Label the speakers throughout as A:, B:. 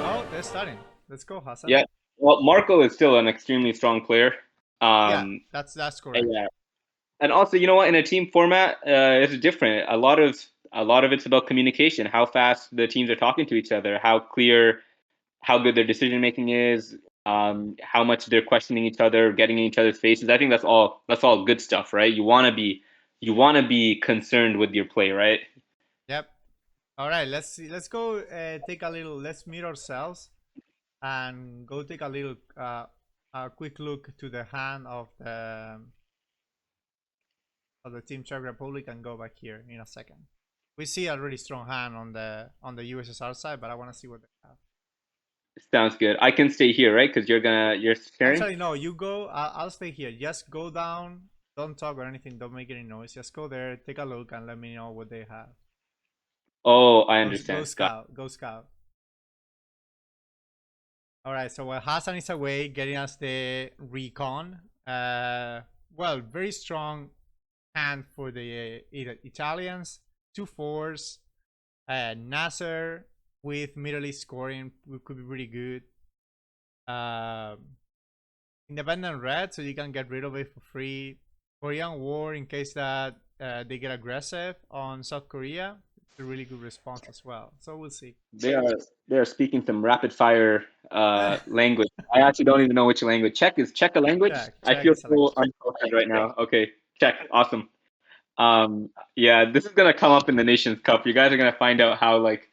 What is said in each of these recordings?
A: Oh, they're starting. Let's go, Hasan.
B: Yeah. Well, Marco is still an extremely strong player.
A: Yeah,
B: Um,
A: that's
B: and
A: correct.
B: yeah, and also, you know what? In a team format, it's different. A lot of it's about communication, how fast the teams are talking to each other, how clear, how good their decision making is, how much they're questioning each other, getting in each other's faces. I think that's all good stuff, right? You want to be concerned with your play, right?
A: Yep. All right, let's see. Let's go take a little. Let's meet ourselves and go take a little, a quick look to the hand of the Team Czech Republic and go back here in a second. We see a really strong hand on the USSR side, but I want to see what they have.
B: Sounds good. I can stay here, right? Because you're sharing.
A: Actually, no, you go. I'll stay here. Just go down. Don't talk or anything. Don't make any noise. Just go there, take a look, and let me know what they have.
B: Oh, I
A: Go
B: understand. Got
A: scout. Go scout. All right. So while Hasan is away, getting us the recon. Well, very strong hand for the Italians. 2 4s. Nasser with Middle East scoring could be pretty good. Um, Independent red, so you can get rid of it for free. Korean War, in case that they get aggressive on South Korea, it's a really good response as well. So we'll see.
B: they are speaking some rapid fire language. I actually don't even know which language. Czech a language? I
A: Check
B: feel
A: is a
B: so
A: language.
B: uncultured right now. Okay, Czech, awesome. Yeah, this is gonna come up in the Nations Cup. You guys are gonna find out how like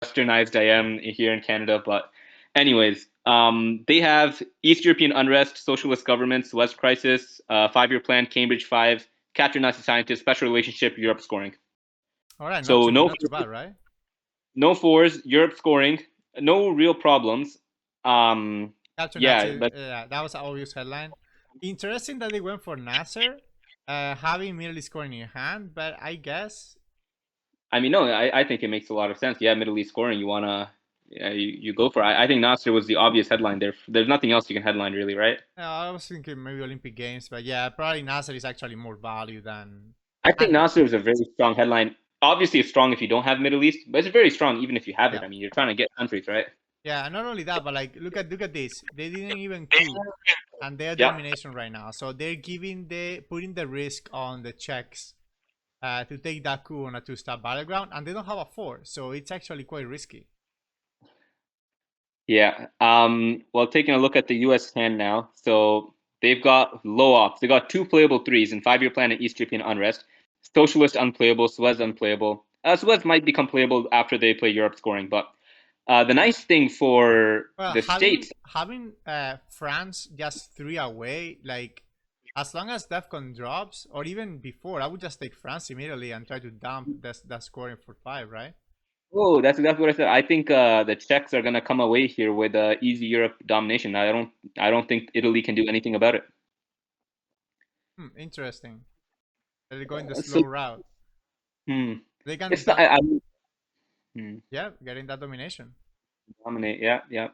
B: westernized I am here in Canada. But anyways, they have East European unrest, socialist governments, West crisis, 5-year plan, Cambridge 5, capture Nazi scientists, special relationship, Europe scoring.
A: All right,
B: So no
A: not too bad, right?
B: no fours, Europe scoring, no real problems. Um,
A: Capture
B: yeah,
A: Nazi,
B: but
A: that was an obvious headline. Interesting that they went for Nasser, having merely scoring in your hand, but I guess.
B: I mean, no, I think it makes a lot of sense. Yeah, Middle East scoring, yeah, you go for it. I think Nasser was the obvious headline there. There's nothing else you can headline really, right?
A: I was thinking maybe Olympic Games, but yeah, probably Nasser is actually more value than.
B: I think
A: And
B: Nasser is a very strong headline. Obviously, it's strong if you don't have Middle East, but it's very strong even if you have it.
A: yeah,
B: I mean, you're trying to get countries, right?
A: yeah, and not only that, but like look at this. They didn't even coup, and they're
B: Yeah,
A: domination right now. So they're putting the risk on the Czechs to take that coup on a two-star battleground, and they don't have a four, so it's actually quite risky.
B: yeah. Well, taking a look at the U.S. hand now, so they've got low ops. They got two playable threes in 5-year plan and East European unrest. Socialist unplayable, Suez unplayable. Suez might become playable after they play Europe scoring, but the nice thing for
A: Well,
B: the states,
A: having France just three away, like as long as DEFCON drops, or even before, I would just take France immediately and try to dump that scoring for five, right?
B: oh, that's exactly what I said. I think the Czechs are gonna come away here with easy Europe domination. I don't think Italy can do anything about it.
A: Interesting. They're going the
B: So,
A: slow route.
B: hmm,
A: They can,
B: it's not,
A: yeah, getting that domination.
B: dominate. Yeah, yeah.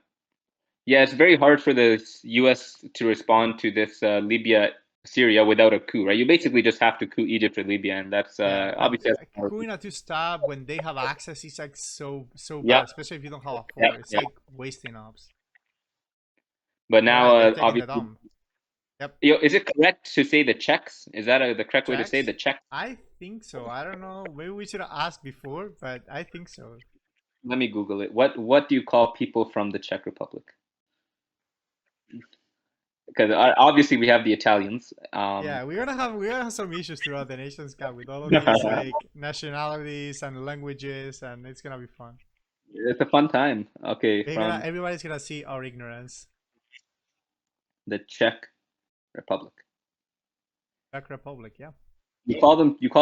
B: Yeah, it's very hard for the U.S. to respond to this Libya Syria without a coup, right? You basically just have to coup Egypt or Libya, and that's
A: Yeah, but
B: obviously
A: going a two stab when they have access is like so
B: yeah,
A: bad, especially if you don't have a
B: yeah,
A: four. It's
B: yeah.
A: like wasting ops.
B: But
A: All
B: now,
A: right, they're taking the
B: obviously,
A: dump. Yep,
B: is it correct to say the Czechs? Is that the correct way to say
A: checks.
B: the Czech?
A: I think so. I don't know. Maybe we should have asked before, but I think so.
B: Let me Google it. What do you call people from the Czech Republic? Because obviously we have the Italians.
A: Yeah, we're gonna have some issues throughout the Nations Cup with all of these like nationalities and languages, and it's gonna be fun.
B: It's a fun time. Okay, from
A: Everybody's gonna see our ignorance.
B: the Czech Republic.
A: Czech Republic, yeah.
B: You call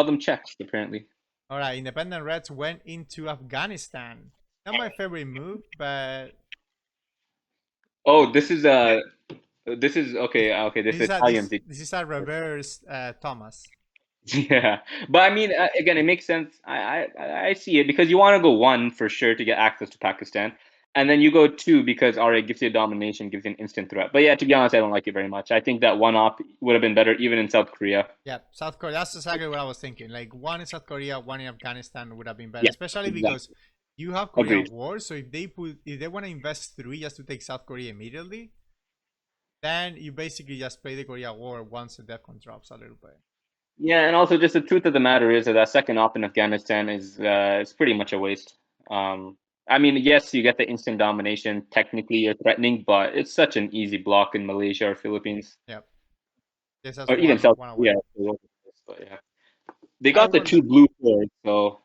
B: them Czechs apparently.
A: All right, independent Reds went into Afghanistan. Not my favorite move, but
B: Oh, this is okay. Okay, this Italians.
A: this is a reverse Thomas.
B: Yeah, but I mean, again, it makes sense. I see it because you want to go one for sure to get access to Pakistan. And then you go 2 because it gives you a domination, gives you an instant threat. But yeah, to be honest, I don't like it very much. I think that 1-op would have been better even in South Korea.
A: Yeah, South Korea. That's exactly what I was thinking. Like one in South Korea, one in Afghanistan would have been better,
B: Yeah,
A: especially because
B: exactly.
A: you have Korean
B: Agreed.
A: War. So if they want to invest 3 just to take South Korea immediately, then you basically just play the Korean War once the DEFCON drops a little bit.
B: Yeah, and also just the truth of the matter is that second op in Afghanistan is pretty much a waste. Um, I mean, yes, you get the instant domination. Technically, you're threatening, but it's such an easy block in Malaysia or Philippines
A: Yep. This is
B: or even South
A: one
B: Korea.
A: away.
B: But yeah, they
A: I
B: got the
A: will.
B: 2 blue forwards, so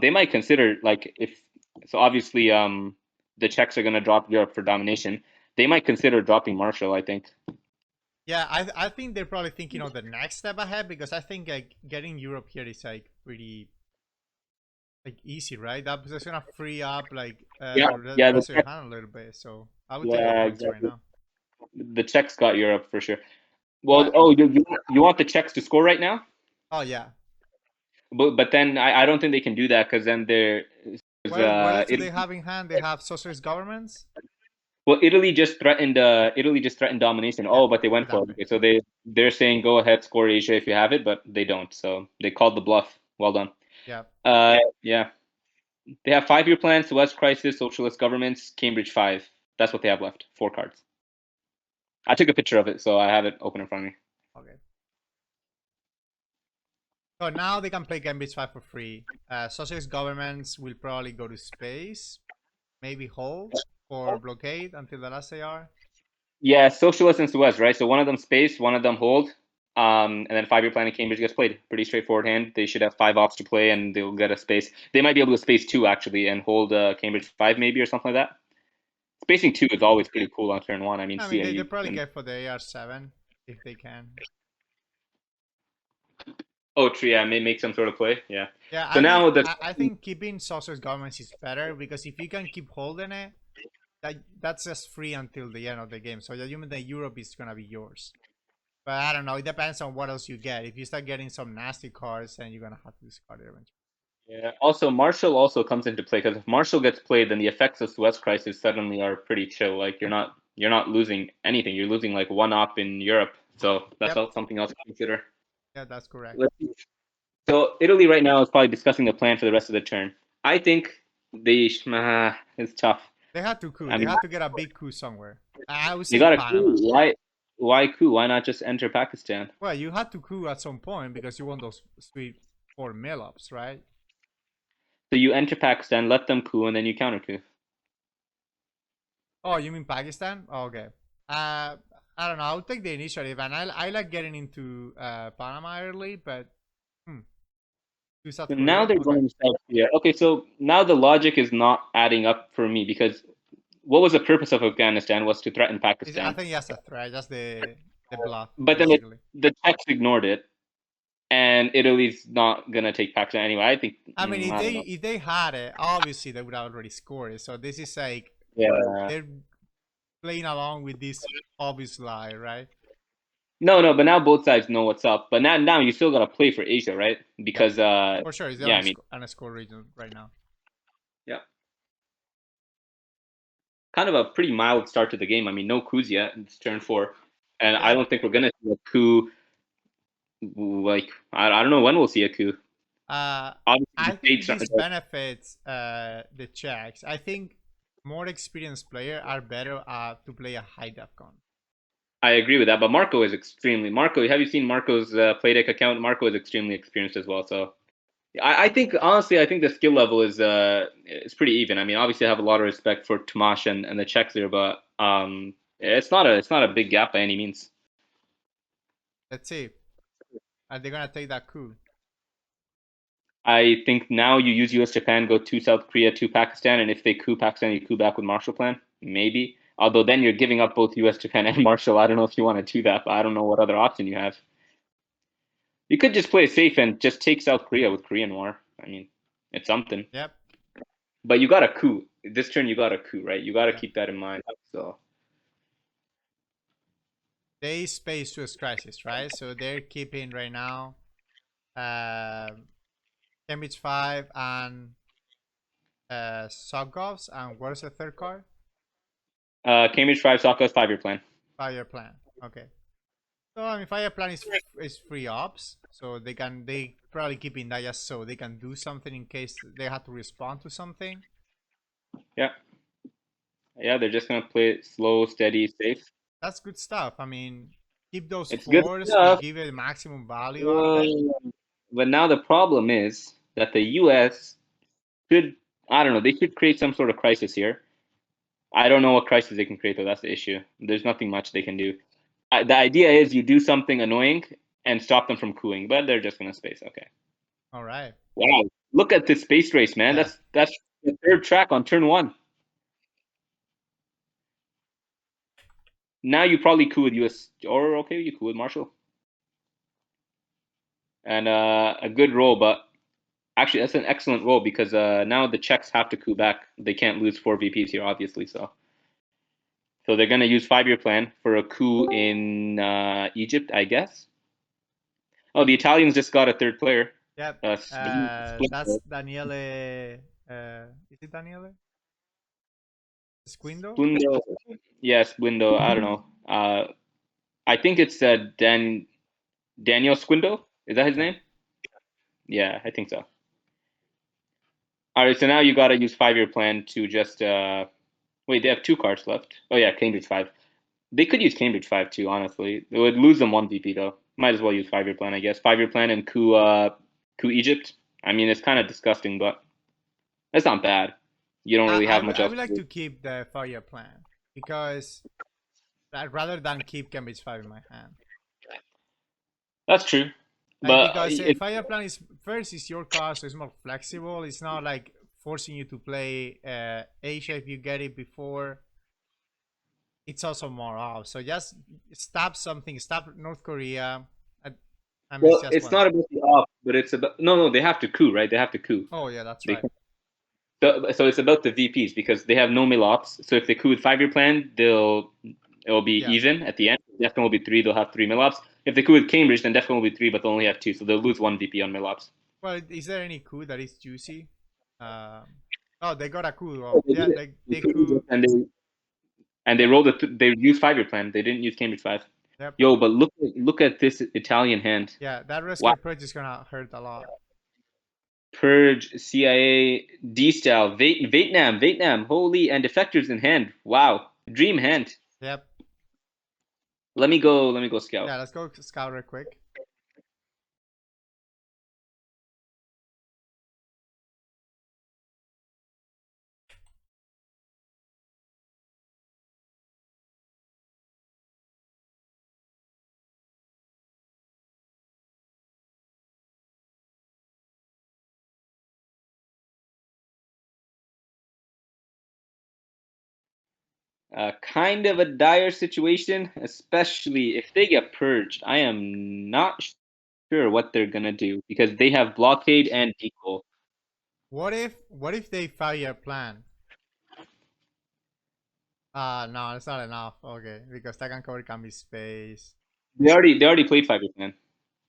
B: they might consider like if so. Obviously, the Czechs are going to drop Europe for domination. They might consider dropping Marshall, I think.
A: Yeah, I think they're probably thinking of the next step ahead because I think like getting Europe here is like pretty like easy, right? That's gonna free up like
B: Yeah,
A: the
B: yeah,
A: rest of your hand a little bit. So I would take the
B: yeah,
A: points right
B: exactly.
A: now.
B: The Czechs got Europe for sure. Well,
A: But
B: oh, you want the Czechs to score right now?
A: oh yeah,
B: But then I don't think they can do that because then there's
A: what else do
B: it.
A: they have in hand? They have socialist governments.
B: Well, Italy just threatened domination.
A: Yeah,
B: Oh, but they went for it.
A: exactly.
B: Okay, so they're saying go ahead, score Asia if you have it, but they don't. So they called the bluff. Well done.
A: Yeah.
B: Yeah, they have 5-year plans, Suez crisis, socialist governments, Cambridge 5. That's what they have left. 4 cards. I took a picture of it, so I have it open in front of me.
A: Okay. So now they can play Gambit 5 for free. Socialist governments will probably go to space, maybe hold or blockade until the last AR.
B: Yeah, socialist and Suez, right? So one of them space, one of them hold. And then 5-year plan in Cambridge gets played. Pretty straightforward hand. They should have 5 ops to play, and they'll get a space. They might be able to space 2 actually, and hold Cambridge 5 maybe or something like that. Spacing 2 is always pretty cool on turn 1. I mean,
A: I
B: see,
A: mean, they
B: you
A: probably
B: and
A: get for the AR7 if they can.
B: oh, true, yeah, may make some sort of play, yeah.
A: Yeah,
B: So now the
A: I think keeping socialist governments is better because if you can keep holding it, that's just free until the end of the game. So you mean that Europe is gonna be yours. But I don't know. It depends on what else you get. If you start getting some nasty cards, then you're gonna have to discard it eventually.
B: yeah. Also, Marshall also comes into play because if Marshall gets played, then the effects of Suez crisis suddenly are pretty chill. Like you're not losing anything. You're losing like 1-op in Europe. So that's
A: Yep.
B: something else to consider.
A: Yeah, that's correct.
B: Let's see. So Italy right now is probably discussing the plan for the rest of the turn. I think it's tough.
A: They had to coup.
B: I
A: They
B: mean,
A: had to get a big coup somewhere. I would
B: they
A: say
B: got a coup.
A: Panama.
B: Why coup? Why not just enter Pakistan?
A: Well, you had to coup at some point because you want those sweet 4 mill-ups, right?
B: So you enter Pakistan, let them coup, and then you counter coup.
A: Oh, you mean Pakistan? Oh, okay. I don't know. I'll take the initiative, and I like getting into Panama early, but to
B: So
A: South
B: now
A: Korea.
B: they're
A: Okay.
B: going to South Korea. Okay, so now the logic is not adding up for me because what was the purpose of Afghanistan was to threaten
A: I
B: Pakistan,
A: think that's a threat. That's the bluff,
B: but then
A: basically.
B: the Czechs ignored it, and Italy's not gonna take Pakistan anyway. I think
A: I mean,
B: I don't know.
A: if they had it, obviously they would have already scored it. So this is like
B: Yeah.
A: they're playing along with this obvious lie, right?
B: No, no, but now both sides know what's up. But now you still gotta play for Asia, right?
A: Yep,
B: Because
A: for sure. It's
B: yeah, I mean,
A: on a score region right now.
B: yeah, kind of a pretty mild start to the game. I mean, no coups yet. It's turn 4, and I
A: Yeah.
B: don't think we're gonna see a coup. Like I don't know when we'll see a coup.
A: Uh,
B: Obviously, the
A: I think
B: states.
A: this benefits the Czechs. I think more experienced players are better to play a high DEFCON.
B: I agree with that, but Marco is extremely Marco. Have you seen Marco's Playdeck account? Marco is extremely experienced as well. So I think honestly, I think the skill level is pretty even. I mean, obviously, I have a lot of respect for Tomasz and the Czechs there, but it's not a big gap by any means.
A: Let's see. Are they gonna take that coup?
B: I think now you use U.S. Japan, go to South Korea, to Pakistan, and if they coup Pakistan, you coup back with Marshall Plan, maybe. Although then you're giving up both U.S. Japan and Marshall. I don't know if you want to do that, but I don't know what other option you have. You could just play it safe and just take South Korea with Korean War. I mean, it's something.
A: Yep.
B: But you got a coup. This turn you got a coup, right? You got to
A: Yep.
B: keep that in mind. So
A: They space Swiss crisis, right? So they're keeping right now Cambridge 5 and Soggovs, and where's the third card?
B: Cambridge 5 Sokka's 5-year plan.
A: Fire plan. Okay. So I mean, fire plan is free ops, so they probably keeping that just so they can do something in case they have to respond to something.
B: Yeah. Yeah, they're just gonna play it slow, steady, safe.
A: That's good stuff. I mean, keep those
B: It's good
A: fours to
B: stuff.
A: give it maximum value out of it.
B: But now the problem is that the U.S. should, I don't know, they should create some sort of crisis here. I don't know what crisis they can create, though. That's the issue. There's nothing much they can do. The idea is you do something annoying and stop them from cooing, but they're just gonna space. Okay.
A: All right.
B: Wow. Look at this space race, man.
A: Yeah.
B: That's the third track on turn 1. Now you probably coup with US, or okay, you coup with Marshall. And a good roll, but actually that's an excellent roll because now the Czechs have to coup back. They can't lose 4 VPs here, obviously. So they're gonna use 5-year plan for a coup in Egypt, I guess. Oh, the Italians just got a third player.
A: Yep.
B: Splinter.
A: That's Daniele. Is it Daniele? Squindo?
B: Splindo. Yes, Splindo. I don't know. I think it's Daniel Squindo. Is that his
A: Yeah.
B: name? Yeah, I think so. All right, so now you got to use 5-year plan to just wait. They have 2 cards left. Oh yeah, Cambridge 5. They could use Cambridge 5 too. Honestly, it would lose them 1 VP though. Might as well use 5-year plan, I guess. 5-year plan and coup Egypt. I mean, it's kind of disgusting, but it's not bad. You don't really have much
A: I
B: else
A: would
B: to
A: like
B: do.
A: to keep the fire plan because rather than keep Cambridge 5 in my hand.
B: That's true,
A: Like,
B: but
A: because fire plan is first is your card, so it's more flexible. It's not like forcing you to play Asia if you get it before. It's also more off. So just stop something. Stop North Korea. I mean,
B: well,
A: just
B: it's
A: one.
B: not about the off, but it's about no. They have to coup, right? They have to coup.
A: Oh yeah, that's
B: They
A: right.
B: can, so it's about the VPs because they have no mil ops. So if they coup with 5-year plan, it'll be
A: Yeah.
B: even at the end. Definitely will be 3. They'll have 3 mil ops. If they coup with Cambridge, then definitely will be 3, but they'll only have 2. So they'll lose 1 VP on mil ops.
A: Well, is there any coup that is juicy? Oh, they got a coup. Oh, yeah, they coup.
B: And they rolled they used 5-year plan. They didn't use Cambridge 5.
A: Yep.
B: Yo, but look at this Italian hand.
A: Yeah, that
B: Wow.
A: rescue purge is gonna hurt a lot.
B: Purge, CIA, D style, Vietnam, holy, and defectors in hand. Wow, dream hand.
A: Yep.
B: Let me go scout.
A: Yeah, let's go scout real quick.
B: Kind of a dire situation, especially if they get purged. I am not sure what they're gonna do because they have blockade and decoy.
A: What if they fire plan? No, it's not enough. Okay, because that can be space.
B: They already played 5-year plan.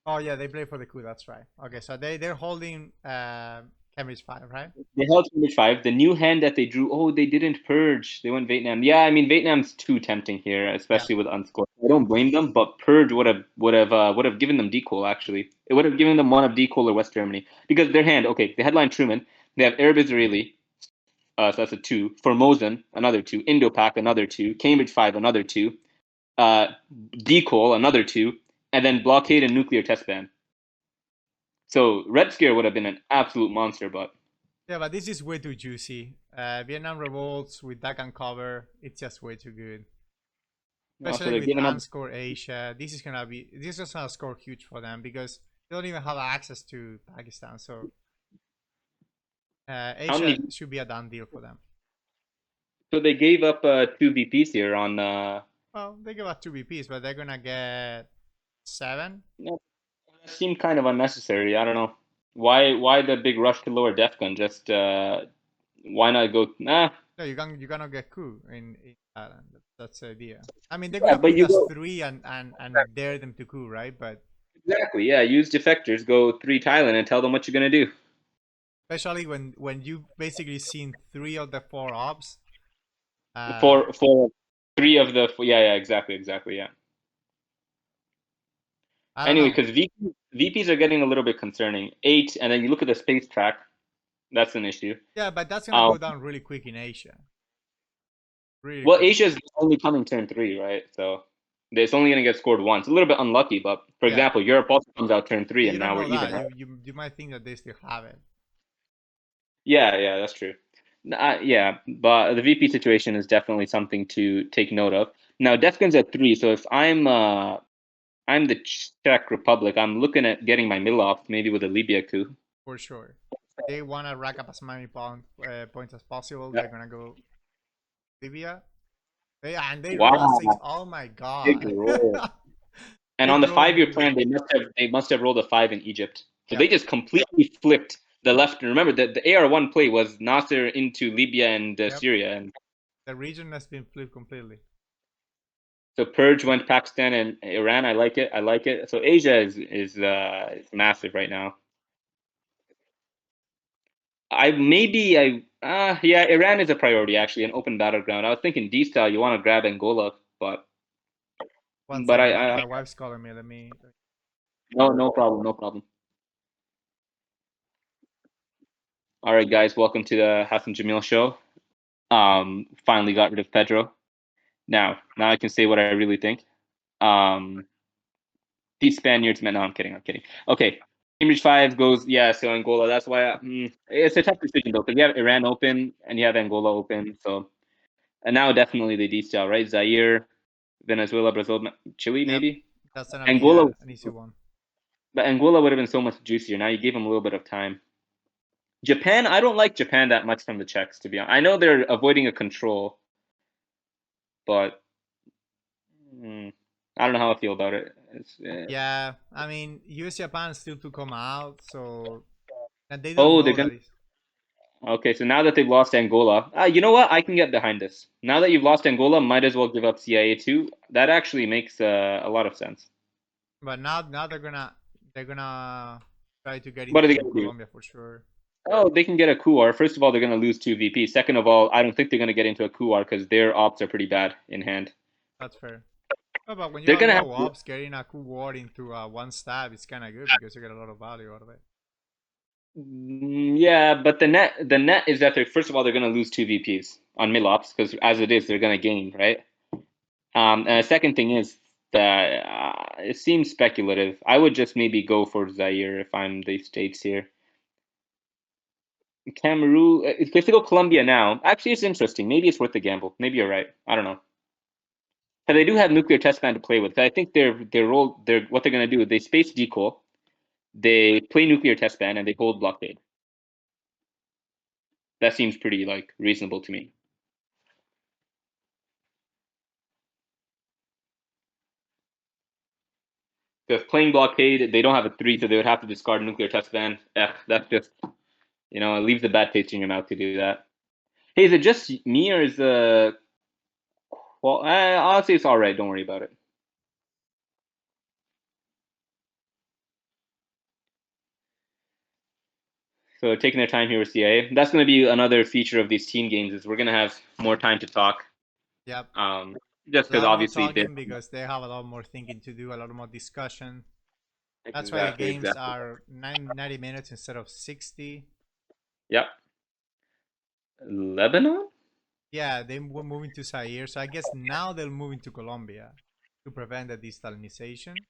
A: Oh yeah, they play for the coup. That's right. Okay, so they're holding Cambridge 5, right?
B: They held Cambridge 5. The new hand that they drew, oh, they didn't purge. They went Vietnam. Yeah, I mean Vietnam's too tempting here,
A: Yeah.
B: especially with unscored. I don't blame them, but purge would have given them decoy. Actually, it would have given them one of decoy or West Germany because their hand. Okay, they headline Truman. They have Arab Israeli. So that's a 2. Formosan, another 2. Indo-Pac, another 2. Cambridge 5, another 2. Uh, decoy, another 2. And then blockade and nuclear test ban. So Red Scare would have been an absolute monster, but
A: Yeah, but this is way too juicy. Vietnam revolts with that can cover. It's just way too good.
B: also
A: Especially
B: they're
A: with
B: giving up.
A: unscore Asia. This is gonna score huge for them because they don't even have access to Pakistan. So
B: How many?
A: Asia should be a done deal for them.
B: So they gave up 2 VPs here on.
A: Well, they give out 2 VPs, but they're gonna get 7.
B: No, that seemed kind of unnecessary. I don't know why the big rush to lower def gun. Just why not go? Nah.
A: No, you're gonna get coup in Thailand. That's the idea. I mean, they're
B: Yeah,
A: gonna
B: but
A: put
B: you
A: us
B: go
A: 3 and dare them to coup, right? But
B: exactly. Yeah, use defectors. Go 3 Thailand and tell them what you're gonna do.
A: especially when you basically seen 3 of the 4 ops.
B: For 3 of the yeah, exactly, yeah.
A: I don't
B: Anyway,
A: know.
B: because VPs are getting a little bit concerning. 8, and then you look at the space track. That's an issue.
A: Yeah, but that's gonna
B: Um,
A: go down really quick in Asia. Really
B: well,
A: quick.
B: Asia's only coming turn 3, right? So it's only going to get scored once. A little bit unlucky, but for
A: Yeah,
B: example, Europe also comes out turn 3,
A: but
B: and
A: you don't
B: now we're
A: know
B: even.
A: that.
B: Right?
A: You might think that they still have it.
B: Yeah, that's true. Yeah, but the VP situation is definitely something to take note of. Now, Defcon's at 3, so if I'm the Czech Republic, I'm looking at getting my middle off, maybe with a Libya coup.
A: For sure. They want to rack up as many points as possible.
B: Yeah.
A: They're gonna go Libya. And they roll a
B: Wow,
A: 6. Oh my
B: big
A: god.
B: roll. And on
A: Big
B: the
A: roll in
B: 5-year
A: Libya.
B: plan, they must have rolled a 5 in Egypt. So they
A: Yep.
B: just completely flipped the left. And remember that the AR1 play was Nasser into Libya and
A: Yep.
B: Syria, and
A: The region has been flipped completely.
B: so Purge went Pakistan and Iran. I like it. So Asia is massive right now. Yeah, Iran is a priority actually, an open battleground. I was thinking D style, you want to grab Angola, but
A: One
B: but
A: second,
B: I
A: my wife's calling me. Let me.
B: no problem. All right, guys, welcome to the Hasan Jamil show. Finally got rid of Pedro. Now I can say what I really think. Um, these Spaniards, man. No, I'm kidding. Okay, Cambridge 5 goes, yeah. So Angola. That's why it's a tough decision though, because you have Iran open and you have Angola open. So and now definitely the D style, right? Zaire, Venezuela, Brazil, Chile,
A: Yep.
B: maybe.
A: That's gonna be
B: Angola,
A: an easy one.
B: but Angola would have been so much juicier. Now you gave them a little bit of time. Japan, I don't like Japan that much from the Czechs, to be honest. I know they're avoiding a control, but I don't know how I feel about it.
A: Yeah, I mean, US Japan still to come out, so and they don't
B: Oh, they're
A: know
B: gonna.
A: that it's.
B: Okay, so now that they've lost Angola, you know what? I can get behind this. Now that you've lost Angola, might as well give up CIA too. That actually makes a lot of sense.
A: But now they're gonna try to get
B: What are they
A: into
B: gonna do?
A: Colombia for sure.
B: Oh, they can get a coup. Or first of all, they're gonna lose 2 VP. Second of all, I don't think they're gonna get into a coup because their ops are pretty bad in hand.
A: That's fair. Oh, but when you
B: They're
A: have
B: gonna have
A: low
B: to.
A: ops, getting a cool ward into one stab is kind of good because you get a lot of value out of it.
B: Yeah, but the net is that they're first of all they're gonna lose 2 VPs on mid ops because as it is they're gonna gain, right? And the second thing is that it seems speculative. I would just maybe go for Zaire if I'm the states here. Cameroon, if they go Colombia now, actually it's interesting. Maybe it's worth the gamble. Maybe you're right. I don't know. But they do have nuclear test ban to play with. I think they're what they're gonna do. They space decoy, they play nuclear test ban, and they hold blockade. That seems pretty like reasonable to me. Because playing blockade, they don't have a 3, so they would have to discard nuclear test ban. That's just it leaves a bad taste in your mouth to do that. Hey, is it just me or is well? Honestly, it's all right. Don't worry about it. So taking their time here with CIA. That's going to be another feature of these team games. Is we're going to have more time to talk.
A: Yep.
B: Um, just
A: A
B: because
A: lot more
B: obviously they
A: talking because they have a lot more thinking to do, a lot more discussion. That's why the
B: exactly
A: games
B: exactly.
A: are 90 minutes instead of 60.
B: Yep. Lebanon.
A: Yeah, they were moving to Zaire, so I guess now they'll move into Colombia to prevent the desalinization.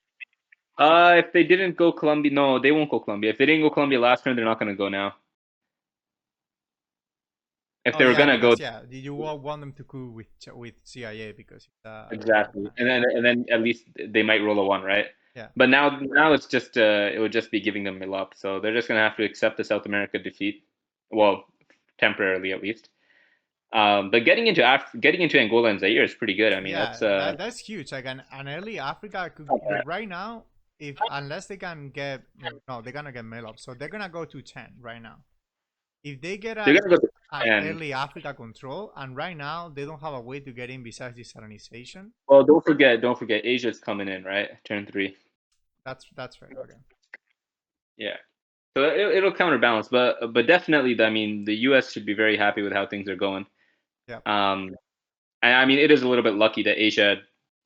B: If they didn't go Colombia, no, they won't go Colombia. If they didn't go Colombia last turn, they're not going to go now. If
A: Oh
B: they were
A: yeah,
B: going to go
A: because you all want them to coup with CIA because it's
B: exactly, and then at least they might roll a 1, right?
A: yeah.
B: But now it's just it would just be giving them a up. So they're just going to have to accept the South America defeat. Well, temporarily at least. But getting into Angola and Zaire is pretty good. I mean,
A: Yeah,
B: that's
A: that's huge. Like an early Africa could like right now, if unless they can get no, they're gonna get mail up, so they're gonna go to 10 right now. If they get
B: they're gonna go to
A: an
B: 10.
A: early Africa control, and right now they don't have a way to get in besides desalinization.
B: Well, don't forget, Asia's coming in, right? Turn 3.
A: That's fair. Okay.
B: Yeah. So it'll counterbalance, but definitely, I mean, the U.S. should be very happy with how things are going.
A: Yep.
B: And I mean, it is a little bit lucky that Asia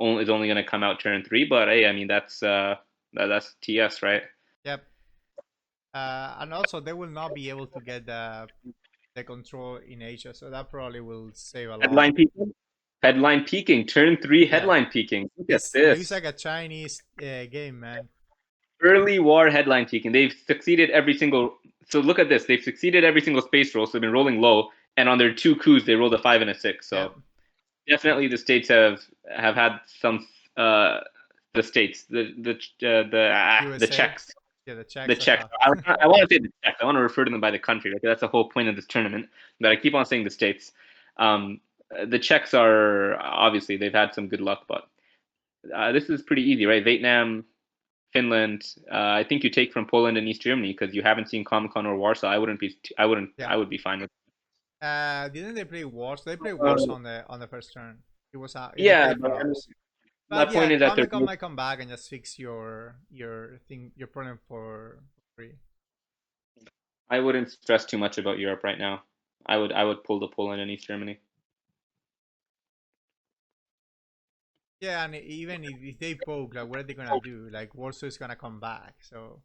B: is only going to come out turn three, but hey, I mean, that's TS, right?
A: Yep. And also they will not be able to get the control in Asia, so that probably will save a lot.
B: Headline peaking, headline peaking, turn three,
A: Yeah.
B: headline peaking. Look at
A: It looks
B: this.
A: like a Chinese game, man.
B: Early war headline peaking. They've succeeded every single. So look at this. They've succeeded every single space roll. So they've been rolling low, and on their two coups, they rolled a 5 and a 6.
A: Yep.
B: So definitely, the states have had some. The states, the
A: USA.
B: Czechs,
A: Yeah, the
B: the
A: Czechs are
B: Czechs.
A: tough.
B: I want to say the Czechs. I want to refer to them by the country. Like that's the whole point of this tournament. But I keep on saying the states. Um, the Czechs are obviously they've had some good luck, but this is pretty easy, right? Vietnam, Finland. I think you take from Poland and East Germany because you haven't seen Comic Con or Warsaw. I wouldn't be. I wouldn't.
A: Yeah.
B: I would be fine with.
A: Didn't they play Wars? They played Wars on the first turn. It was they
B: Yeah,
A: played
B: but I mean,
A: Phillips.
B: my
A: But yeah,
B: point is that they're.
A: Comic Con might come back and just fix your problem for free.
B: I wouldn't stress too much about Europe right now. I would pull the Poland and East Germany.
A: Yeah, and even if they poke, like, what are they gonna do? Like, Warsaw is gonna come back, so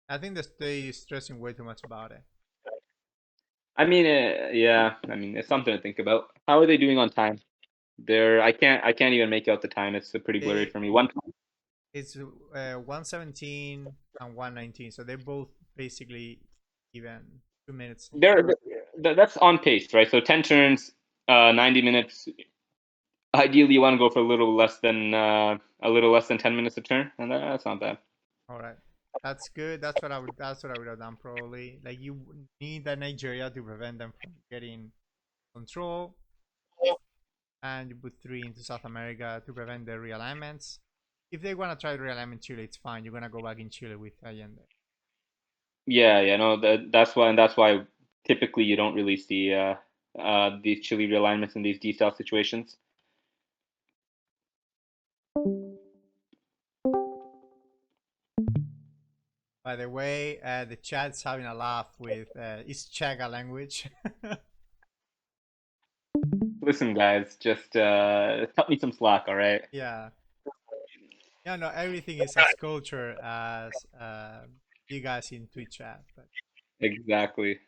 A: I think that they stressing way too much about it.
B: I mean, yeah. I mean, it's something to think about. How are they doing on time? They're. I can't even make out the time. It's pretty blurry
A: They
B: for me. One.
A: it's 117 and 119, so they're both basically even 2 minutes.
B: That's on pace, right? So 10 turns, 90 minutes. Ideally, you want to go for a little less than 10 minutes a turn, and that's not bad.
A: All right, that's good. That's what I would have done probably. Like you need that Nigeria to prevent them from getting control, and you put three into South America to prevent the realignments. If they want to try to realign in Chile, it's fine. You're gonna go back in Chile with Allende.
B: Yeah, yeah, no, that's why typically you don't really see these Chile realignments in these D-style situations.
A: By the way, the chat's having a laugh with is Czech a language?
B: Listen, guys, just cut me some slack, all right?
A: Yeah. Yeah, no, everything is as culture as you guys in Twitch chat. But
B: Exactly.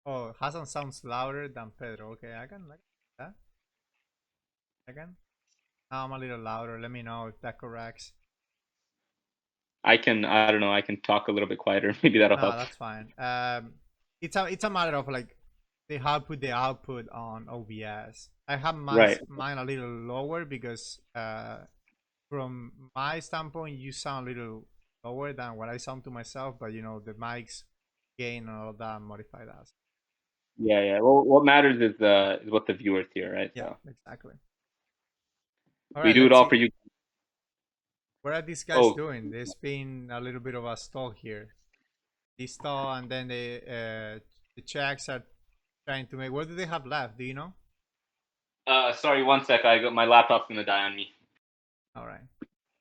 A: oh, Hasan sounds louder than Pedro. Okay, I can like that. I can. Now I'm a little louder. Let me know if that corrects.
B: I don't know, I can talk a little bit quieter. Maybe that'll
A: No,
B: help.
A: that's fine. It's a matter of like they have put the output on OBS. I have
B: Right.
A: mine a little lower because from my standpoint, you sound a little lower than what I sound to myself. But the mics gain and all of that modify that.
B: Yeah, yeah. Well, what matters is what the viewers hear, right?
A: Yeah,
B: So
A: exactly. All
B: we
A: right,
B: do it
A: let's
B: all
A: see.
B: for you.
A: What are these guys
B: Oh,
A: doing? There's been a little bit of a stall here. They stall, and then the Czechs are trying to make. What do they have left? Do you know?
B: sorry, one sec. I got my laptop's gonna die on me.
A: All right.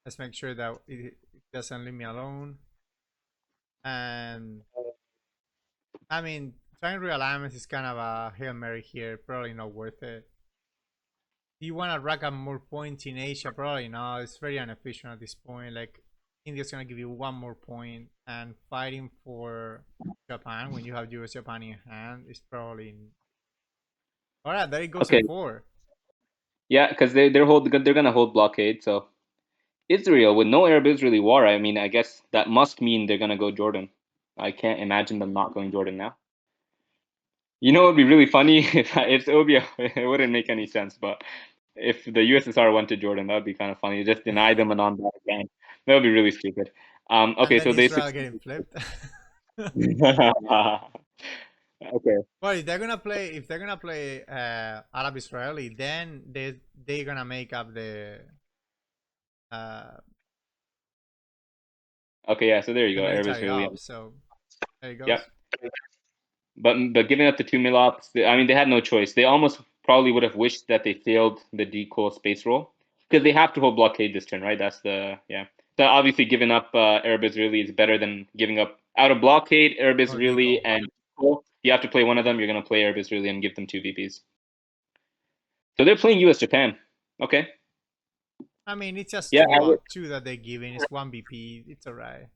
A: Let's make sure that it doesn't leave me alone. And I mean, trying realignments is kind of a Hail Mary here. Probably not worth it. Do you want to rack up more points in Asia? Probably not. It's very inefficient at this point. Like, India's going to give you one more point, and fighting for Japan when you have US Japan in hand is probably. All right, there it goes in
B: Okay.
A: four.
B: Yeah, because they're gonna hold blockade. So Israel with no Arab Israeli war. I mean, I guess that must mean they're gonna go Jordan. I can't imagine them not going Jordan now. You know, it would be really funny it would be it wouldn't make any sense, but if the USSR went to Jordan, that would be kind of funny. Just deny them a non-block ban. That would be really stupid.
A: And
B: Okay,
A: then
B: so they
A: Israel
B: succeeded.
A: getting flipped.
B: Okay.
A: Well, if they're gonna play Arab Israeli, then they're gonna make up uh,
B: Okay, yeah. So there you
A: the
B: go. Arab
A: military
B: Israeli.
A: up. So there it
B: Yep.
A: goes.
B: But giving up the two mil ops, I mean, they had no choice. They almost probably would have wished that they failed the decoy space roll because they have to hold blockade this turn, right? That's the So obviously, giving up Arab Israeli is better than giving up out of blockade Arab Israeli
A: Legal.
B: and you have to play one of them. You're gonna play Arab Israeli and give them 2 VPs. So they're playing US Japan. Okay.
A: I mean, it's just
B: Yeah,
A: two that they're giving. It's one BP. It's alright.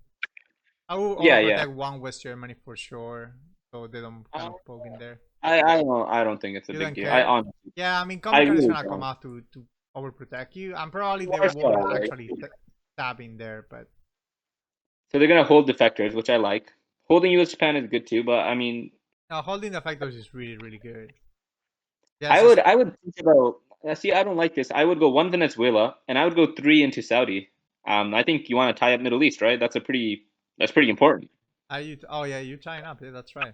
A: I will
B: yeah.
A: overprotect one West Germany for sure, so they don't kind of poke in there.
B: I don't think it's a
A: You
B: big
A: don't
B: deal.
A: care? Yeah, I mean,
B: I
A: Comic Con is
B: really
A: gonna come
B: don't.
A: out to overprotect you, and probably they
B: Warsaw,
A: won't
B: right?
A: actually stab in there, but
B: So they're gonna hold defectors, which I like. Holding US Japan is good too, but I mean,
A: now holding the factors is really really good. Yeah,
B: I would think about. See, I don't like this. I would go 1 Venezuela, and I would go 3 into Saudi. I think you want to tie up Middle East, right? That's pretty important.
A: are you? Oh yeah, you tying up. Yeah, that's right.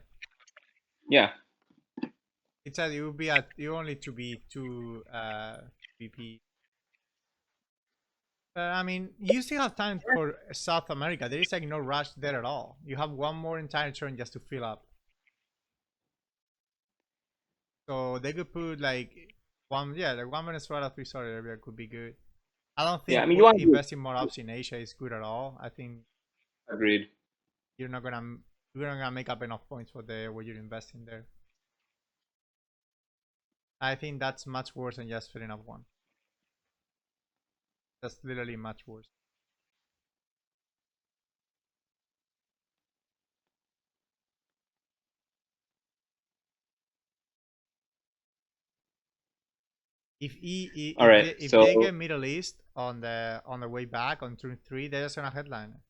B: Yeah,
A: It said you would be at you only to be two VP. I mean, you still have time for South America. There is like no rush there at all. You have one more entire turn just to fill up. So they could put like one Venezuela, 3 Saudi Arabia could be good. I don't
B: yeah. I
A: think
B: mean, you want to do
A: investing more ops in Asia is good at all. I think
B: agreed.
A: you're not gonna you're not gonna make up enough points for the what you're investing there. I think that's much worse than just filling up one. That's literally much worse.
B: All right,
A: If they
B: so
A: get Middle East on the way back on turn 3, they're just gonna headline it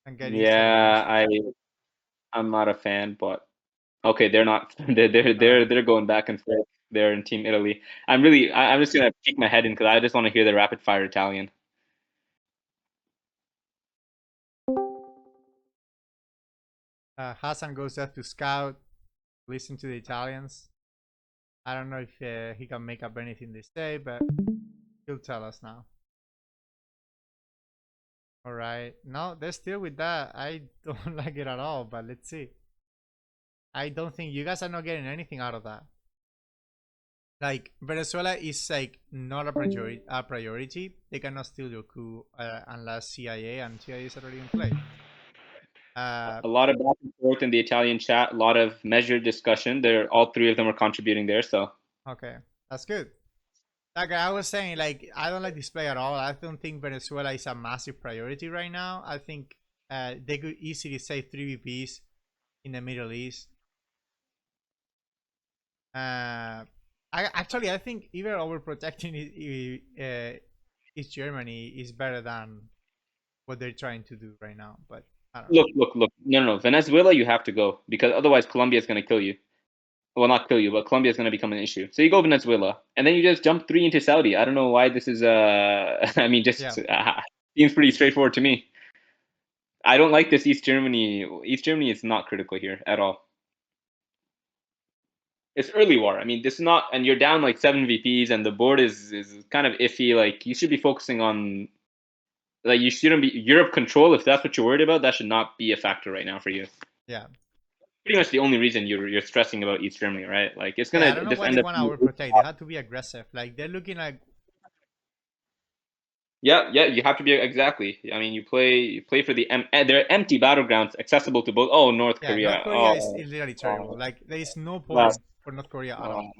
A: and get instant
B: yeah,
A: elimination.
B: I'm not a fan, but okay, they're not.
A: Alright.
B: They're going back and forth. They're in Team Italy. I'm just gonna peek my head in because I just want to hear the rapid fire Italian.
A: Hasan goes there to scout, listen to the Italians. I don't know if he can make up anything they say, but he'll tell us now. All right. No, they're still with that. I don't like it at all, but let's see. I don't think you guys are not getting anything out of that. Like Venezuela is like not a priority. They cannot steal your coup unless CIA and CIA is already in play.
B: A lot of back and forth in the Italian chat. A lot of measured discussion. They're all 3 of them are contributing there. So
A: Okay, that's good. Like I was saying, like I don't like this play at all. I don't think Venezuela is a massive priority right now. I think they could easily save 3 VPs in the Middle East. I think even overprotecting East Germany is better than what they're trying to do right now. But I don't know.
B: look. No. Venezuela, you have to go because otherwise Colombia is gonna kill you. Well, not kill you, but Colombia is gonna become an issue. So you go Venezuela, and then you just jump 3 into Saudi. I don't know why this is. I mean,
A: Yeah,
B: just seems pretty straightforward to me. I don't like this East Germany. East Germany is not critical here at all. It's early war. I mean, this is not, and you're down like 7 VPs, and the board is kind of iffy. Like you should be focusing on, like you shouldn't be Europe control. If that's what you're worried about, that should not be a factor right now for you.
A: yeah,
B: Pretty much the only reason you're stressing about East Germany, right? Like it's
A: yeah. I
B: gonna
A: don't know
B: just
A: why they
B: end up.
A: want to overprotect. They have to be aggressive. Like they're looking like
B: Yeah. You have to be exactly. I mean, you play for the they're empty battlegrounds accessible to both. Oh, North
A: yeah. North
B: Korea.
A: Korea
B: Oh,
A: is literally
B: oh
A: terrible. Like there is no
B: that,
A: point for North Korea at all.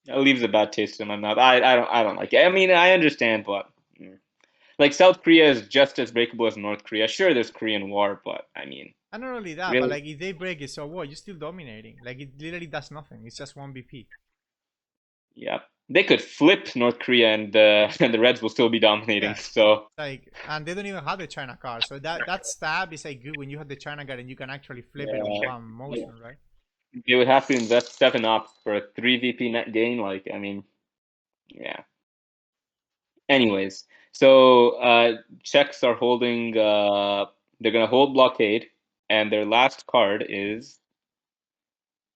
B: it leaves a bad taste in my mouth. I don't like it. I mean, I understand, but like South Korea is just as breakable as North Korea. Sure, there's Korean War, but I mean,
A: And not only that, but
B: really,
A: like if they break it, so what? You're still dominating. Like it literally does nothing. It's just one BP.
B: yeah, they could flip North Korea and and the Reds will still be dominating.
A: Yeah.
B: So
A: Like and they don't even have the China card. So that stab is like good when you have the China card and you can actually flip it in
B: yeah,
A: one motion, right?
B: they would have to invest 7 ops for a 3 VP net gain. Like, I mean, yeah. Anyways, so Czechs are holding. They're gonna hold blockade, and their last card is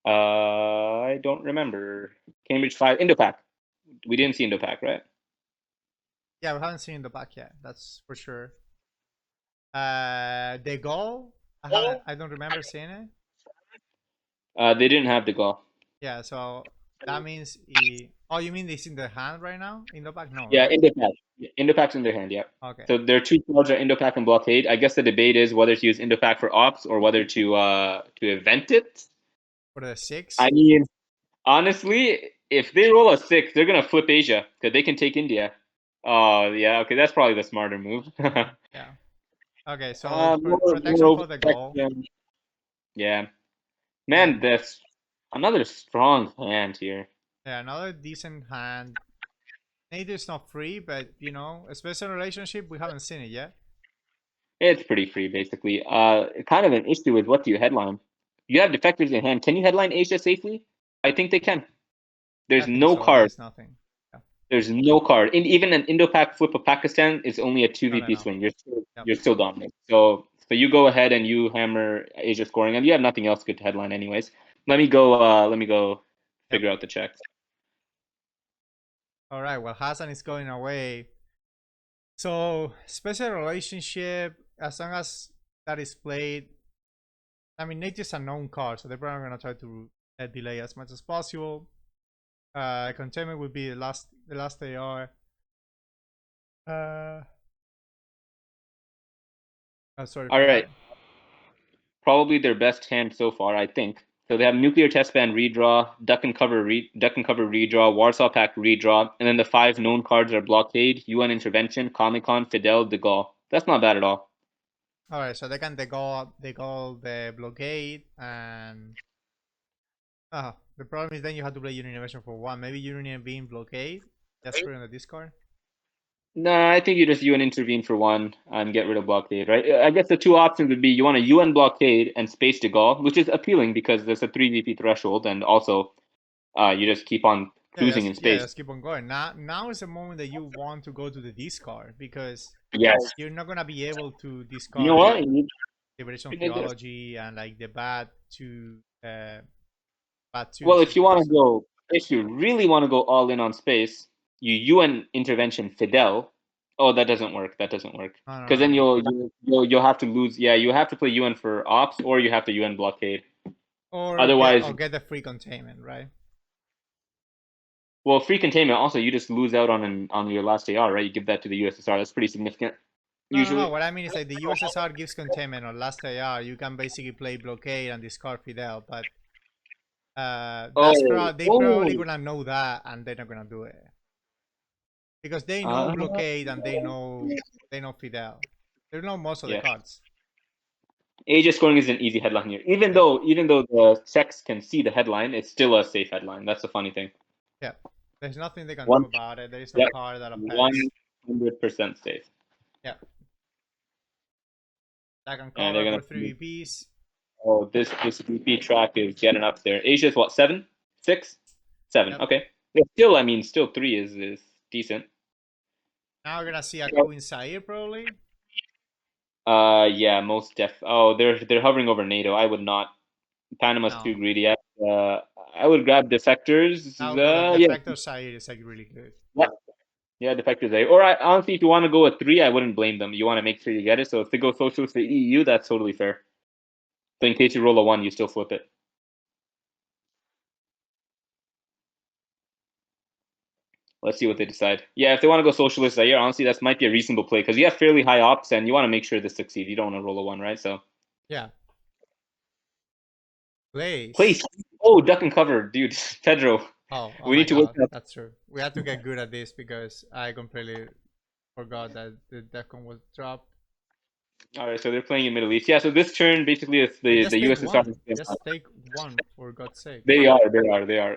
B: I don't remember. Cambridge 5 Indo-Pac. We didn't see Indo-Pac, right?
A: Yeah, we haven't seen the back yet. That's for sure. The goal, I don't remember seeing it.
B: They didn't have the goal.
A: Yeah, so that means Oh, you mean it's in the hand right now? In the back? No,
B: Yeah,
A: right?
B: Indopac. Indopac's in their hand, yeah.
A: Okay.
B: So their two cards are Indopac and Blockade. I guess the debate is whether to use Indopac for ops or whether to event it.
A: For the 6?
B: I mean, honestly, if they roll a 6, they're gonna flip Asia because they can take India. Oh yeah, okay, that's probably the smarter move.
A: Yeah. Okay, so
B: More
A: protection for the goal.
B: overprotection. Yeah, man,
A: And
B: that's another strong hand here.
A: yeah, another decent hand. Native is not free, but you know, a special relationship, we haven't seen it yet.
B: It's pretty free, basically. Kind of an issue with what do you headline? You have defectors in hand. Can you headline Asia safely? I think they can.
A: I
B: There's
A: think
B: no
A: so.
B: card.
A: There's nothing. Yeah.
B: There's no card. And even an Indo-Pak flip of Pakistan is only a
A: Not
B: 2 VP
A: enough.
B: swing.
A: Yep.
B: You're still dominant. So you go ahead and you hammer Asia scoring, and you have nothing else good to headline anyways. Let me go
A: Yep.
B: figure out the checks.
A: All right. Well, Hasan is going away. So special relationship, as long as that is played, I mean, native's a known card, so they're probably gonna try to delay as much as possible. Containment will be the last AR. Sorry
B: All
A: for
B: right.
A: that.
B: Probably their best hand so far, I think. So they have nuclear test ban redraw, duck and cover redraw, Warsaw Pact redraw, and then the 5 known cards are blockade, UN intervention, Comic Con, Fidel, De Gaulle. That's not bad at all.
A: All right, so they can they go the blockade, and the problem is then you have to play Union Invasion for one. Maybe Union being blockade. Just put it on the discard.
B: Nah, I think you just UN intervene for one and get rid of blockade, right? I guess the two options would be you want a UN blockade and space De Gaulle, which is appealing because there's a 3 VP threshold, and also you just keep on cruising in space.
A: Just keep on going. Now is the moment that you want to go to the discard because
B: Yes.
A: you're not gonna be able to
B: You know
A: discard
B: what?
A: Liberation Theology and like the bad
B: Well,
A: twos because
B: if you really want to go all in on space, you UN intervention Fidel. Oh, that doesn't work. That doesn't work
A: no no
B: because
A: no
B: then
A: no.
B: you'll have to lose. Yeah, you have to play UN for ops, or you have to UN blockade. Otherwise,
A: Get the free containment, right?
B: well, free containment. Also, you just lose out on your last AR, right? You give that to the USSR. That's pretty significant.
A: No.
B: Usually.
A: What I mean is like the USSR gives containment on last AR. You can basically play blockade and discard Fidel, but they probably
B: Oh.
A: gonna know that and they're not gonna do it because they know
B: Uh,
A: blockade and they know Fidel. They know most of the
B: yeah.
A: cards.
B: Aegis scoring is an easy headline here.
A: Yeah,
B: Even though the Czechs can see the headline, it's still a safe headline. That's the funny thing.
A: yeah. There's nothing they can do
B: One,
A: about it. There is no
B: yeah,
A: card that affects.
B: 100% safe.
A: Yeah, that can
B: And they're
A: cover
B: gonna.
A: for 3 VPs.
B: Oh, this VP track is getting up there. Asia's what, 7, 6, 7?
A: Yep.
B: Okay. Yeah, still, I mean, still 3 is decent.
A: Now we're gonna see a Queen Zaire probably.
B: Yeah, most def. Oh, they're hovering over NATO. I would not. Panama's too
A: No.
B: greedy. I would grab defectors.
A: Now go the
B: Yeah,
A: Factor Zaire is like really good.
B: yeah, yeah, defectors there. Or honestly, if you want to go with 3, I wouldn't blame them. You want to make sure you get it. So if they go socialist for EU, that's totally fair. So in case you roll a 1, you still flip it. Let's see what they decide. Yeah, if they want to go socialist Zaire, honestly, that might be a reasonable play because you have fairly high ops and you want to make sure this succeeds. You don't want to roll a 1, right? So
A: Yeah.
B: place.
A: Place.
B: Oh, duck and cover, dude. Pedro,
A: Oh
B: we
A: my
B: need to wake
A: god,
B: up.
A: that's true. We had to get good at this because I completely forgot that the Defcon was dropped.
B: All right, so they're playing in Middle East. Yeah, so this turn basically is
A: But
B: the
A: just take
B: USSR.
A: one. Just take one for God's sake.
B: They are.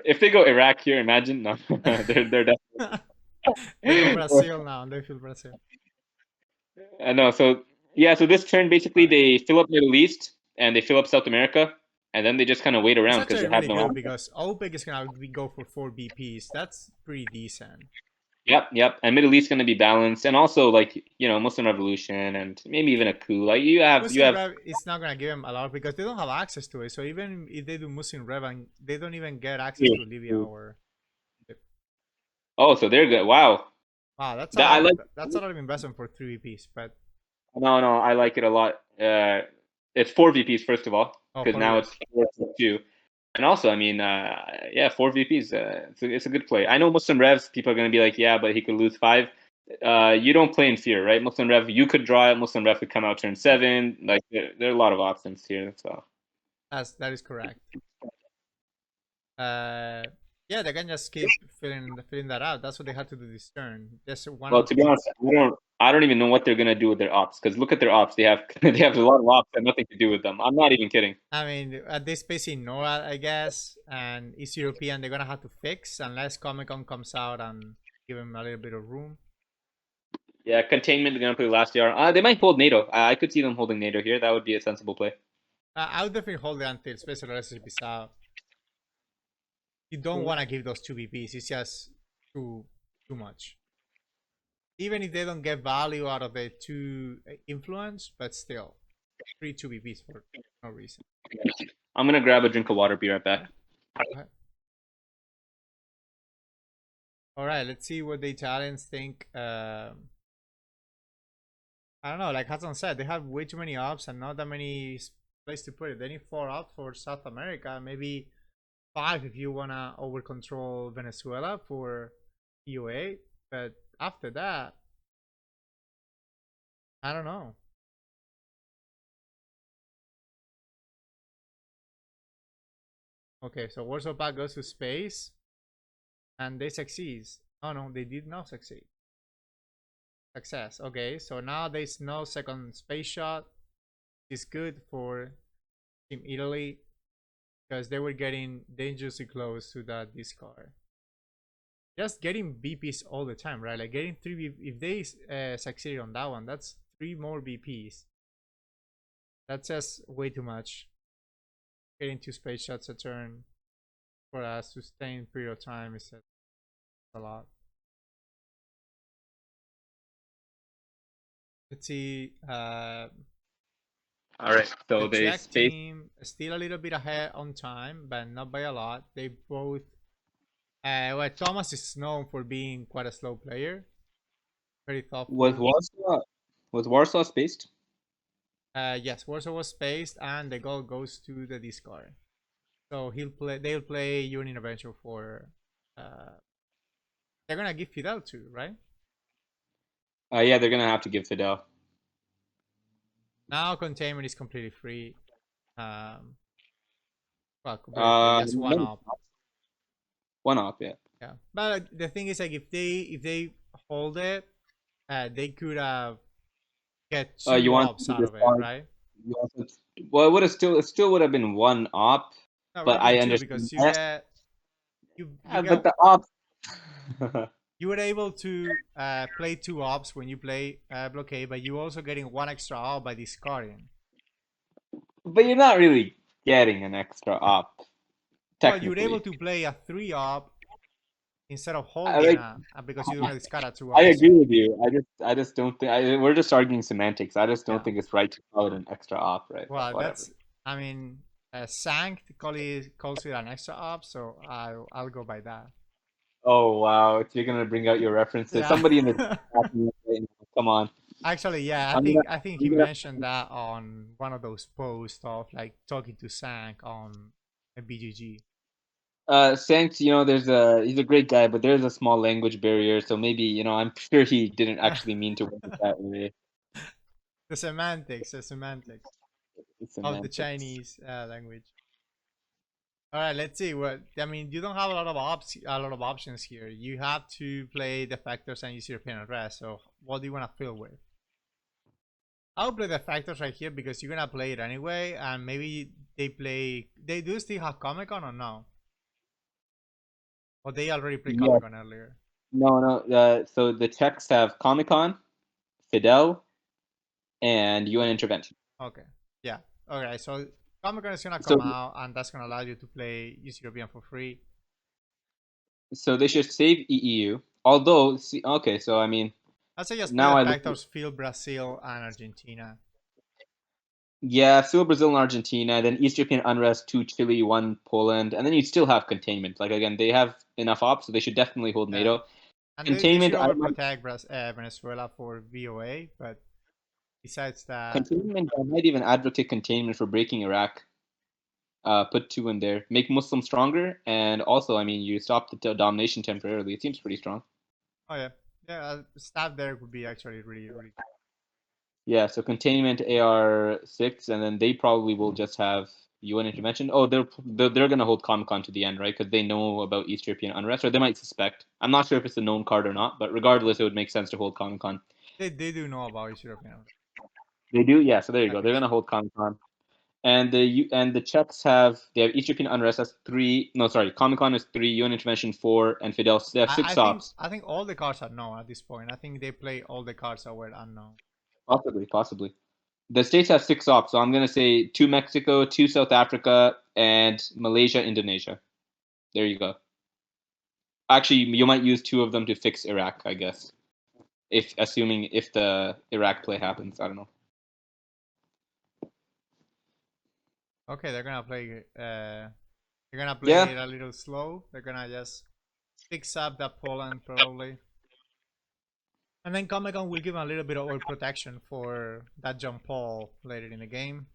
B: If they go Iraq here, imagine no, they're definitely.
A: They go Brazil now. They feel Brazil.
B: I know. So yeah, so this turn basically
A: Alright.
B: they fill up Middle East and they fill up South America, and then they just kind of wait
A: It's
B: around because
A: actually
B: they have
A: really
B: no.
A: good because OPEC is gonna go for 4 BPs. That's pretty decent.
B: Yep. And Middle East going to be balanced, and also like Muslim Revolution and maybe even a coup. Like you
A: Muslim
B: have.
A: Rev is not gonna give them a lot because they don't have access to it. So even if they do Muslim Rev, and they don't even get access to Libya or.
B: Oh, so they're good. Wow.
A: Wow, that's a
B: That
A: lot
B: I
A: of
B: like.
A: that's a lot of investment for 3 VPs. But
B: No, I like it a lot. It's 4 VPs first of all
A: oh,
B: because
A: for
B: now
A: real.
B: it's 4 2. And also, I mean, yeah, 4 VPs. It's a good play. I know Muslim Revs. People are going to be like, yeah, but he could lose 5. You don't play in fear, right? Muslim Rev, you could draw it. Muslim Rev could come out turn 7. Like there are a lot of options here. So
A: That is correct. Yeah, they can just keep filling that out. That's what they had to do this turn. Just one
B: well,
A: or
B: to be
A: two.
B: honest, I don't even know what they're gonna do with their ops because look at their ops. They have they have a lot of ops that have nothing to do with them. I'm not even kidding.
A: I mean, at this pace in NORAD, I guess, and East European, they're gonna have to fix unless Comic Con comes out and give them a little bit of room.
B: Yeah, containment. They're gonna play last year. They might hold NATO. I could see them holding NATO here. That would be a sensible play.
A: I would definitely hold it until Special Relationship is out. You don't want to give those 2 VPs. It's just too much. Even if they don't get value out of the 2 influence, but still, 3 2 VPs for no reason.
B: I'm gonna grab a drink of water. Be right back.
A: Okay. All right, let's see what the Italians think. I don't know, like Hasan said, they have way too many ops and not that many places to put it. They need 4 ops for South America, maybe 5 if you wanna over control Venezuela for EOA. But after that, I don't know. Okay, so Warsaw Pact goes to space and they succeed. Oh no, they did not succeed. Success. Okay, so now there's no second space shot. It's good for Team Italy because they were getting dangerously close to that discard. Just getting BPs all the time, right? Like getting 3 if they succeed on that one, that's 3 more BPs. That's just way too much. Getting 2 space shots a turn for a sustained period of time is a lot. Let's see.
B: All right. So
A: The
B: they
A: Czech
B: space
A: team is still a little bit ahead on time, but not by a lot. They both. Well, Thomas is known for being quite a slow player, very
B: was
A: thoughtful.
B: Warsaw spaced?
A: Yes, Warsaw was spaced, and the goal goes to the discard. So he'll play. They'll play Union Intervention for. Uh, they're gonna give Fidel too, right?
B: Yeah, they're gonna have to give Fidel.
A: Now containment is completely free. Well, completely free. Just one
B: No,
A: up.
B: one op. Yeah.
A: Yeah, but the thing is, like, if they hold it, they could get
B: You
A: 2
B: want
A: ops
B: to
A: out of it,
B: respond?
A: right?
B: You also, well, it still would have been one op,
A: No, it would
B: but
A: have
B: I
A: been 2
B: understand.
A: because you get you
B: But
A: get
B: the op.
A: you were able to play 2 ops when you play blockade, but you also getting 1 extra op by discarding.
B: But you're not really getting an extra op,
A: Well, you were able
B: technically.
A: to play a 3 op instead of
B: I
A: holding
B: like.
A: a because you're gonna discard a 2
B: I
A: ops.
B: agree with you. I just don't think. We're just arguing semantics. I just don't
A: Yeah.
B: think it's right to call it an extra op, right? But
A: Well,
B: whatever.
A: that's. I mean, Sank calls it an extra op, so I'll go by that.
B: Oh wow! If you're gonna bring out your references,
A: Yeah.
B: somebody in the come on.
A: Actually, yeah,
B: I'm gonna,
A: I think he
B: I'm gonna
A: mentioned that on one of those posts of like talking to Sank on a BGG.
B: Sanks, he's a great guy, but there's a small language barrier, so maybe, I'm sure he didn't actually mean to word it that way.
A: The semantics
B: It's
A: of the
B: semantics.
A: Chinese language. All right, let's see. What I mean, you don't have a lot of options here. You have to play defectors and use European address. So, what do you want to fill with? I'll play the factors right here because you're gonna play it anyway, and maybe they play. They do still have Comic Con or no? Or they already played
B: Yeah,
A: Comic Con earlier.
B: no, no. So the Czechs have Comic Con, Fidel, and UN intervention.
A: Okay. Yeah. Okay. So Comic Con is gonna
B: So,
A: come out, and that's gonna allow you to play Use European for free.
B: so they should save EEU. Although, see, okay, so I mean,
A: I'd say just play
B: now
A: the
B: I look.
A: factors, field Brazil and Argentina.
B: Yeah, still Brazil and Argentina, then East European unrest, 2 Chile, 1 Poland, and then you still have containment. Like again, they have enough ops, so they should definitely hold
A: Yeah.
B: NATO.
A: And they should
B: Containment,
A: overprotect Venezuela for VOA, but besides that,
B: I might even advocate containment for breaking Iraq. Put 2 in there. Make Muslim stronger, and also, I mean, you stop the domination temporarily. It seems pretty strong.
A: Oh yeah, yeah. Stab there would be actually really, really.
B: Yeah, so containment AR6, and then they probably will just have UN intervention. Oh, they're gonna hold Comic-Con to the end, right? Because they know about East European unrest, or they might suspect. I'm not sure if it's a known card or not, but regardless, it would make sense to hold Comic-Con.
A: They do know about East European.
B: They do, yeah. So there you go.
A: Like
B: They're gonna hold Comic-Con, and the Czechs have East European unrest. That's 3. No, sorry, Comic-Con is 3. UN intervention 4, and Fidel. They have 6 ops.
A: I think all the cards are known at this point. I think they play all the cards that were unknown.
B: Possibly. The states have 6 ops, so I'm gonna say 2 Mexico, 2 South Africa, and Malaysia, Indonesia. There you go. Actually, you might use 2 of them to fix Iraq, I guess. Assuming if the Iraq play happens, I don't know.
A: Okay, they're gonna play. They're gonna play
B: Yeah,
A: it a little slow. They're gonna just fix up that Poland probably, and then Comic-Con will give them a little bit of oil protection for that jump Paul later in the game.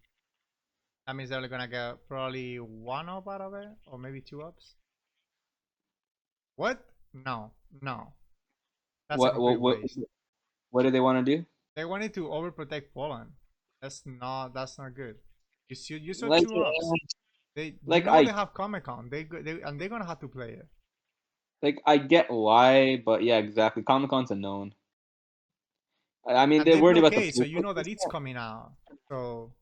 A: That means they're gonna get probably 1 up out of it, or maybe 2 ups. What? No, no. That's a
B: what
A: complete
B: what what
A: waste.
B: what do they want to do?
A: They wanted to overprotect Poland. That's not good. You saw
B: Like
A: 2 ups. They
B: like I
A: they have Comic Con. And they're gonna have to play it.
B: like I get why, but yeah, exactly. Comic Con's a known. I mean,
A: And
B: they're
A: they
B: worried about the
A: blockade, so you know that it's coming out. So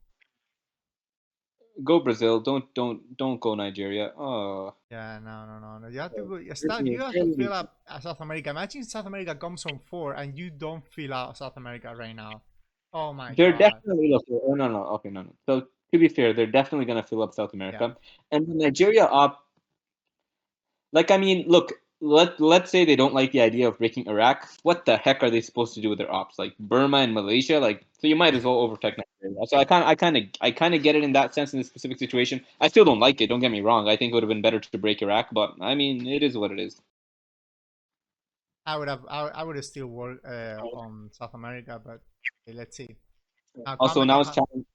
B: go Brazil. Don't go Nigeria. Oh,
A: yeah, no. You have to go. You have to fill up South America. Imagine South America comes on 4 and you don't fill out South America right now. Oh my
B: they're
A: god.
B: definitely oh no, okay, no. So to be fair, they're definitely gonna fill up South
A: Yeah.
B: America, and the Nigeria op. Like, I mean, look, let's say they don't like the idea of breaking Iraq. What the heck are they supposed to do with their ops? Like Burma and Malaysia? Like, so you might as well overprotect Nigeria. So I kind of get it in that sense in this specific situation. I still don't like it. Don't get me wrong. I think it would have been better to break Iraq, but I mean, it is what it is.
A: I would have still worked on South America, but okay, let's see. Now
B: Also, now it's challenge.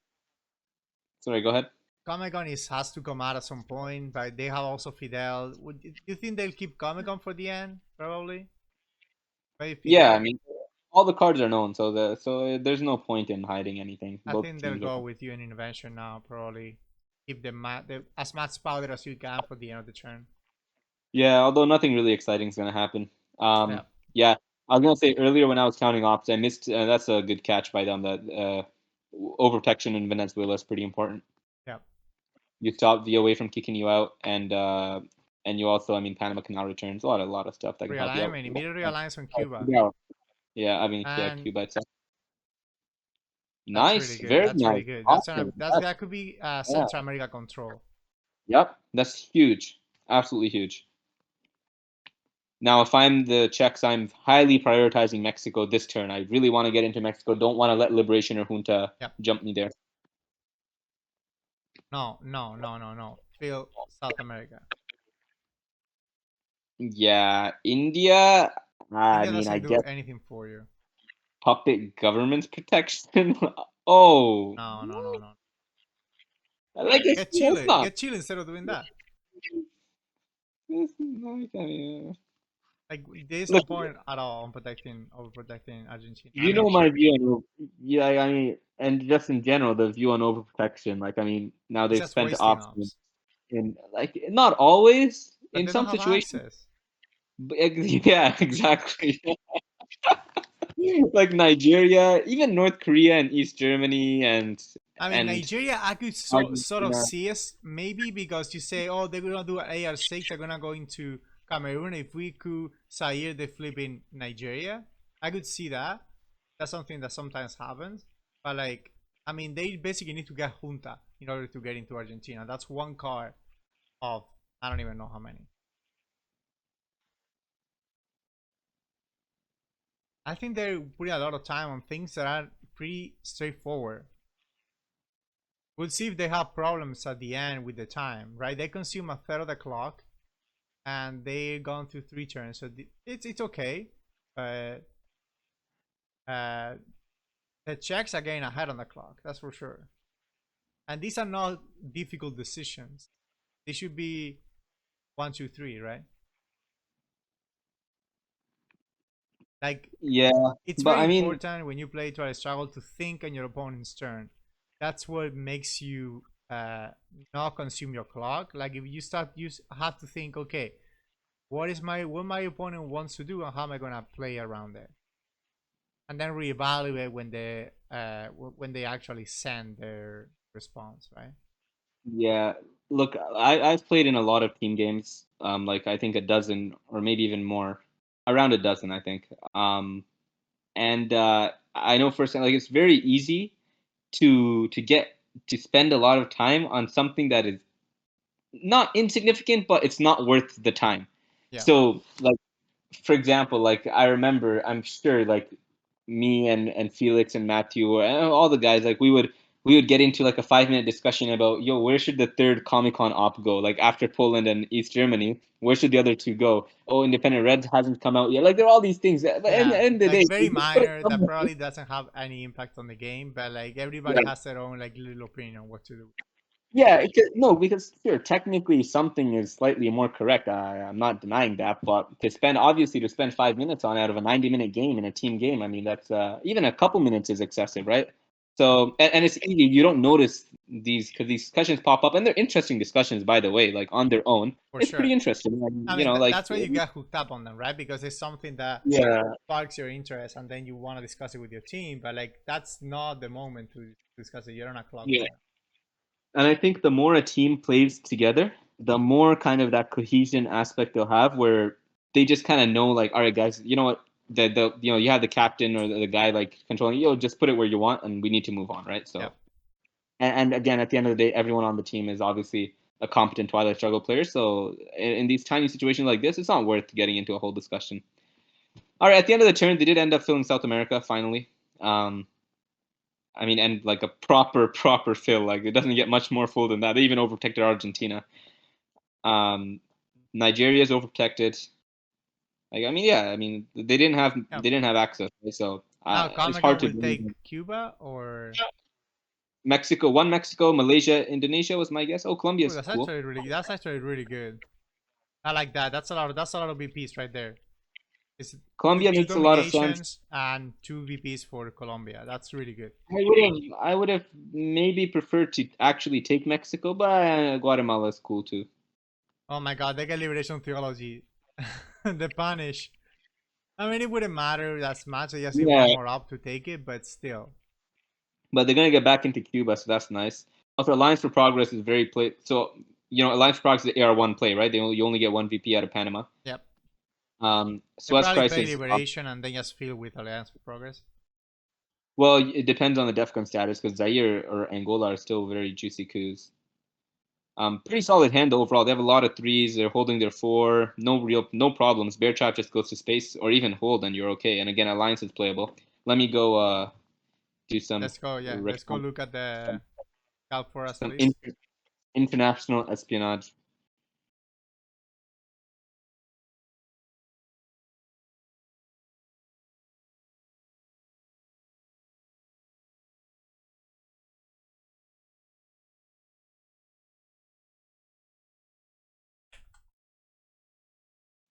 B: Sorry, go ahead.
A: Comic Con has to come out at some point, but they have also Fidel. Do you think they'll keep Comic Con for the end? Probably. Maybe
B: Yeah, I
A: Fidel.
B: mean, all the cards are known, so there's no point in hiding anything.
A: I
B: Both
A: think they'll
B: teams are.
A: go with you in Invention now. Probably keep as much powder as you can for the end of the turn.
B: Yeah, although nothing really exciting is gonna happen.
A: Yeah.
B: Yeah, I was gonna say earlier when I was counting ops, I missed. That's a good catch by them. That overprotection in Venezuela is pretty important.
A: Yeah.
B: You stop VOA from kicking you out, and you also, I mean, Panama Canal returns. A lot of stuff that can help you out.
A: Realignment. Immediate realignments on Cuba.
B: Yeah, yeah. I mean, yeah,
A: And
B: Cuba itself.
A: that's really
B: Nice,
A: good.
B: very
A: That's
B: nice,
A: really good.
B: awesome.
A: That could be
B: Yeah.
A: Central America control.
B: Yep, that's huge, absolutely huge. Now, if I'm the Czechs, I'm highly prioritizing Mexico this turn. I really want to get into Mexico. Don't want to let Liberation or Junta
A: Yep.
B: jump me there.
A: No. Feel South America.
B: Yeah, India. I
A: India
B: mean, I
A: doesn't do
B: guess
A: anything for you.
B: puppet government's protection. Oh,
A: No.
B: like it's that's not.
A: Get Chile instead of doing that.
B: It's not I mean,
A: Like there's no
B: look,
A: point at all on overprotecting Argentina. I
B: you
A: mean,
B: know my view on yeah. I mean, and just in general, the view on overprotection. Like, I mean, now
A: it's
B: they've
A: just
B: spent
A: wasting
B: options
A: ops.
B: in like not always
A: But
B: in
A: they don't
B: some
A: have
B: situations.
A: access.
B: Yeah, exactly. Like Nigeria, even North Korea and East Germany
A: I mean,
B: and
A: Nigeria, I could sort of
B: Argentina.
A: see us maybe because you say, oh, they're gonna do AR6, they're gonna go into Cameroon. If we could Zaire, they flip in Nigeria. I could see that. That's something that sometimes happens. But like, I mean, they basically need to get Junta in order to get into Argentina. That's one card of I don't even know how many. I think they're putting a lot of time on things that are pretty straightforward. We'll see if they have problems at the end with the time, right? They consume a third of the clock, and they've gone through 3 turns, so it's okay. But uh, the Czechs are getting ahead on the clock, that's for sure. And these are not difficult decisions. They should be 1, 2, 3, right? Like,
B: Yeah,
A: it's
B: but
A: very
B: I mean,
A: important when you play to struggle to think on your opponent's turn. That's what makes you not consume your clock. Like if you have to think, okay, what my opponent wants to do and how am I gonna play around it, and then reevaluate when they actually send their response, right?
B: yeah. Look, I've played in a lot of team games, like I think a dozen or maybe even more, around a dozen, I think. And I know firsthand, like it's very easy to spend a lot of time on something that is not insignificant, but it's not worth the time.
A: Yeah.
B: So, like for example, like I remember, I'm sure, like me and Felix and Matthew and all the guys, like we would get into like a 5 minute discussion about, yo, where should the third Comic Con op go? Like after Poland and East Germany, where should the other two go? Oh, Independent Red hasn't come out yet. Like there are all these things. But at the
A: Yeah,
B: end of the
A: like
B: day,
A: very minor that probably doesn't have any impact on the game, but like everybody
B: yeah.
A: has their own like little opinion on what to do.
B: Yeah, no, because sure, technically something is slightly more correct. I'm not denying that, but to spend 5 minutes on out of a 90-minute game in a team game, I mean that's even a couple minutes is excessive, right? So and it's easy. You don't notice these because these discussions pop up, and they're interesting discussions, by the way, like on their own.
A: For
B: It's pretty
A: sure.
B: interesting,
A: I
B: you
A: mean,
B: know, like
A: that's why you get hooked up on them, right? Because it's something that
B: yeah,
A: sparks your interest, and then you want to discuss it with your team. But like, that's not the moment to discuss it. You're on a clock
B: yeah.
A: right now.
B: And I think the more a team plays together, the more kind of that cohesion aspect they'll have, where they just kind of know, like, all right, guys, you know what, the you have the captain or the guy like controlling, just put it where you want, and we need to move on, right?
A: Yeah.
B: So, and again, at the end of the day, everyone on the team is obviously a competent Twilight Struggle player. So, in these tiny situations like this, it's not worth getting into a whole discussion. All right, at the end of the turn, they did end up filling South America finally. I mean, and like a proper fill. Like it doesn't get much more full than that. They even overprotected Argentina. Um, Nigeria is overprotected. Like I mean, yeah, I mean
A: Yeah.
B: they didn't have access, right? So
A: Now,
B: it's hard
A: Comic-Con
B: to
A: will
B: believe.
A: take Cuba or.
B: Mexico, Malaysia, Indonesia was my guess. Oh, Colombia
A: Oh,
B: is cool.
A: that's actually really good. I like that. That's a lot of VPs right there. It's
B: Colombia
A: two
B: makes a lot of sense.
A: dominations and two VPs for Colombia. That's really good.
B: I would have maybe preferred to actually take Mexico, but Guatemala is cool too.
A: Oh my god, they get liberation theology. The punish. I mean, it wouldn't matter as much. I just need
B: Yeah,
A: one more up to take it, but still.
B: but they're gonna get back into Cuba, so that's nice. Also, Alliance for Progress is very play. So Alliance for Progress is the AR1 play, right? You only get one VP out of Panama.
A: Yep. They
B: Suez
A: probably play
B: Crisis.
A: liberation and then just fill with Alliance for Progress.
B: Well, it depends on the DEFCON status because Zaire or Angola are still very juicy coups. Pretty solid hand overall. They have a lot of threes. They're holding their four. No problems. Bear Trap just goes to space or even hold and you're okay. And again, Alliance is playable. Let me go do some
A: Let's go. Yeah, let's go look at the Calc for us
B: some
A: list.
B: international espionage.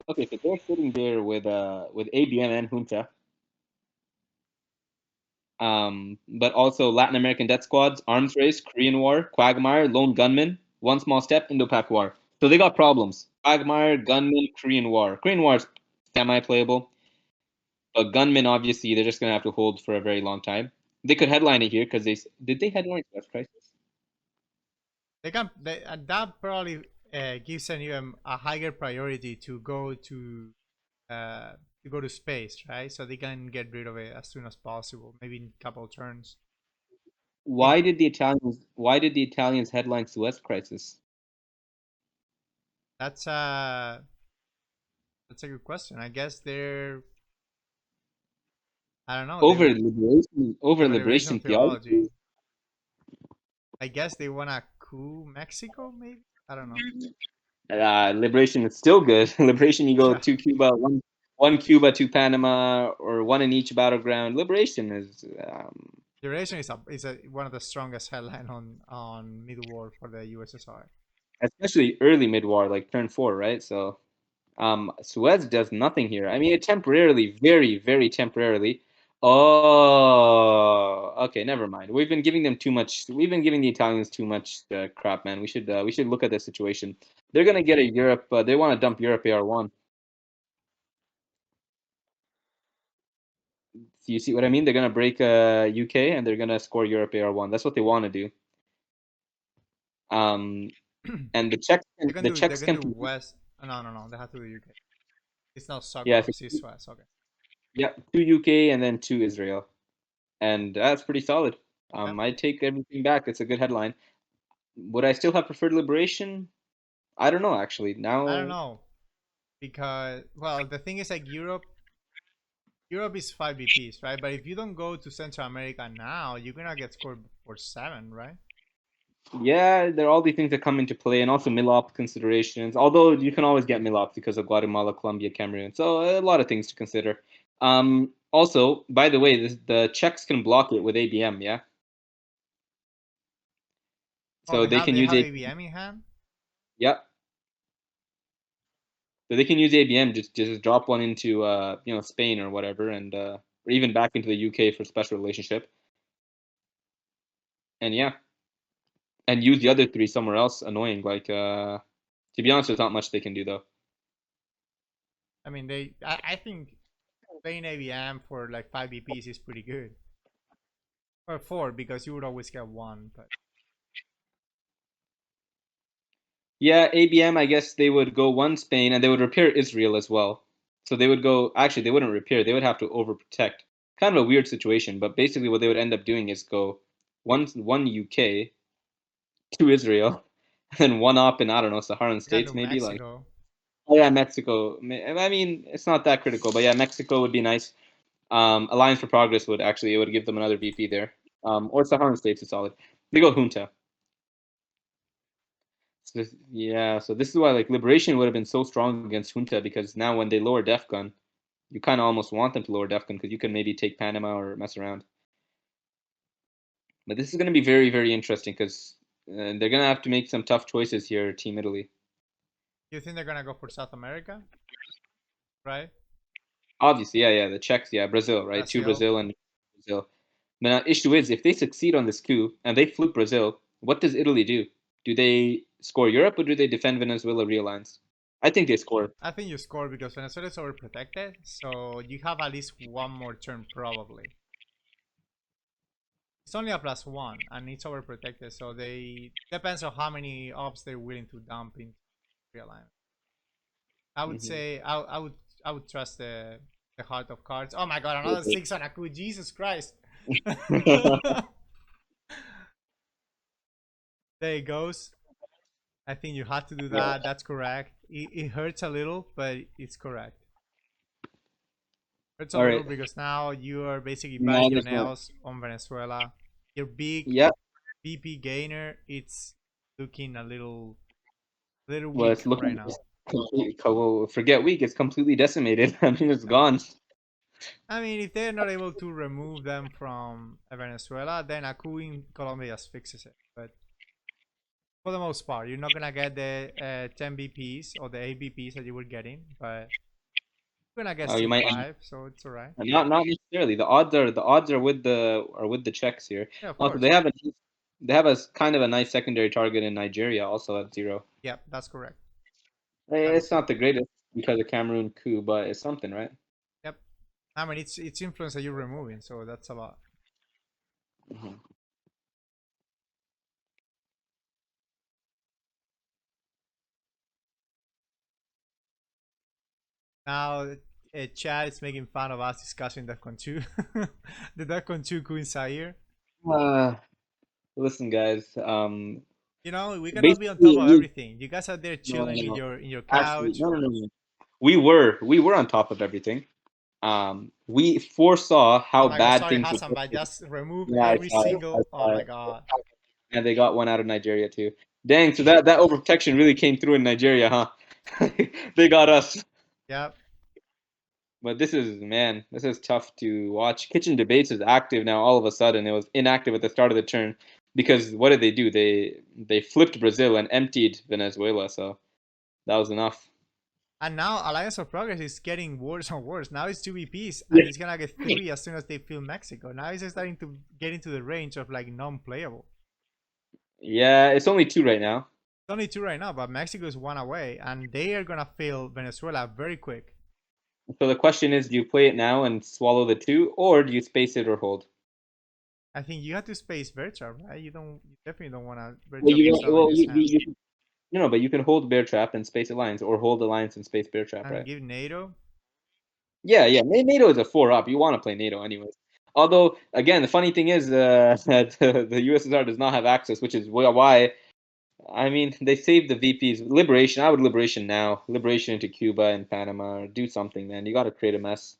B: Okay, so they're sitting there with ABM and Junta. But also Latin American Death Squads, Arms Race, Korean War, Quagmire, Lone Gunman, One Small Step, Indo-Pac War. So they got problems. Quagmire, Gunman, Korean War. Korean War is semi-playable, but Gunman obviously they're just gonna have to hold for a very long time. They could headline it here because they headline West Crisis?
A: They can. That probably gives them even a higher priority uh, to go to space, right? So they can get rid of it as soon as possible, maybe in a couple of turns. In
B: Why did the Italians headline Suez Crisis?
A: that's a that's a good question. I guess they're I don't know. They
B: Over
A: over liberation
B: liberation
A: theology.
B: theology.
A: I guess they wanna coup Mexico, maybe. I don't know.
B: Liberation is still good. Liberation, you go
A: Yeah.
B: to Cuba, one Cuba, two Panama, or one in each battleground. Liberation is
A: Duration is one of the strongest headline on mid-war for the USSR.
B: Especially early mid-war, like turn 4, right? So Suez does nothing here. I mean, it temporarily, very, very temporarily. Oh, okay, never mind. We've been giving them too much. We've been giving the Italians too much crap, man. We should look at this situation. They're gonna get a Europe. They want to dump Europe AR1. So you see what I mean? They're gonna break UK and they're gonna score Europe AR1. That's what they want to do. Um, and the
A: They
B: Czechs
A: can
B: can
A: do West. No. They have to do UK. It's not
B: yeah,
A: Sogorov, it's West. Okay.
B: yeah, 2 UK and then 2 Israel, and that's pretty solid.
A: Yep.
B: I take everything back. It's a good headline. Would I still have preferred liberation? I don't know actually.
A: I don't
B: Now,
A: know because well, the thing is like Europe is 5 BPs, right? But if you don't go to Central America now, you're gonna get scored for 7, right?
B: yeah, there are all these things that come into play, and also MILOP considerations. Although you can always get MILOP because of Guatemala, Colombia, Cameroon. So a lot of things to consider. Also, by the way, the Czechs can block it with ABM. Yeah,
A: Oh,
B: so they can
A: they
B: use
A: have
B: a
A: ABM in hand.
B: yeah. So they can use ABM just drop one into Spain or whatever, and or even back into the UK for special relationship, and yeah, and use the other 3 somewhere else. Annoying. Like to be honest, there's not much they can do though.
A: I mean, I think playing ABM for like 5 BPs is pretty good. Or 4 because you would always get 1, but
B: Yeah, ABM. I guess they would go one Spain, and they would repair Israel as well. So they would go. Actually, they wouldn't repair. They would have to overprotect. Kind of a weird situation, but basically what they would end up doing is go one UK, 2 Israel, and one up in I don't know Saharan
A: you can do
B: states maybe like.
A: Mexico.
B: Oh yeah, Mexico. I mean, it's not that critical, but yeah, Mexico would be nice. Alliance for Progress would actually it would give them another VP there. Or Saharan states is solid. They go junta. So yeah, so this is why like Liberation would have been so strong against junta because now when they lower DEFCON, you kind of almost want them to lower DEFCON because you can maybe take Panama or mess around. But this is going to be very very interesting because they're going to have to make some tough choices here, Team Italy.
A: You think they're gonna go for South America, right?
B: Obviously, yeah, the Czechs, yeah, Brazil, right? Two
A: Brazil.
B: Brazil and Brazil. But now, issue is, if they succeed on this coup and they flip Brazil, what does Italy do? Do they score Europe or do they defend Venezuela realigns? I think they score.
A: I think you score because Venezuela is overprotected, so you have at least one more turn probably. It's only a +1 and it's overprotected, so they depends on how many ops they're willing to dump into realignment. I would say I would trust the heart of cards. Oh my god, another 6 on a coup. Jesus Christ. There it goes. I think you have to do
B: Yeah.
A: that. That's correct. It hurts a little, but it's correct. Hurts a
B: All
A: little
B: right.
A: because now you are basically biting your
B: Management.
A: nails on Venezuela. Your big
B: Yeah.
A: VP gainer, it's looking a little
B: Well,
A: weak
B: it's
A: right
B: looking
A: now.
B: well, forget weak. It's completely decimated. I mean, it's
A: Yep.
B: gone.
A: I mean, if they're not able to remove them from Venezuela, then a coup in Colombia just fixes it. But for the most part, you're not gonna get the 10 BPs or the 8 BPs that you were getting, but you're gonna get
B: You
A: still
B: might
A: 5, so it's alright.
B: not necessarily. The odds are with the Czechs here.
A: Yeah, of
B: Also,
A: course.
B: they have a kind of a nice secondary target in Nigeria, also at 0.
A: Yep, that's correct. That is
B: It's not
A: correct.
B: the greatest because of Cameroon coup, but it's something, right?
A: Yep. I mean, it's influence that you're removing, so that's a lot.
B: Mhm.
A: Now, Chad is making fun of us discussing DEFCON 2. The DEFCON 2 coup in Zaire.
B: Uh, Listen, guys.
A: You know, we cannot be on top
B: Basically,
A: of everything. You guys are there
B: no,
A: chilling
B: no.
A: in your
B: Actually,
A: couch.
B: no. We were on top of everything. We foresaw
A: Oh
B: how
A: my god,
B: bad
A: sorry
B: things would
A: Hasan,
B: get.
A: but just remove
B: Yeah, I
A: every
B: saw it. I
A: single. Oh
B: saw
A: my
B: it.
A: god.
B: And they got one out of Nigeria too. Dang, so that overprotection really came through in Nigeria, huh? They got us.
A: Yep.
B: But this is tough to watch. Kitchen Debates is active now. All of a sudden, it was inactive at the start of the turn because what did they do? They flipped Brazil and emptied Venezuela. So that was enough.
A: And now Alliance of Progress is getting worse and worse. Now it's 2 VPs, and
B: Yeah.
A: it's gonna get 3 as soon as they fill Mexico. Now it's starting to get into the range of like non-playable.
B: Yeah, it's only 2 right now.
A: It's only 2 right now, but Mexico is 1 away, and they are gonna fill Venezuela very quick.
B: So the question is, do you play it now and swallow the 2, or do you space it or hold?
A: I think you have to space Virtual, right? You definitely don't want to
B: Well,
A: Virtual
B: you
A: yourself in
B: well
A: this hand.
B: no, but you can hold Bear Trap and space Alliance, or hold Alliance and space Bear Trap,
A: And
B: right?
A: give NATO.
B: Yeah, yeah. NATO is a 4 up. You want to play NATO anyways. Although, again, the funny thing is that the USSR does not have access, which is why. I mean, they saved the VPs. Liberation. I would liberation now. Liberation into Cuba and Panama. Do something, man. You got to create a mess.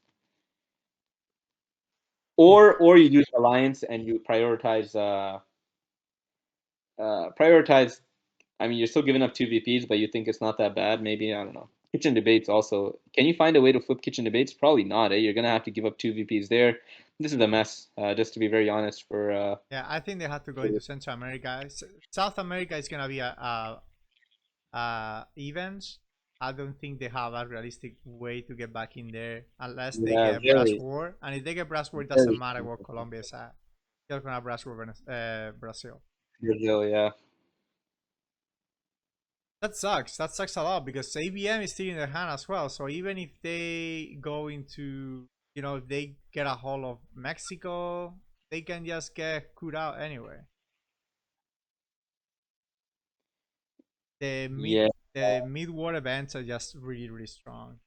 B: Or you use alliance and you prioritize. I mean, you're still giving up 2 VPs, but you think it's not that bad. Maybe I don't know. Kitchen debates also. Can you find a way to flip kitchen debates? Probably not. You're gonna have to give up 2 VPs there. This is a mess. Just to be very honest.
A: Yeah, I think they have to go into Central America. South America is gonna be a events. I don't think they have a realistic way to get back in there unless they
B: Yeah,
A: get Brass War. And if they get Brass War, it doesn't
B: very
A: matter what Colombia is at. They're gonna Brass War Brazil.
B: Brazil. Yeah.
A: That sucks. That sucks a lot because ABM is still in their hand as well. So even if they go into, if they get a hold of Mexico, they can just get cut out anyway. The mid
B: Yeah.
A: the mid-war events are just really really strong.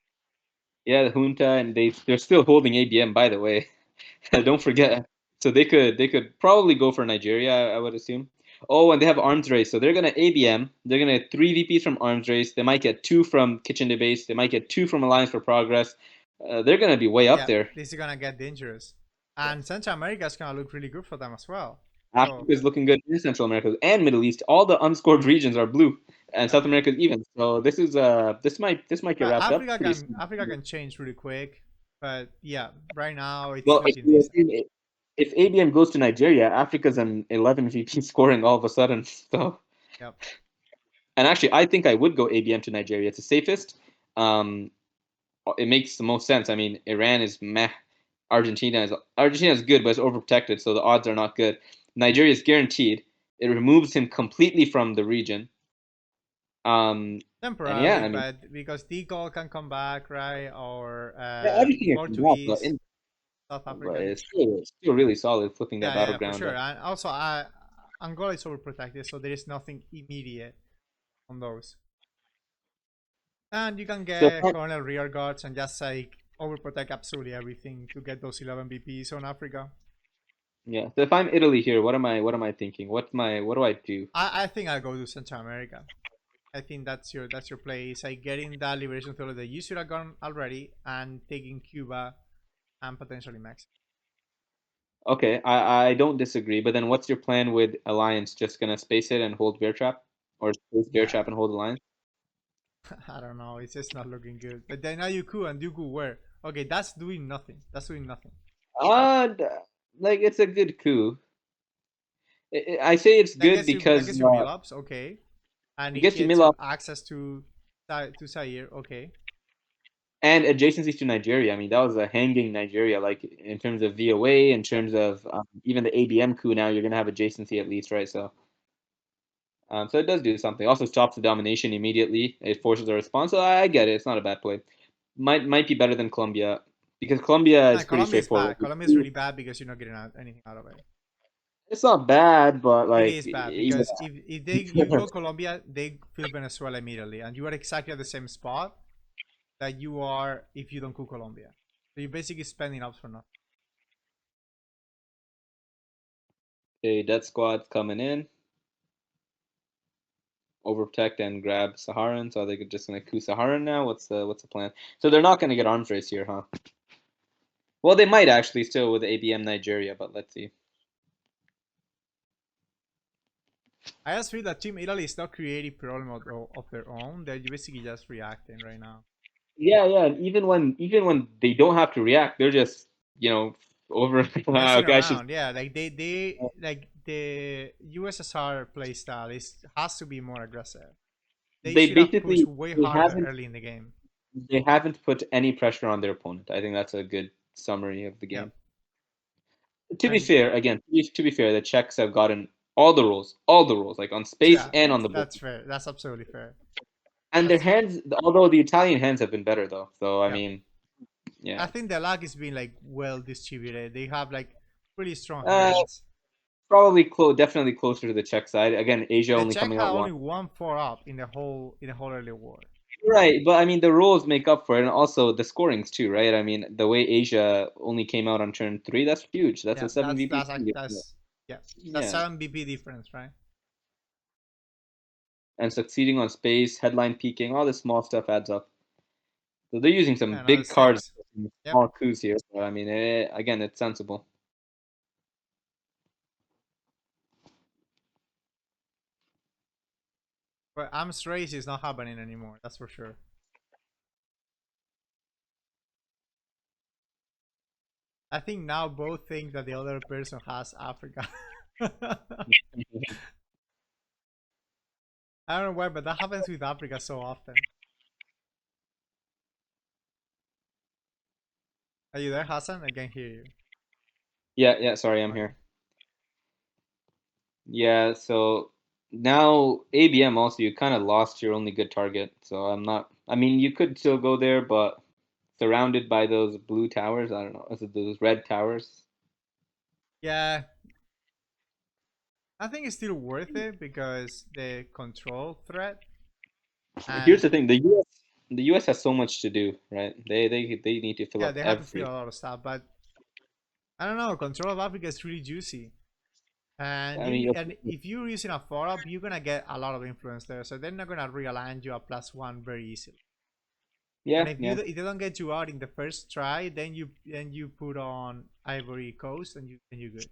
B: Yeah. The junta and they're still holding ABM. By the way, don't forget. So they could probably go for Nigeria. I would assume. Oh, and they have arms race, so they're gonna ABM. They're gonna get 3 VPs from arms race. They might get 2 from kitchen debates. They might get 2 from Alliance for Progress. They're gonna be way up
A: Yeah,
B: there.
A: this is gonna get dangerous. And Central America is gonna look really good for them as well.
B: Africa
A: So
B: is looking good in Central America and Middle East. All the unscored regions are blue, and
A: yeah.
B: South America is even. So this might get
A: But
B: wrapped up
A: Africa
B: pretty
A: can
B: soon.
A: Africa can change really quick. But yeah, right now it's
B: Well, if
A: looking decent.
B: if ABM goes to Nigeria, Africa's an 11 VP scoring all of a sudden. So,
A: Yep.
B: and actually, I think I would go ABM to Nigeria. It's the safest. Um, it makes the most sense. I mean, Iran is meh. Argentina is good, but it's overprotected, so the odds are not good. Nigeria is guaranteed. It removes him completely from the region. And yeah,
A: Temporarily,
B: I mean,
A: but because Deagle can come back, right? Or
B: yeah, everything is involved,
A: Portuguese, South
B: but
A: African.
B: it's still really solid flipping that
A: Yeah, for
B: battleground.
A: sure. And also, Angola is overprotected, so there is nothing immediate on those. And you can
B: So
A: get Colonel rear guards and just like overprotect absolutely everything to get those 11 BPs on Africa.
B: yeah, so if I'm Italy here, what am I thinking? What do I do?
A: I think I'll go to Central America. I think that's your play. It's like getting that liberation through that you should have gone already and taking Cuba and potentially Mexico.
B: Okay, I don't disagree, but then what's your plan with Alliance? Just gonna space it and hold Bear Trap, or space Bear
A: Yeah,
B: Trap and hold Alliance?
A: I don't know. It's just not looking good. But then now you could and you could where? Okay, that's doing nothing. That's doing nothing.
B: D- like it's a good coup. I say it's
A: That
B: good
A: gets you that
B: because
A: gets you meal ups, okay, and
B: it
A: it
B: gets you
A: gets
B: Mill
A: you
B: up
A: access to Zaire, okay.
B: and adjacencies to Nigeria. I mean, that was a hanging Nigeria, like in terms of VOA, in
A: Yeah.
B: terms of even the ABM coup. Now you're gonna have adjacency at least, right? So it does do something. Also stops the domination immediately. It forces a response. So I get it. It's not a bad play. Might be better than Colombia because Colombia is pretty
A: Colombia is
B: straightforward.
A: bad. Colombia is really bad because you're not getting anything out of it.
B: It's not bad, but
A: It
B: like
A: is bad
B: yeah.
A: because if they you go Colombia, they fill Venezuela immediately, and you are exactly at the same spot that you are if you don't cook Colombia. So you're basically spending up for nothing.
B: Okay, death squad's coming in, overprotect and grab Saharan. So they could just gonna coup Saharan now. What's the plan? So they're not gonna get arms race here, huh? Well, they might actually still with ABM Nigeria, but let's see.
A: I just feel that Team Italy is not creating problem of their own. They're basically just reacting right now.
B: Yeah. And even when they don't have to react, they're just over.
A: Messing
B: Gosh, just
A: around. Yeah, like they like the USSR playstyle has to be more aggressive. They
B: they
A: should have pushed
B: basically
A: way
B: they
A: harder
B: haven't
A: early in the game.
B: they haven't put any pressure on their opponent. I think that's a good summary of the
A: Yeah,
B: game. To be
A: and
B: fair, again, to be fair, the Czechs have gotten all the roles, like on space
A: yeah,
B: and on the board.
A: that's fair. That's absolutely fair.
B: And their
A: That's fair.
B: hands, although the Italian hands have been better though. So I
A: Yeah,
B: mean,
A: I
B: yeah,
A: think the luck is being like well distributed. They have like pretty strong
B: uh,
A: hands.
B: probably definitely closer to the Czech side. Again, Asia
A: The
B: only
A: Czech
B: coming
A: had
B: out one.
A: only one 4-up in the whole early war.
B: Right, but I mean the roles make up for it, and also the scorings too, right? I mean the way Asia only came out on turn 3, that's huge. That's
A: Yeah,
B: a 7 VP.
A: that's yeah, that's
B: Yeah,
A: 7 BP difference, right?
B: and succeeding on space, headline peaking, all this small stuff adds up. So they're using some
A: Yeah, another
B: big cards,
A: 6.
B: some
A: Yep.
B: small coups here. But I mean, again, it's sensible.
A: But arms race is not happening anymore. That's for sure. I think now both think that the other person has Africa. I don't know why, but that happens with Africa so often. Are you there, Hassan? I can hear you.
B: Yeah. Sorry, I'm
A: Okay.
B: here. Yeah. So now ABM also, you kind of lost your only good target. So I'm not. I mean, you could still go there, but surrounded by those blue towers. I don't know. Is it those red towers?
A: Yeah, I think it's still worth it because the control threat
B: Here's
A: and
B: the thing: the US has so much to do, right? They need to fill
A: yeah,
B: up
A: they have to feel
B: every.
A: a lot of stuff. But I don't know. Control of Africa is really juicy. And
B: I
A: you
B: mean,
A: and if you're using a 4-up, you're gonna get a lot of influence there. So they're not gonna realign you a +1 very easily. And if
B: yeah.
A: if they don't get you out in the first try, then you put on Ivory Coast and you're good.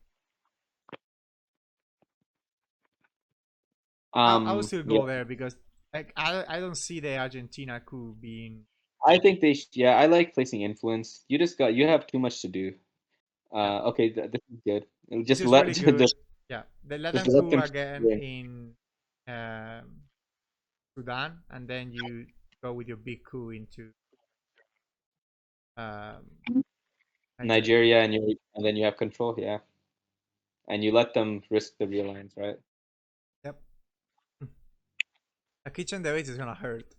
A: I would still
B: Yeah.
A: go there because like I don't see the Argentina coup being
B: I think yeah, I like placing influence. You have too much to do.
A: yeah.
B: Okay, this is good.
A: This
B: Just
A: is really good.
B: just
A: Yeah, they let
B: just
A: them
B: let
A: coup
B: them.
A: again
B: Yeah.
A: in Sudan, and then you go with your big coup into um, Nigeria.
B: Nigeria, and then you have control, yeah, and you let them risk the realigns, right?
A: Yep. A kitchen debate is gonna hurt.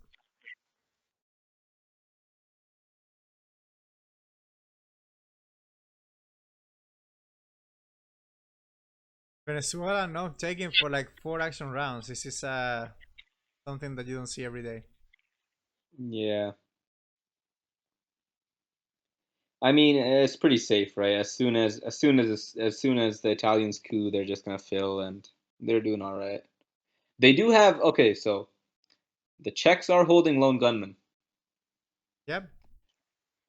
A: Venezuela not taking for like 4 action rounds. This is something that you don't see every day.
B: Yeah, I mean it's pretty safe, right? As soon as the Italians coup, they're just gonna fill, and they're doing all right. They do have okay, so the Czechs are holding lone gunmen.
A: Yep.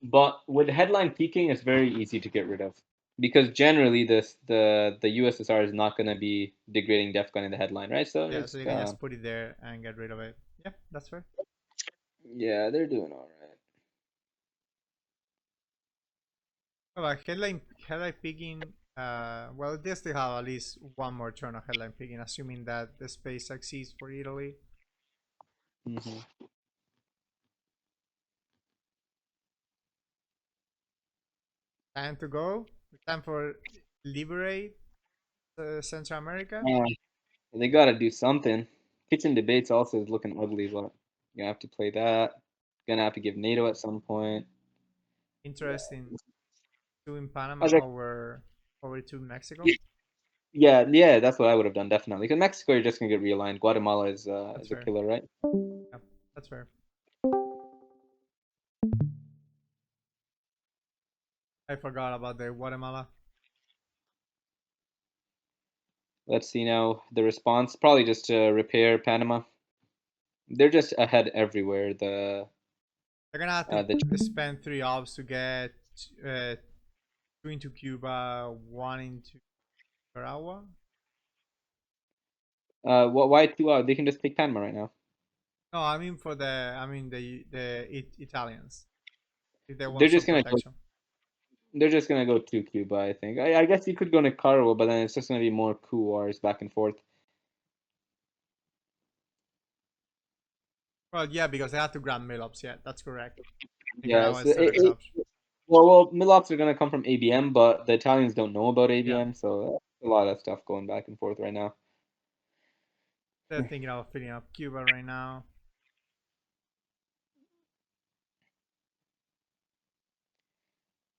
B: But with headline peaking, it's very easy to get rid of because generally the USSR is not going to be degrading def gun in the headline, right? So
A: Yeah, so
B: it's
A: you can just put it there and get rid of it. Yeah, that's fair.
B: yeah, they're doing all right.
A: Well, like headline picking. Well, they still have at least one more turn of headline picking, assuming that the space succeeds for Italy.
B: Hmm.
A: Time to go. Time for liberate Central America.
B: Yeah, they got to do something. Kitchen debates also is looking ugly, but you have to play that. Gonna have to give NATO at some point.
A: Interesting. Two in
B: I
A: Panama
B: was like,
A: over to Mexico.
B: yeah, that's what I would have done definitely. Because Mexico, you're just gonna get realigned. Guatemala
A: That's
B: is a
A: fair.
B: killer, right?
A: Yep, that's fair. I forgot about the Guatemala.
B: Let's see now the response. Probably just to repair Panama. They're just ahead everywhere.
A: They're gonna have
B: The
A: to spend 3 ops to get uh, 2 into Cuba, 1 into Nicaragua.
B: why 2 out? They can just take Panama right now.
A: No, I mean for the Italians if they
B: They're
A: want
B: just
A: some
B: gonna go.
A: protection.
B: They're just gonna go to Cuba, I think. I guess you could go Nicaragua, but then it's just gonna be more coup wars back and forth.
A: Well, yeah, because they have to grant mail-ups. Yeah, that's correct.
B: Yeah,
A: Nicaragua
B: so
A: is still a good option.
B: well, Milops are gonna come from ABM, but the Italians don't know about
A: Yeah,
B: ABM, so a lot of stuff going back and forth right now.
A: they're thinking of filling up Cuba right now.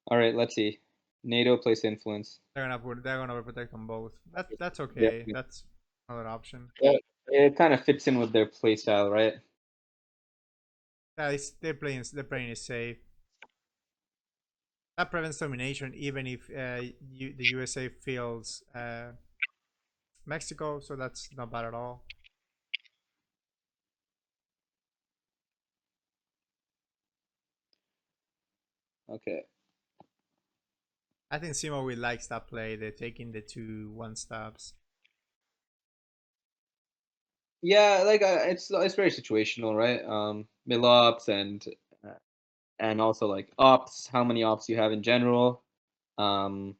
B: All right, let's see. NATO place influence.
A: They're gonna protect them both. That's
B: Yeah,
A: okay. That's another option.
B: it kind of fits in with their play style, right?
A: Yeah, they're playing it safe. That prevents domination even if the USA fills Mexico, so that's not bad at all.
B: Okay.
A: I think Simo will likes that play. They're taking the 2-1 stabs.
B: Yeah, like it's very situational, right? Milops and also like ops, how many ops you have in general. Um,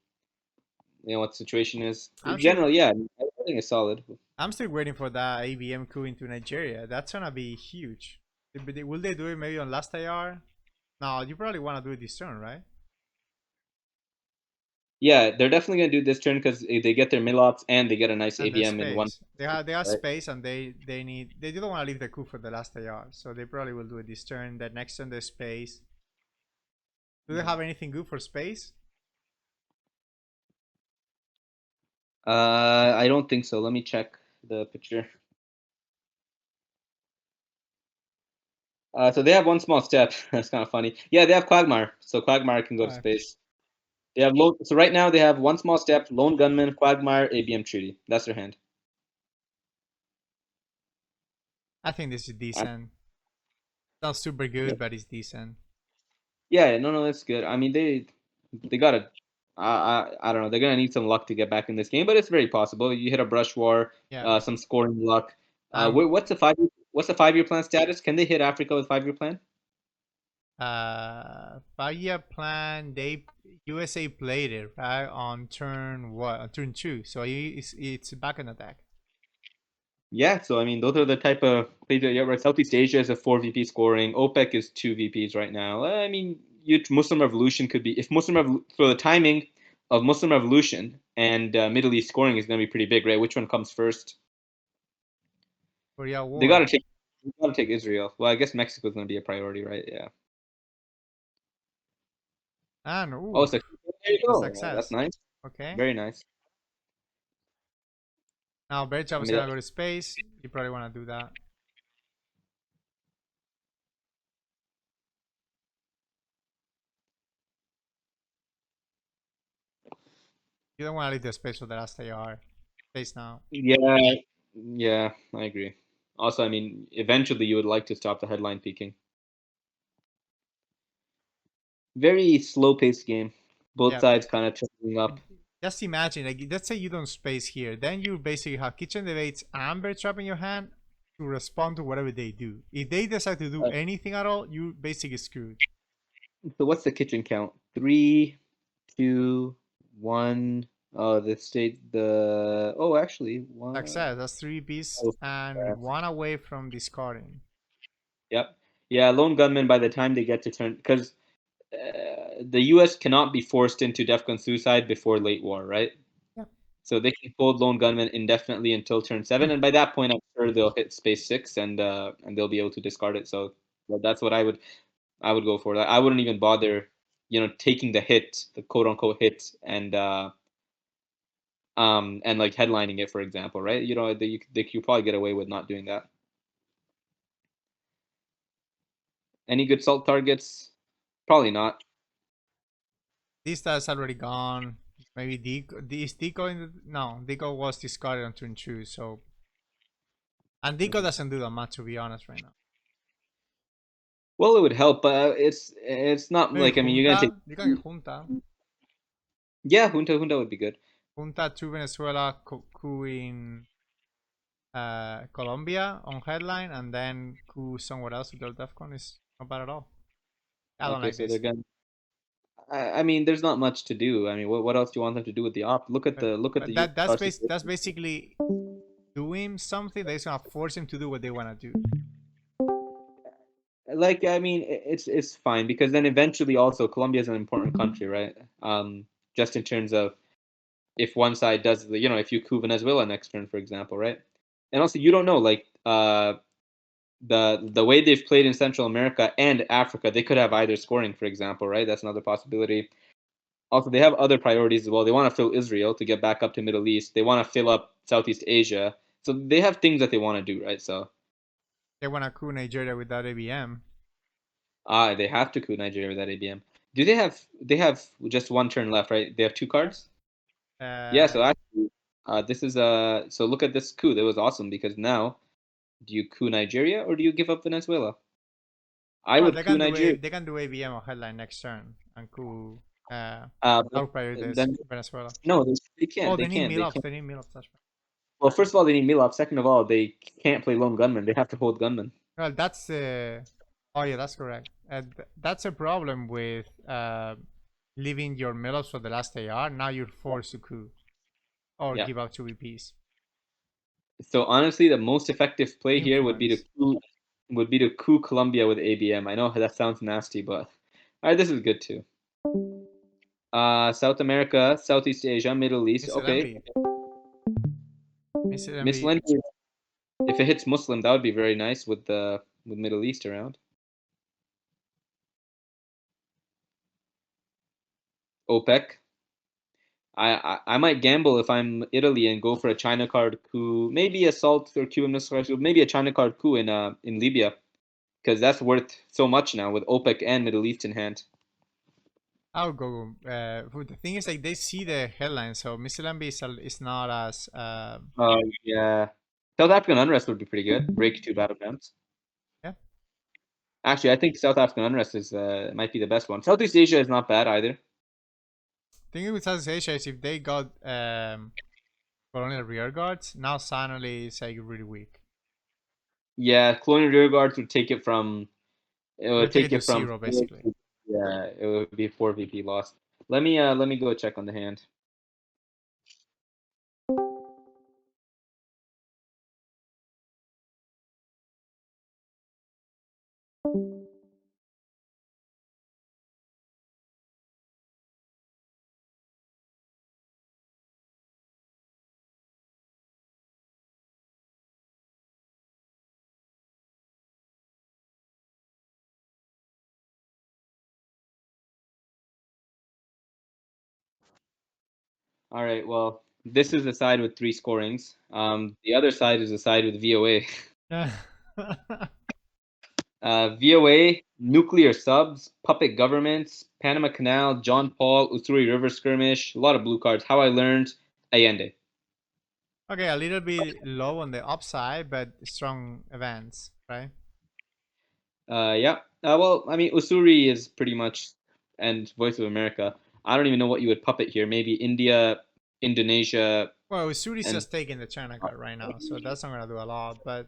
B: what the situation is.
A: I'm
B: In
A: still
B: general, yeah, I think it's solid.
A: I'm still waiting for that ABM coup into Nigeria. That's gonna be huge. Will they do it maybe on last IR? No, you probably want to do it this turn, right?
B: Yeah, they're definitely gonna do this turn because they get their Milops and they get a nice
A: And the
B: ABM in one.
A: space. They have
B: Right?
A: space and they don't want to leave the coup for the last IR, so they probably will do it this turn. The next turn there's space. Do they have anything good for space?
B: I don't think so. Let me check the picture. So they have one small step. That's kind of funny. Yeah, they have Quagmire, so Quagmire can go to
A: Alright.
B: space. They have so right now they have one small step, lone gunman, Quagmire, ABM treaty. That's their hand.
A: I think this is
B: Uh,
A: decent. Not super
B: yeah,
A: good, but it's decent.
B: yeah, no, that's good. I mean, they gotta. I don't know. They're gonna need some luck to get back in this game, but it's very possible. You hit a brush war,
A: Yeah.
B: some scoring luck.
A: Um.
B: What's the 5 year plan status? Can they hit Africa with 5 year plan?
A: 5-year plan. They USA played it right on turn what? On turn 2. So it's back on attack.
B: Yeah, so I mean, those are the type of plays that, yeah, right. Southeast Asia is a 4 VP scoring. OPEC is 2 VPs right now. I mean, Muslim Revolution could be if so the timing of Muslim Revolution and Middle East scoring is going to be pretty big, right? Which one comes first?
A: Korea
B: They
A: War.
B: got to take Israel. Well, I guess Mexico is going to be a priority, right? Yeah.
A: And
B: Oh,
A: ooh,
B: so there you
A: a
B: go. That's
A: success.
B: nice.
A: Okay.
B: Very nice.
A: Now Berchap
B: I
A: is
B: mean,
A: gonna go to space. You probably want to do that. You don't want to leave the space for the last AR. Space now.
B: yeah, yeah, I agree. Also, I mean, eventually you would like to stop the headline peaking. Very slow paced game. Both
A: Yeah.
B: sides kind of trending up.
A: Just imagine, like, let's say you don't space here, then you basically have kitchen debates and Berchap in your hand to respond to whatever they do. If they decide to do anything at all, you basically screwed.
B: So what's the kitchen count? Three, two, one. Oh, the state. The actually one.
A: Success. That's 3 beasts
B: Oh,
A: and 1 away from discarding.
B: yep. Yeah, lone gunman. By the time they get to turn, because the U.S. cannot be forced into DEFCON suicide before late war, right?
A: Yeah.
B: So they can hold lone gunman indefinitely until turn 7, and by that point, I'm sure they'll hit space 6 and they'll be able to discard it. So that's what I would go for. That I wouldn't even bother, taking the hit, the quote unquote hit, and like headlining it, for example, right? You probably get away with not doing that. Any good salt targets? Probably not.
A: This guy's already gone. Maybe Deco. Is Deco in the. No, Deco was discarded on turn 2, so. And Deco doesn't do that much, to be honest, right now.
B: Well, it would help, but it's not
A: Maybe
B: like, I mean, you're gonna take.
A: Junta. You can get Junta.
B: Yeah, Junta would be good.
A: Junta to Venezuela, coup in Colombia on headline, and then coup somewhere else with their DEFCON is not bad at all. I don't
B: Okay,
A: like
B: so
A: this.
B: they're gonna. I mean, there's not much to do. I mean, what else do you want them to do with the op? Look at the
A: But
B: youth
A: that's basically doing something. They're gonna force him to do what they wanna do.
B: Like, I mean, it's fine because then eventually also Colombia is an important country, right? Just in terms of if one side does the, if you coup Venezuela next turn, for example, right? And also you don't know, like, the way they've played in Central America and Africa, they could have either scoring, for example, right? That's another possibility. Also, they have other priorities as well. They want to fill Israel to get back up to Middle East. They want to fill up Southeast Asia. So they have things that they want to do, right? So
A: They wanna coup Nigeria with that ABM.
B: they have to coup Nigeria with that ABM. Do they have just one turn left, right? They have two
A: Yeah.
B: cards? Yeah, so
A: Uh,
B: actually this is so look at this coup. That was awesome because now do you coup Nigeria or do you give up Venezuela? I
A: well,
B: would coup Nigeria.
A: they can do ABM on headline next turn and coup.
B: But
A: Our priorities
B: then
A: Venezuela.
B: no, they can't.
A: Oh,
B: They
A: they need
B: can't. They
A: Milops.
B: can't.
A: They need Milops. That's right.
B: Well, first of all, they need Milov. Second of all, they can't play lone gunman. They have to hold gunman.
A: Well, that's oh yeah, that's correct. That's a problem with leaving your Milops for the last AR. Now you're forced to coup or
B: Yeah.
A: give out 2 VPs.
B: So honestly, the most effective play here
A: Influence.
B: would be to coup Colombia with ABM. I know that sounds nasty, but all right, this is good too. South America, Southeast Asia, Middle East.
A: Mr.
B: Okay,
A: Envy. Mr. Envy.
B: Muslim. If it hits Muslim, that would be very nice with the with Middle East around. OPEC. I might gamble if I'm Italy and go for a China card coup, maybe assault or Cuban Missile Crisis, maybe a China card coup in Libya because that's worth so much now with OPEC and Middle East in hand.
A: I'll go. The thing is, like, they see the headline, so Mr. Envy is not as.
B: Yeah, South African unrest would be pretty good. Break two battlegrounds.
A: Yeah.
B: Actually, I think South African unrest is might be the best one. Southeast Asia is not bad either.
A: Thing with Southeast Asia is if they got colonial rear guards, now suddenly it's like really weak.
B: Yeah, colonial rearguards would take it from. It
A: They'll
B: would
A: take it
B: take
A: to
B: it from.
A: zero basically.
B: Yeah, it would be 4 VP lost. Let me go check on the hand. All right. Well, this is the side with 3 scorings. The other side is the side with VOA.
A: Yeah.
B: VOA, nuclear subs, puppet governments, Panama Canal, John Paul, Usuri River skirmish, a lot of blue cards. How I learned Allende.
A: Okay, a little bit low on the upside, but strong events, right?
B: Yeah. Well, I mean, Usuri is pretty much, and Voice of America. I don't even know what you would puppet here. Maybe India, Indonesia,
A: Well, Usuri's
B: and
A: just taking the China card right now, so that's not gonna do a lot. But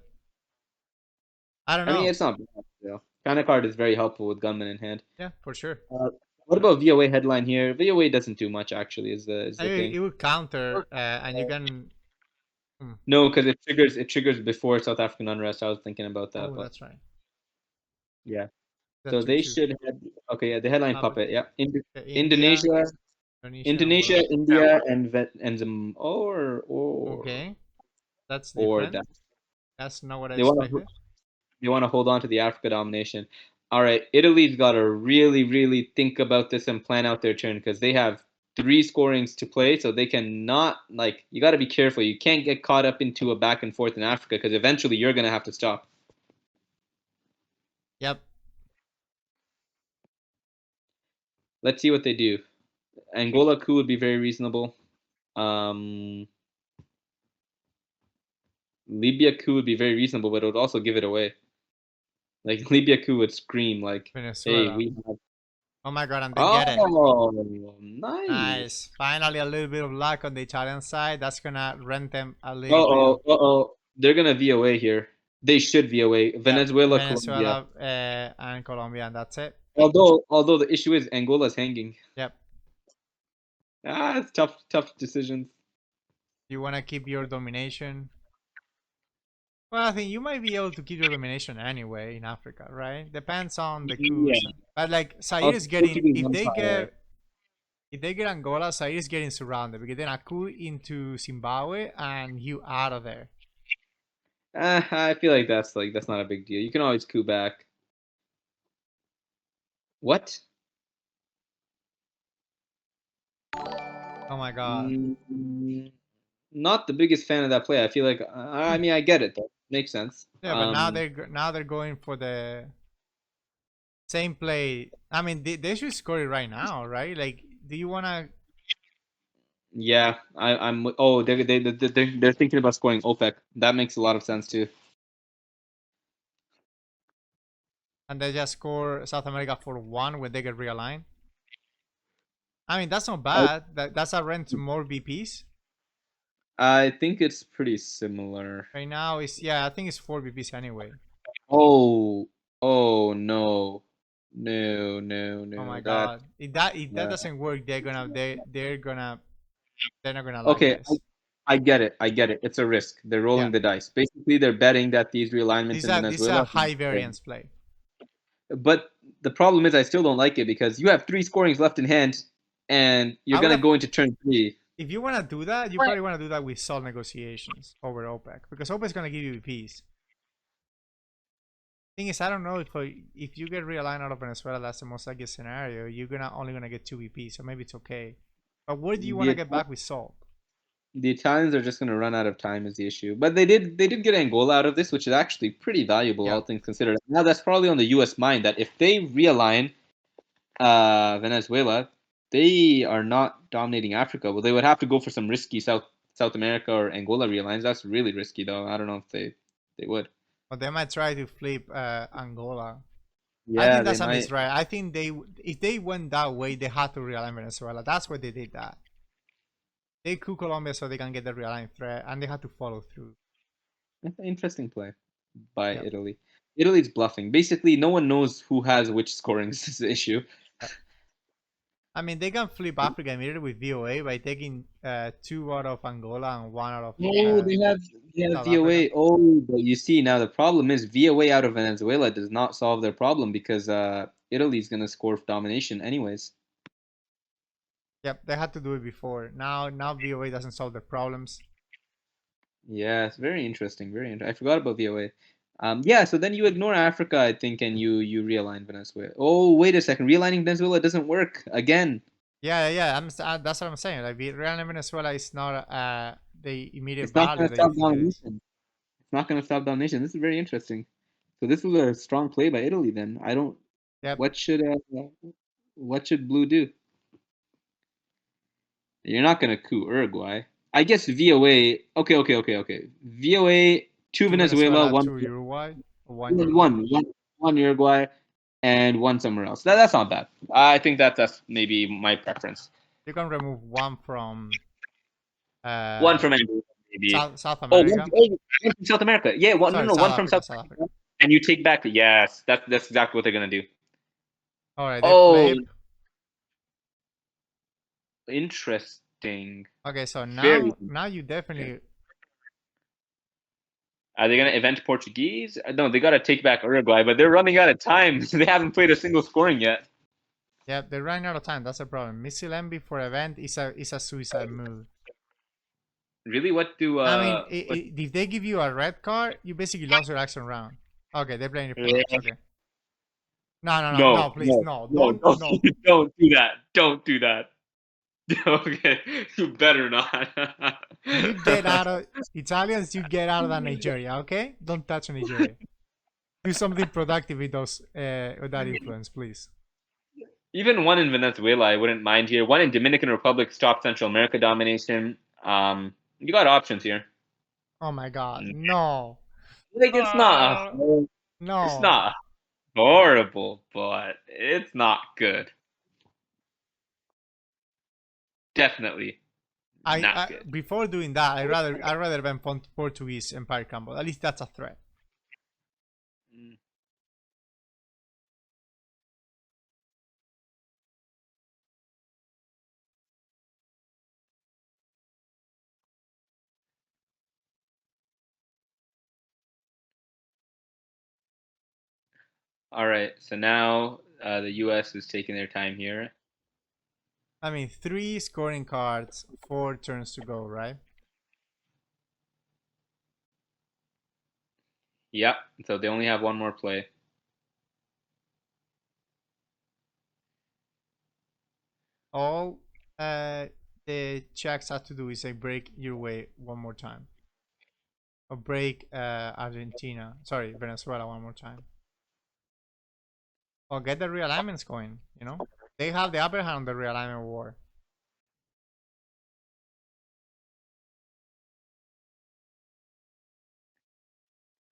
A: I don't
B: I mean,
A: know.
B: it's not bad. China card is very helpful with gunman in hand.
A: Yeah, for sure.
B: Uh, what about VOA headline here? VOA doesn't do much actually. Is the thing.
A: It would counter, and you can. Hmm.
B: No, because it triggers before South African unrest. I was thinking about that,
A: Oh,
B: but
A: that's right.
B: yeah.
A: That
B: So
A: too,
B: they
A: too.
B: should have. Okay, yeah, the headline
A: But
B: puppet. Yeah,
A: India,
B: Indonesia,
A: Indonesia, and what
B: Indonesia,
A: else?
B: India, and some
A: Okay, that's
B: or
A: different.
B: that
A: That's not what I
B: they want to
A: expected.
B: they want to hold on to the Africa domination. All right, Italy's got to really, really think about this and plan out their turn because they have 3 scorings to play, so they cannot like. You got to be careful. You can't get caught up into a back and forth in Africa because eventually you're gonna have to stop.
A: Yep.
B: Let's see what they do. Angola coup would be very reasonable. Um, Libya coup would be very reasonable, but it would also give it away. Like Libya coup would scream like, "Hey,
A: Venezuela.
B: we have."
A: Oh my god, and they get it.
B: Oh, nice.
A: Nice. Finally, a little bit of luck on the Italian side. That's gonna rent them a
B: Uh
A: little bit
B: oh.
A: of.
B: Uh oh. They're gonna VOA here. They should VOA. Venezuela, Colombia.
A: Venezuela, and Colombia, and that's it.
B: Although the issue is Angola's hanging.
A: Yep.
B: It's tough decisions.
A: You want to keep your domination. Well, I think you might be able to keep your domination anyway in Africa, right? Depends on the coups.
B: Yeah.
A: But like Zaire
B: Also,
A: is getting,
B: Portuguese
A: if they
B: Empire.
A: get Angola, Zaire is getting surrounded because then a coup into Zimbabwe and you out of there.
B: I feel like that's not a big deal. You can always coup back. What?
A: Oh my god.
B: Not the biggest fan of that play. I feel like I mean I get it though. Makes sense.
A: Yeah, but now they're going for the same play. I mean, they should score it right now, right? Like, do you wanna?
B: Yeah, I'm. Oh, they're thinking about scoring OPEC. That makes a lot of sense too.
A: And they just score South America for 1 when they get realigned. I mean, that's not bad. That's a rent to more VPs.
B: I think it's pretty similar.
A: Right now, I think it's 4 VPs anyway.
B: Oh no. No.
A: Oh my god! If that doesn't work, they're not gonna like
B: Okay,
A: this.
B: I get it. It's a risk. They're rolling the dice. Basically, they're betting that these realignments in
A: This is a
B: Venezuela.
A: high variance play.
B: But the problem is, I still don't like it because you have 3 scorings left in hand, and you're gonna go into turn 3.
A: If you want to do that, you probably want to do that with salt negotiations over OPEC because OPEC is gonna give you VPs. Thing is, I don't know if you get realigned out of Venezuela, that's the most likely scenario. You're only gonna get 2 VPs, so maybe it's okay. But where do you want to get back with salt?
B: The Italians are just going to run out of time is the issue. But they did get Angola out of this, which is actually pretty valuable, all things considered. Now that's probably on the U.S. mind that if they realign Venezuela, they are not dominating Africa. Well, they would have to go for some risky South America or Angola realigns. That's really risky, though. I don't know if they would.
A: But they might try to flip Angola.
B: Yeah,
A: I think that's a misread. I think if they went that way, they had to realign Venezuela. That's why they did that. They coup Colombia so they can get the realigned threat, and they had to follow through.
B: Interesting play by Italy. Italy's bluffing. Basically, no one knows who has which scorings. This is the issue.
A: I mean, they can flip Africa immediately with VOA by taking 2 out of Angola and 1 out of.
B: They have VOA.
A: Africa.
B: Oh, but you see now the problem is VOA out of Venezuela does not solve their problem because Italy's gonna score domination anyways.
A: Yep, they had to do it before. Now VOA doesn't solve their problems.
B: Yeah, it's very interesting. Very interesting. I forgot about VOA. Yeah, so then you ignore Africa, I think, and you realign Venezuela. Oh, wait a second. Realigning Venezuela doesn't work again.
A: Yeah. That's what I'm saying. Like, realigning Venezuela is not the immediate
B: It's not
A: value.
B: going to stop domination. It's not going to stop domination. This is very interesting. So this was a strong play by Italy. Then I don't.
A: Yep.
B: What should Blue do? You're not going to coup Uruguay. I guess VOA. Okay. VOA to Venezuela, 1
A: to Uruguay,
B: one Uruguay, and 1 somewhere else. That's not bad. I think that's maybe my preference.
A: You can remove 1 from.
B: 1 from Angola, maybe.
A: South America.
B: One from South America. Yeah, one from South Africa. And you take back. Yes, that's exactly what they're gonna do.
A: All right. Flip.
B: Interesting.
A: Okay, so now you definitely.
B: Are they gonna event Portuguese? No, they gotta take back Uruguay, but they're running out of time. They haven't played a single scoring yet.
A: Yeah, they're running out of time. That's a problem. Misilembi for event is a suicide move.
B: Really? What do
A: I mean, if they give you a red card, you basically lost your action round. Okay, they're playing your players. Okay. No, please, no. Don't
B: do that. Don't do that. Okay, you better not.
A: You get out of Italians. You get out of that Nigeria. Okay, don't touch Nigeria. Do something productive with those with that influence, please.
B: Even 1 in Venezuela, I wouldn't mind here. 1 in Dominican Republic, stop Central America domination. You got options here.
A: Oh my God, no!
B: Like it's not.
A: No,
B: it's not horrible, but it's not good. Definitely Not good.
A: Before doing that, I'd rather ban Portuguese Empire Crumble. At least that's a threat.
B: Mm. All right, so now the U.S. is taking their time here.
A: I mean, 3 scoring cards, 4 turns to go, right?
B: Yep. So they only have one more play.
A: All the Czechs have to do is like break Uruguay one more time, or break Argentina. Sorry, Venezuela one more time, or get the realignments going. You know, they have the upper hand on the realignment war.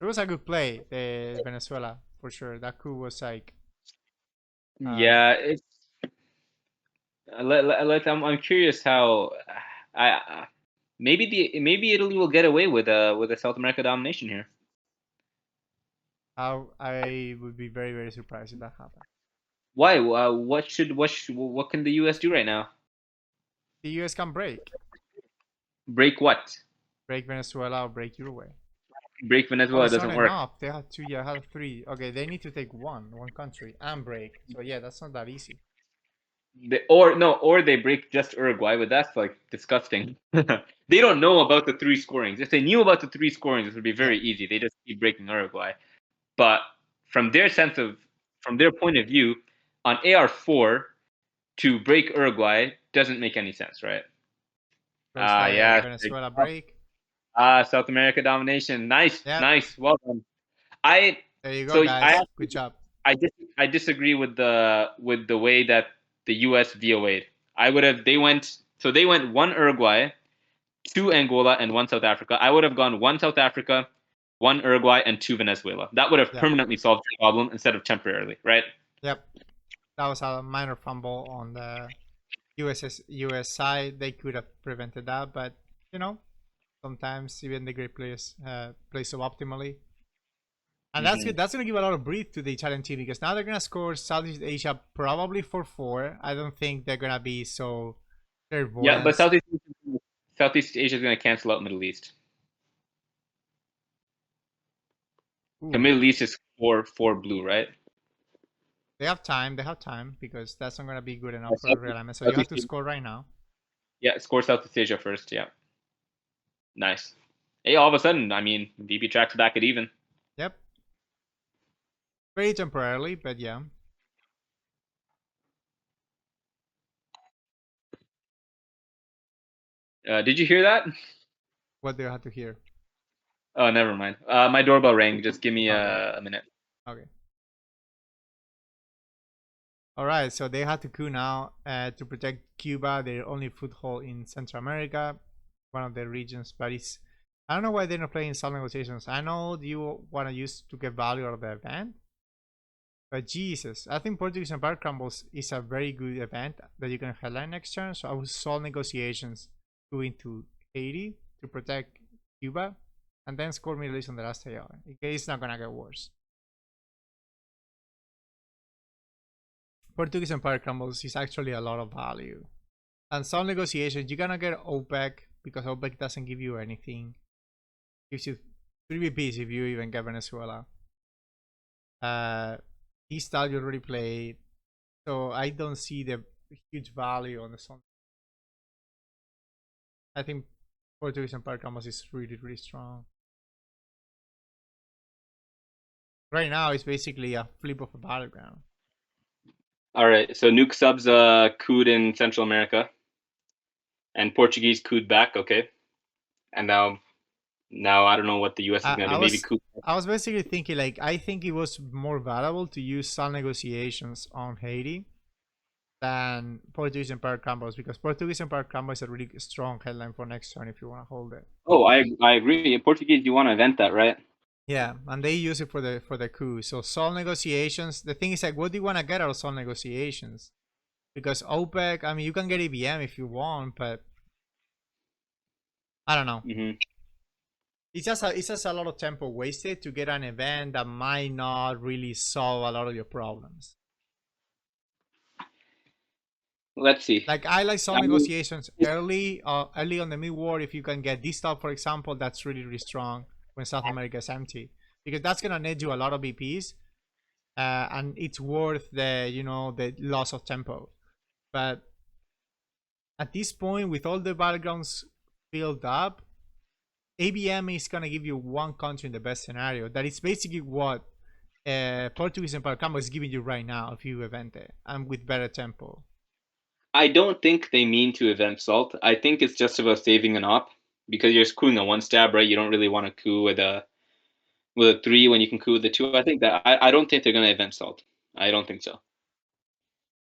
A: It was a good play, the Venezuela for sure. That coup was like,
B: Yeah, it's. I'm curious how I maybe Italy will get away with a South America domination here.
A: how I would be very very surprised if that happened.
B: Why? What can the U.S. do right now?
A: The US can
B: Break what?
A: break Venezuela or break Uruguay.
B: Break
A: Oh,
B: Venezuela
A: it's not
B: doesn't work.
A: enough. They have 2. Yeah, have 3. Okay, they need to take one country and break. So yeah, that's not that easy.
B: Or they break just Uruguay, but that's like disgusting. They don't know about the 3 scorings. If they knew about the 3 scorings, it would be very easy. They just keep breaking Uruguay. But from their from their point of view, on AR4 to break Uruguay doesn't make any sense, right?
A: First
B: Yeah.
A: Venezuela break.
B: South America domination. Nice,
A: Yep.
B: nice. Well done. I
A: There you go,
B: so
A: guys. Good job.
B: I disagree with the way that the U.S. VOA'd. They went 1 Uruguay, 2 Angola, and 1 South Africa. I would have gone 1 South Africa, 1 Uruguay, and 2 Venezuela. That would have
A: Yep.
B: permanently solved the problem instead of temporarily, right?
A: Yep. That was a minor fumble on the US side. They could have prevented that, but you know, sometimes even the great players play so optimally. And that's good. That's going to give a lot of breath to the Italian team because now they're going to score Southeast Asia probably for 4. I don't think they're going to be so clairvoyant.
B: Yeah, but Southeast Asia is going to cancel out Middle East. The Middle East is 4 blue, right?
A: They have time. They have time because that's not going to be good enough for realignment. So you have to score right now.
B: Yeah, score Southeast Asia first. Yeah. Nice. Hey, all of a sudden, I mean, VB tracks back at even.
A: Yep. Very temporarily, but yeah.
B: Did you hear that?
A: What do you have to hear?
B: Oh, never mind. My doorbell rang. Just give me
A: Okay.
B: a minute.
A: Okay. All right. So they had to coup now to protect Cuba, their only foothold in Central America, one of the regions. But it's I don't know why they're not playing some negotiations. I know you want to use to get value out of the event, but Jesus, I think Portuguese Empire Crumbles is a very good event that you can headline next turn. So I would solve negotiations going to Haiti to protect Cuba, and then score Middle East on the last AR. In case it's not gonna get worse. Portuguese Empire Crumbles is actually a lot of value. And some negotiations, you're gonna get OPEC because OPEC doesn't give you anything. Gives you 3 VPs if you even get Venezuela. This style you already played. So I don't see the huge value on the song. I think Portuguese Empire Crumbles is really, really strong. Right now, it's basically a flip of a battleground.
B: All right. So Nuke subs cooed in Central America, and Portuguese cooed back. Okay. And now I don't know what the U.S. is gonna do. Maybe coup.
A: I was basically thinking like I think it was more valuable to use some negotiations on Haiti than Portuguese Empire Crumbles because Portuguese Empire Crumbles is a really strong headline for next turn if you want to hold it.
B: Oh, I agree. In Portuguese, you want to event that, right?
A: Yeah, and they use it for the coup. So Sol negotiations. The thing is like, what do you want to get out of Sol negotiations? Because OPEC, I mean, you can get EVM if you want, but I don't know.
B: Mm-hmm.
A: It's just a lot of tempo wasted to get an event that might not really solve a lot of your problems.
B: Let's see.
A: Like I like some
B: I mean,
A: negotiations early on the mid war. If you can get this stuff, for example, that's really strong when South America is empty, because that's gonna net you a lot of BPs, and it's worth the loss of tempo. But at this point, with all the battlegrounds filled up, ABM is gonna give you one country in the best scenario. That is basically what Portuguese Empire Combo is giving you right now if you event it, and with better tempo.
B: I don't think they mean to event Salt. I think it's just about saving an op because you're cooing a one stab, right? You don't really want to coup with a 3 when you can coup with a 2. I think that I don't think they're gonna event Salt. I don't think so.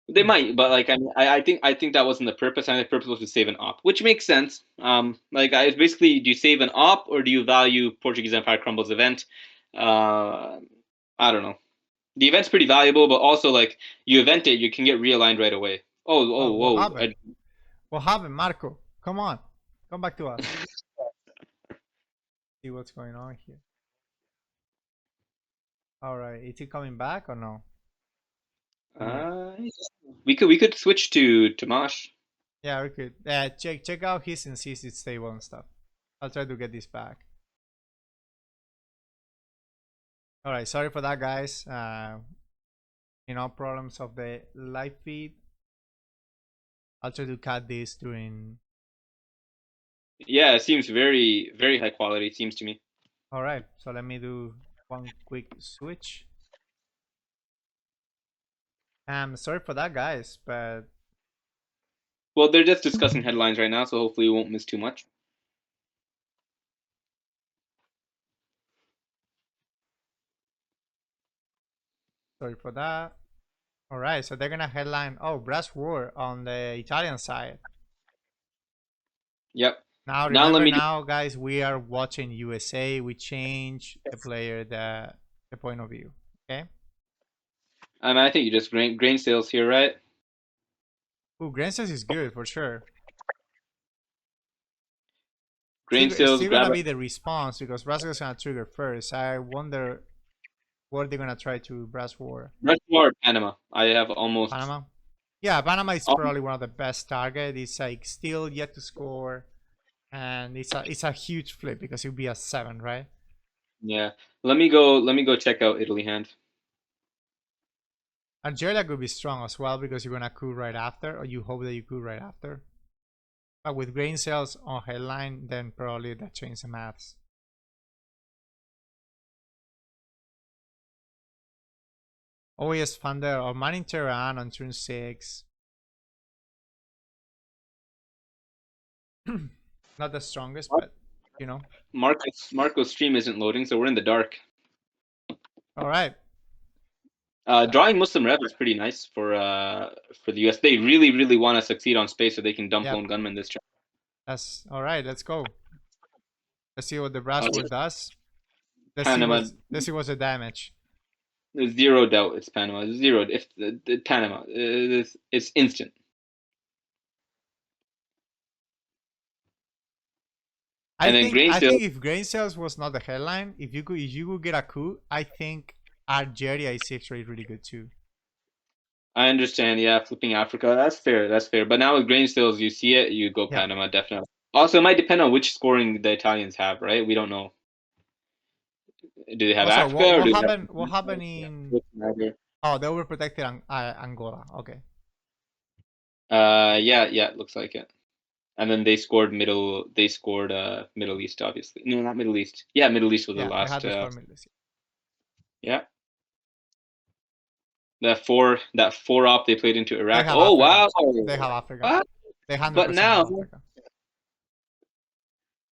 B: They
A: Hmm.
B: might, but like I think that wasn't the purpose. I think the purpose was to save an op, which makes sense. It's basically, do you save an op or do you value Portuguese Empire Crumbles event? Uh, I don't know. The event's pretty valuable, but also like you event it, you can get realigned right away.
A: Oh, what
B: Whoa!
A: happened? What happened, Marco? Come on, come back to us. See what's going on here. All right, is he coming back or no? Not yet.
B: uh, we could switch to Tomash.
A: Yeah, we could. Check out his and see if it's stable and stuff. I'll try to get this back. All right, sorry for that, guys. Problems of the live feed. I'll try to cut this during.
B: Yeah, it seems very very high quality. It seems to me.
A: All right, so let me do one quick switch. Sorry for that, guys, but
B: Well, they're just discussing headlines right now, so hopefully we won't miss too much.
A: sorry for that. All right, so they're gonna headline. Oh, Brass War on the Italian side.
B: Yep.
A: Now
B: Now let
A: remember,
B: me.
A: now guys, we are watching USA. We change the player the point of view. Okay.
B: I think you just grain sales here, right?
A: Ooh, Grances is good for sure.
B: Grain
A: It's
B: sales
A: still gonna
B: grab.
A: be the response because Brazil is gonna trigger first. I wonder what they're gonna try to Brass War.
B: Rush War Panama. I have almost.
A: Panama. Yeah, Panama is
B: Oh,
A: probably one of the best target. It's like still yet to score, and it's a huge flip because it'll be a 7, right?
B: yeah. Let me go check out Italy hand.
A: Algeria could be strong as well because you're gonna coup right after, or you hope that you coup right after. But with grain sales on headline, then probably that changes the maths. OES Thunder or Mining Tehran on turn 6. Not the strongest, but you know.
B: Marco's stream isn't loading, so we're in the dark.
A: All right.
B: Drawing Muslim Rev is pretty nice for the US. They really really want to succeed on space so they can dump
A: Yep.
B: lone gunmen this turn.
A: That's all right. Let's go. Let's see what the brass wood does.
B: Panama.
A: Let's see what's the damage.
B: There's zero doubt it's Panama. Zero. If the Panama, it's instant. And then grain
A: I
B: sales.
A: think if grain sales was not the headline, if you could get a coup, I think Algeria is actually really good too.
B: I understand. Yeah, flipping Africa. That's fair. That's fair. But now with grain sales, you see it, you go
A: Yeah.
B: Panama definitely. Also, it might depend on which scoring the Italians have, right? We don't know. Do they have
A: Also,
B: Africa or
A: what
B: do they have?
A: happened? What happened in? Oh, they overprotected Angola. Okay.
B: Yeah, yeah, it looks like it. And then they scored middle. They scored Middle East, obviously. No, not Middle East. Yeah, Middle East was the
A: Yeah, they
B: last.
A: had the formulas.
B: Yeah, that four op they played into
A: They
B: Iraq.
A: have
B: Oh
A: Africa.
B: wow!
A: They have Africa.
B: What?
A: They
B: But
A: 100%
B: now,
A: have Africa.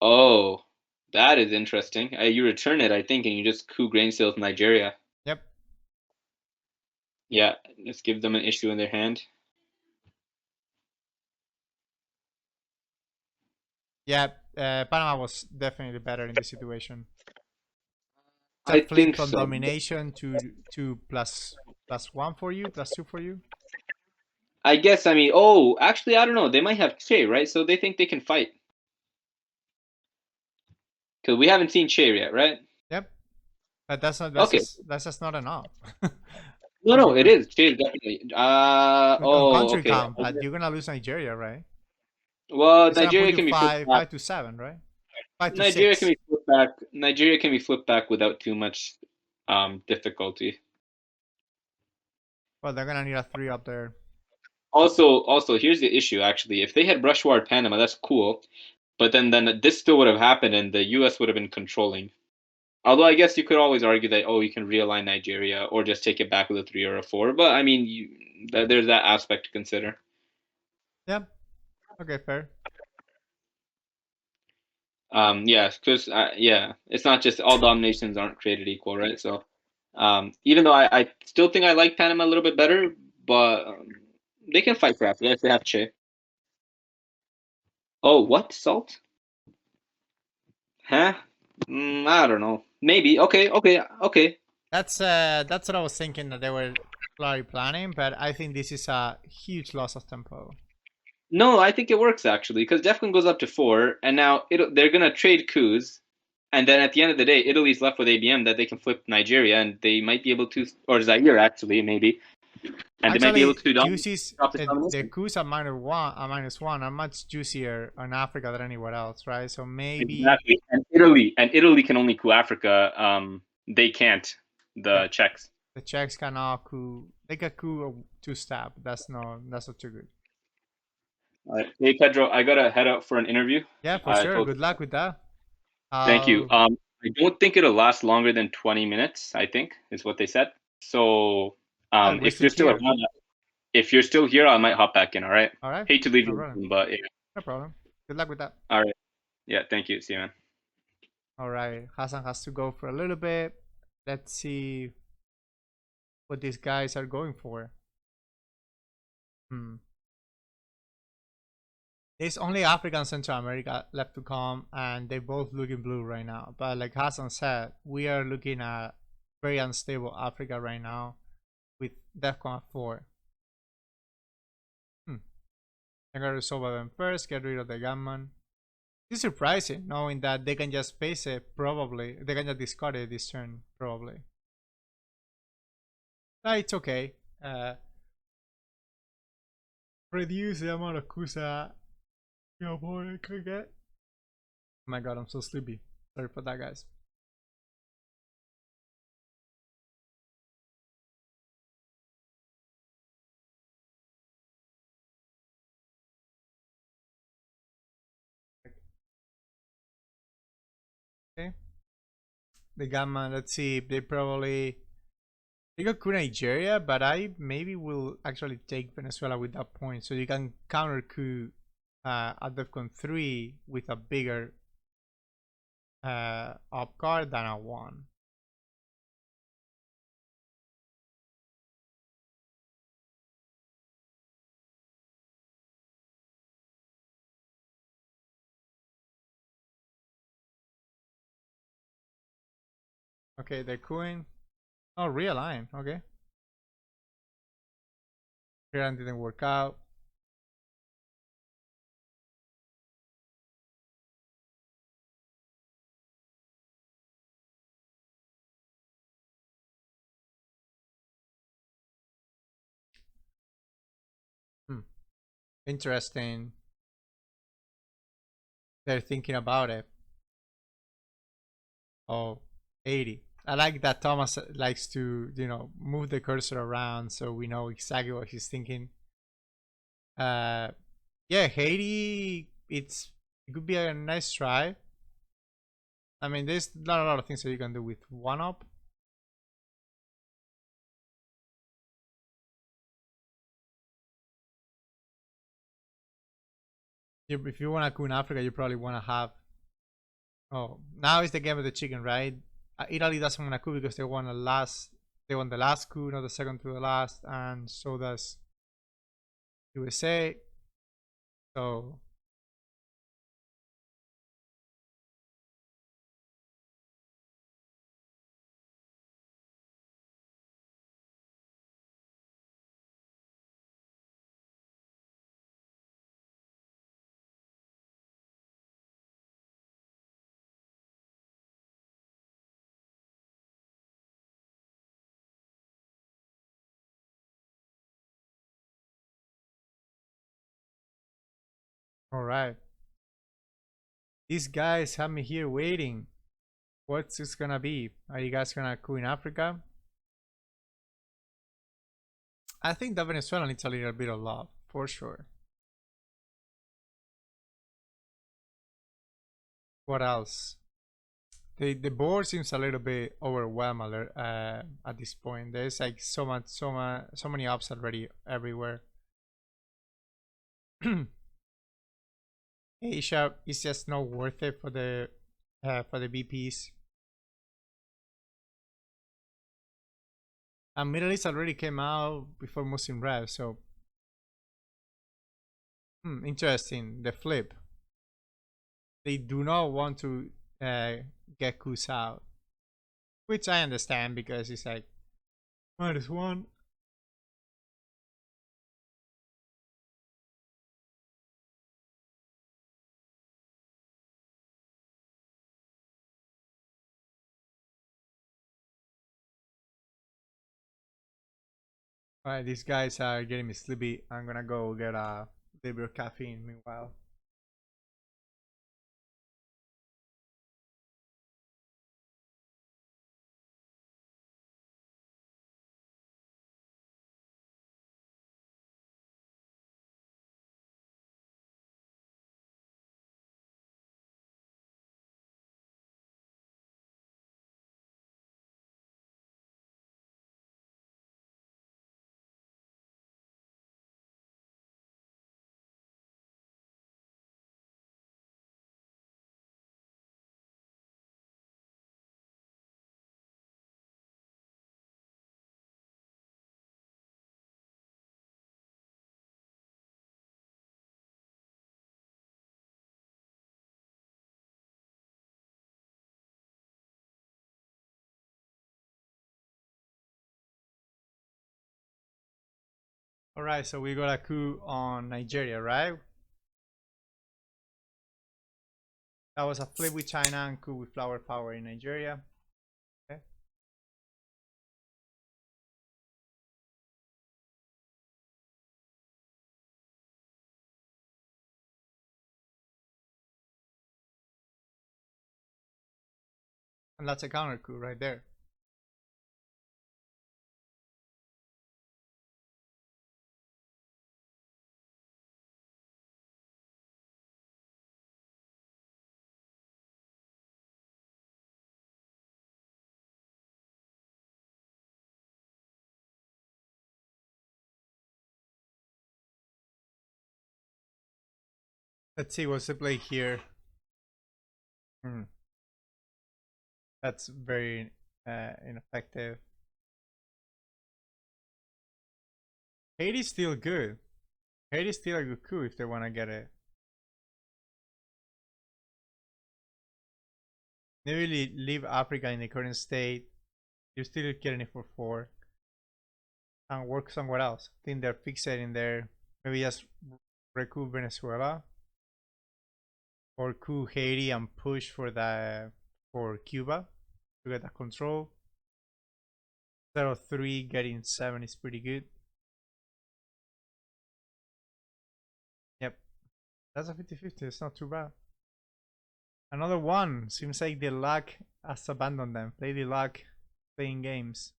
B: oh, that is interesting. You return it, I think, and you just coup grain sales Nigeria.
A: Yep.
B: Yeah, let's give them an issue in their hand.
A: Yeah. Panama was definitely better in this situation. It's a
B: I
A: flip
B: think
A: from
B: so.
A: domination to +1 for you, +2 for you.
B: I guess. I mean, oh, actually, I don't know. They might have Che, right? So they think they can fight. Because we haven't seen Che yet, right?
A: Yep. But
B: Okay.
A: that's just not enough.
B: No, it is. Che is definitely.
A: On
B: Oh,
A: country
B: okay.
A: count, but you're gonna lose Nigeria, right?
B: Well,
A: It's gonna put
B: Nigeria
A: you
B: can be flipped back.
A: 5-7, right? 5 to
B: Nigeria can
A: 6.
B: be flipped back. Nigeria can be flipped back without too much difficulty.
A: Well, they're gonna need a 3 up there.
B: Also, here's the issue. Actually, if they had brushward Panama, that's cool. But then this still would have happened, and the U.S. would have been controlling. Although I guess you could always argue that you can realign Nigeria or just take it back with a 3 or a 4. But I mean, there's that aspect to consider.
A: Yep. Okay, fair.
B: Yeah, because yeah, it's not just all dominations aren't created equal, right? So, even though I still think I like Panama a little bit better, but they can fight for Africa if they have Che. Oh, what salt? Huh? I don't know. Maybe. Okay.
A: That's what I was thinking that they were probably planning, but I think this is a huge loss of tempo.
B: No, I think it works actually because Defcon goes up to 4, and now they're gonna trade coups, and then at the end of the day, Italy's left with ABM that they can flip Nigeria, and they might be able to, or Zaire actually maybe, and they might be able
A: Actually,
B: to
A: juices
B: stop this
A: the
B: domination.
A: coups at -1 are much juicier in Africa than anywhere else, right? So maybe
B: Exactly, and Italy can only coup Africa. They can't.
A: yeah,
B: The Czechs.
A: the Czechs cannot coup. They can coup a 2-step. That's not too good.
B: All right. Hey Pedro, I gotta head out for an interview.
A: Yeah, for
B: I
A: sure.
B: told.
A: Good luck with that.
B: Thank you.
A: Uh,
B: I don't think it'll last longer than 20 minutes. I think is what they said. So,
A: well, we're
B: if
A: still
B: you're still
A: here.
B: around, if you're still here, I might hop back in. All right.
A: All right,
B: Hate to leave
A: no
B: you,
A: problem.
B: but yeah.
A: No problem. Good luck with that.
B: All right. Yeah. Thank you. See you, man.
A: All right, Hasan has to go for a little bit. Let's see what these guys are going for. Hmm. There's only Africa and Central America left to come, and they both looking blue right now. But like Hasan said, we are looking at very unstable Africa right now with DEFCON at 4. I gotta resolve them first, get rid of the gunman. It's surprising knowing that they can just face it, probably. They can just discard it this turn, probably. But it's okay. Reduce the amount of Kusa your opponent could get. Oh my god, I'm so sleepy. Sorry for that, guys. Okay. The Gamma, let's see. They probably. They got coup Nigeria, but I maybe will actually take Venezuela with that point. So you can counter coup at DEFCON 3 with a bigger up card than a 1. Okay, they're cooing. Oh, realign. Okay. Realign didn't work out. Hmm. Interesting. They're thinking about it. Oh, 80. I like that Thomas likes to, move the cursor around so we know exactly what he's thinking. Yeah, Haiti, it could be a nice try. I mean, there's not a lot of things that you can do with 1-up. If you want to coup in Africa, you probably want to have. Oh, now it's the game of the chicken, right? Italy doesn't want to coup because they won the last. They won the last coup, not the second to the last, and so does USA. So All right. These guys have me here waiting. What's this gonna be? Are you guys gonna coup in Africa? I think that Venezuela needs a little bit of love, for sure. What else? The board seems a little bit overwhelmed at this point. There's like so many ops already everywhere. Asia is just not worth it for the BPs. And Middle East already came out before Muslim Rev, so interesting. The flip. They do not want to get coups out, which I understand because it's like -1. Alright, these guys are getting me sleepy. I'm gonna go get a little bit of caffeine meanwhile. Alright, so we got a coup on Nigeria, right? That was a flip with China and coup with flower power in Nigeria. Okay. And that's a counter coup right there. Let's see what's the play here. That's very ineffective. Haiti's still good. Haiti's still a good coup if they want to get it. Maybe leave Africa in the current state. You're still getting it for 4. And work somewhere else. I think they're fixating there. Maybe just recoup Venezuela. Or coup Haiti and push for Cuba to get that control. 0-3 getting 7 is pretty good. Yep. That's a 50-50. It's not too bad. Another one. Seems like the luck has abandoned them. Play the luck playing games.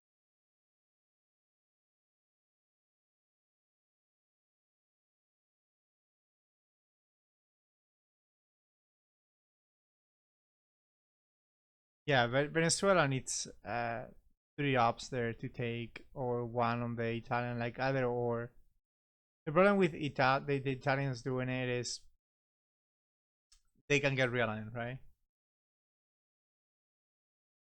A: Yeah, Venezuela needs 3 ops there to take, or 1 on the Italian, like either or. The problem with the Italians doing it is they can get realigned, right?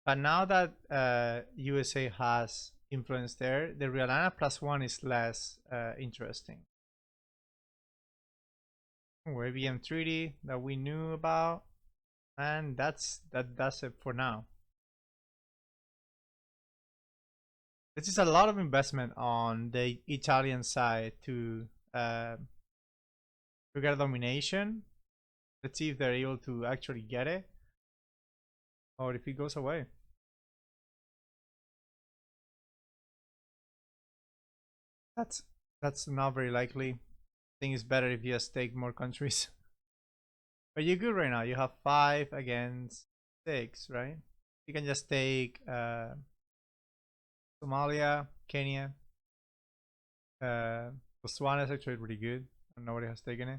A: But now that USA has influence there, the realignment +1 is less interesting. ABM treaty that we knew about, and that's it for now. This is a lot of investment on the Italian side to get a domination. Let's see if they're able to actually get it, or if it goes away. That's not very likely. I think it's better if you just take more countries. But you're good right now. You have 5 against 6, right? You can just take Somalia, Kenya. Botswana is actually really good. Nobody has taken it.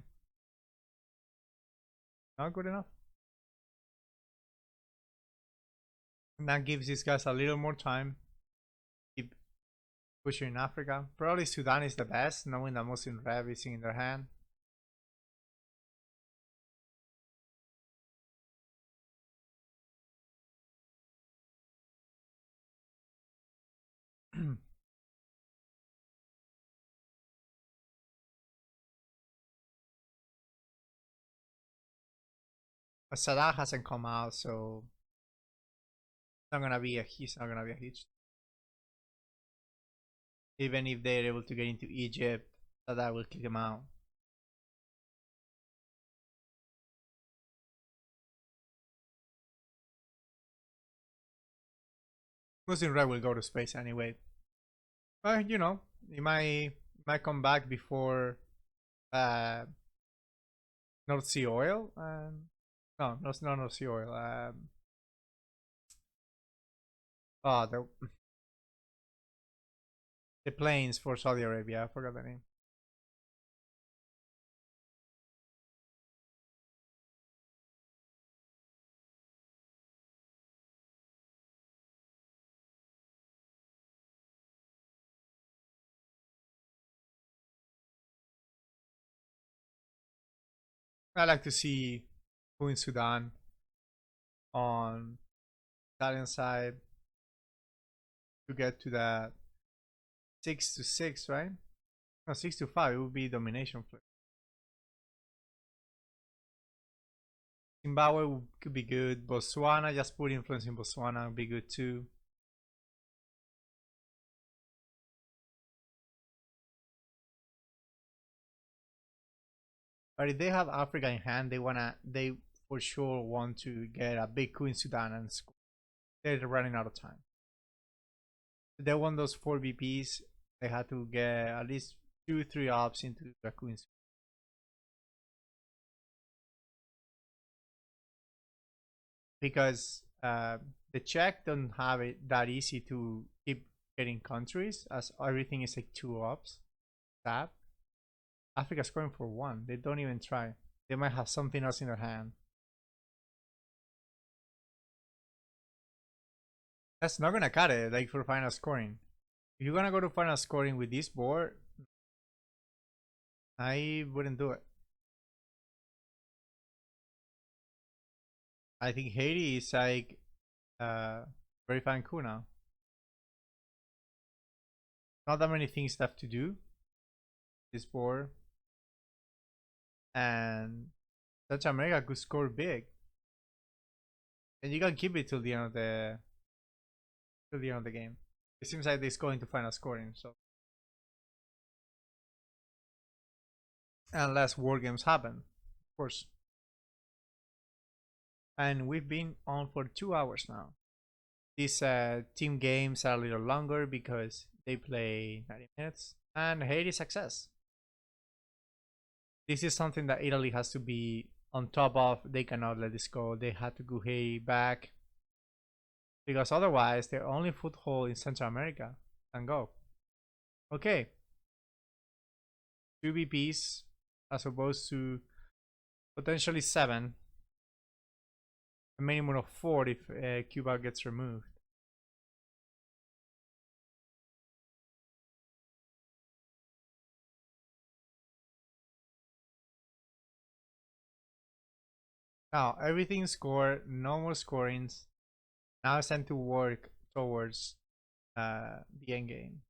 A: Not good enough. And that gives these guys a little more time. Keep pushing in Africa. Probably Sudan is the best, knowing that Muslim Rev is in their hand. But Salah hasn't come out, so he's not gonna be a huge. Even if they're able to get into Egypt, Salah will kick him out. Muslim Red will go to space anyway. But you know, he might come back before North Sea oil. No, not North Sea oil. Oh, the planes for Saudi Arabia. I forgot the name. I like to see who in Sudan on Italian side to get to that 6-6, right? No, 6-5. It would be domination flip. Zimbabwe could be good. Botswana, just put influence in Botswana would be good too. But if they have Africa in hand, they for sure want to get a big coup in Sudan and score. They're running out of time. If they want those 4 BPs, they had to get at least 2-3 ops into the coup in Sudan. Because the Czech don't have it that easy to keep getting countries, as everything is like 2 ops. That Africa's scoring for 1. They don't even try. They might have something else in their hand. That's not gonna cut it, like for final scoring. If you're gonna go to final scoring with this board, I wouldn't do it. I think Haiti is like very fine coup now. Not that many things left to do this board, and South America could score big, and you can keep it till the end of the game. It seems like it's going to final scoring, so unless war games happen, of course. And we've been on for 2 hours now. These team games are a little longer because they play 90 minutes, and Haiti success. This is something that Italy has to be on top of. They cannot let this go. They had to go Haiti back, because otherwise their only foothold in Central America can go. Okay, 2 BPs as opposed to potentially 7. A minimum of 4 if Cuba gets removed. Now everything scored, no more scorings. Now it's time to work towards the end game.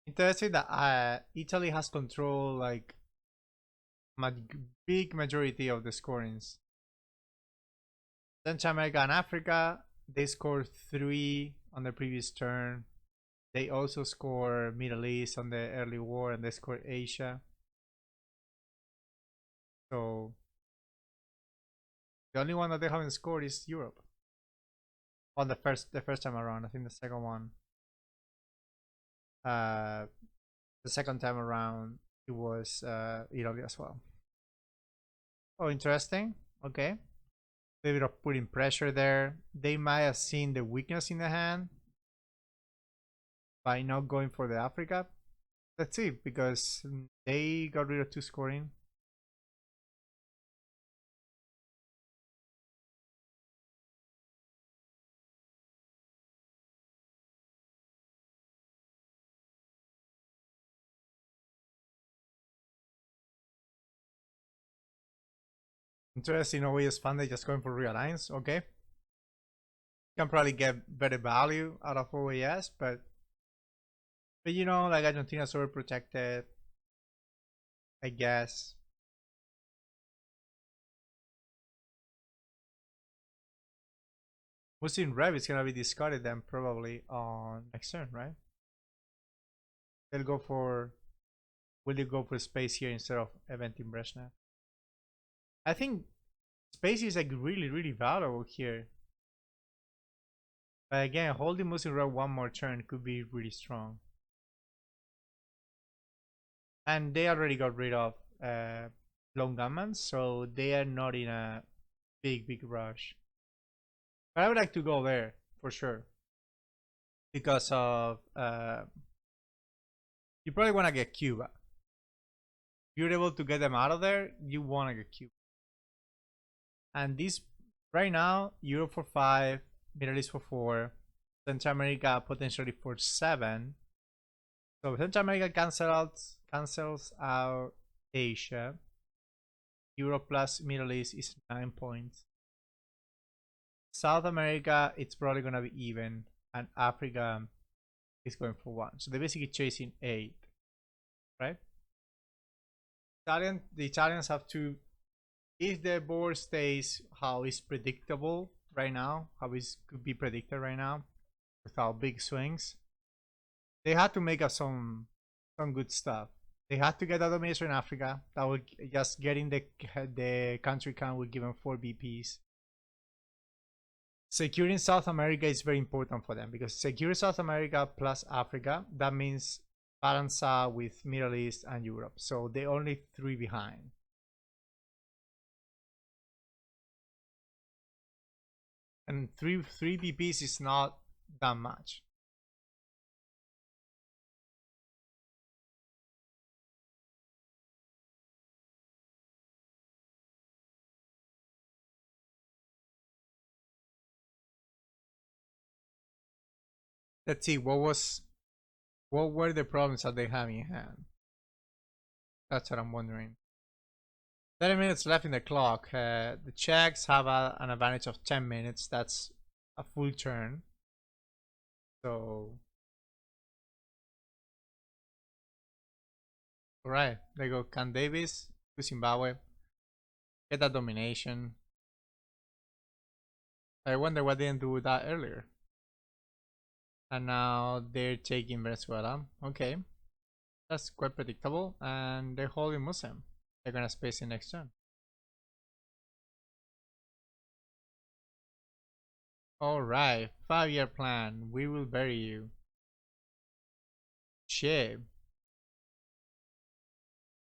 A: Interesting that Italy has control like big majority of the scorings. Central America and Africa, they scored 3 on the previous turn. They also score Middle East on the early war, and they scored Asia. So the only one that they haven't scored is Europe. On the first time around. I think the second one, the second time around, it was Italy as well. Oh, interesting. Okay. A little bit of putting pressure there. They might have seen the weakness in the hand by not going for the Africa. Let's see, because they got rid of 2 scoring. Interesting, always fun. They just going for realigns. Okay. Can probably get better value out of OAS, but you know, like Argentina's overprotected, I guess. Muslim Rev is gonna be discarded then probably on next turn, right? They'll go for will they go for space here instead of eventing Brezhnev? I think space is like really valuable here. But again, holding Muslim Rev one more turn could be really strong. And they already got rid of long gunmen, so they are not in a big rush. But I would like to go there for sure because of you probably want to get Cuba. If you're able to get them out of there, you want to get Cuba. And this right now, Europe for 5, Middle East for 4, Central America potentially for 7. So Central America cancels out Asia. Europe plus Middle East is 9 points. South America, it's probably gonna be even, and Africa is going for 1. So they're basically chasing 8, right? The Italians have to, if the board stays how it's predictable right now, how it could be predicted right now, without big swings, they had to make up some good stuff. They had to get out measure in Africa. That would just getting the country count would give them 4 BPs. Securing South America is very important for them because secure South America plus Africa, that means balance out with Middle East and Europe. So they're only 3 behind. And 3 BPs is not that much. Let's see what were the problems that they have in hand. That's what I'm wondering. 30 minutes left in the clock. The Czechs have an advantage of 10 minutes. That's a full turn. So, alright, there you go. Can Davis to Zimbabwe get that domination? I wonder why they didn't do that earlier. And now they're taking Venezuela. Okay, that's quite predictable. And they're holding Muslim. They're gonna space in next turn. Alright, 5-year plan. We will bury you. Shit.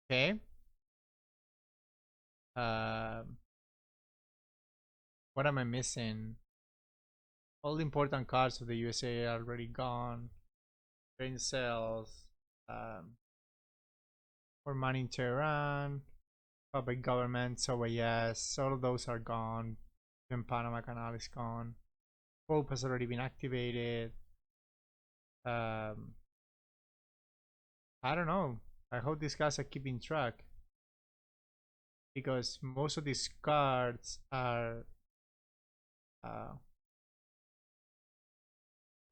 A: Okay. What am I missing? All the important cards of the USA are already gone. Brain cells. For money in Tehran. Public government. So yes, all of those are gone. Even Panama Canal is gone. Pope has already been activated. I don't know. I hope these guys are keeping track. Because most of these cards are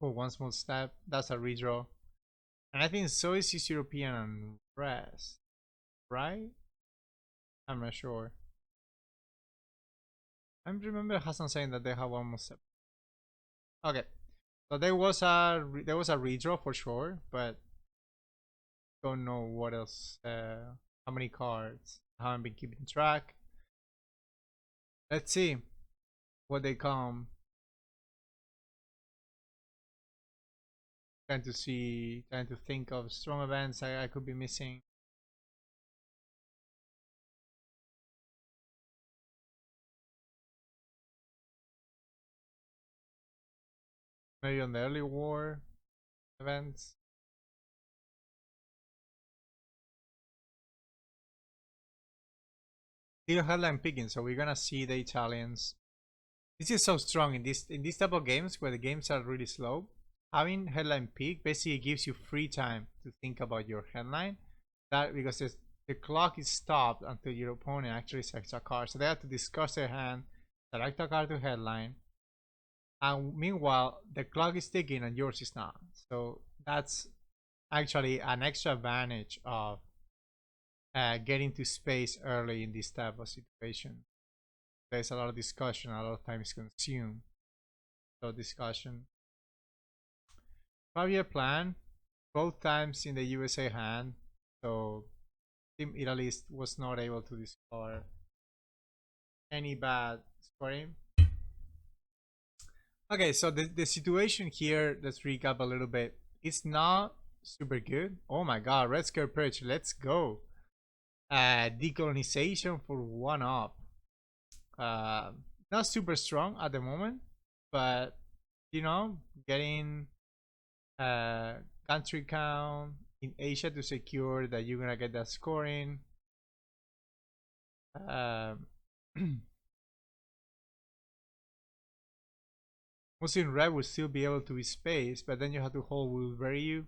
A: oh, one small step. That's a redraw. And I think so is East European and rest. Right? I'm not sure. I remember Hasan saying that they have one more step. Okay. So there was a redraw for sure, but don't know what else. How many cards? I haven't been keeping track. Let's see what they come. Trying to think of strong events I could be missing. Maybe on the early war events. Still headline picking, so we're gonna see the Italians. This is so strong in these type of games where the games are really slow. Having headline pick basically gives you free time to think about your headline. That because the clock is stopped until your opponent actually selects a card. So they have to discuss their hand, select a card to headline, and meanwhile the clock is ticking and yours is not. So that's actually an extra advantage of getting to space early in this type of situation. There's a lot of discussion, a lot of time is consumed. So discussion. 5-year plan, both times in the USA hand. So Team Italy was not able to discover any bad scoring. Okay, so the situation here, let's recap a little bit. It's not super good. Oh my god, Red Scare Perch, let's go. Decolonization for 1-up. Not super strong at the moment, but you know, getting country count in Asia to secure that you're gonna get that scoring. Muslim Red will still be able to be spaced, but then you have to hold will bury you.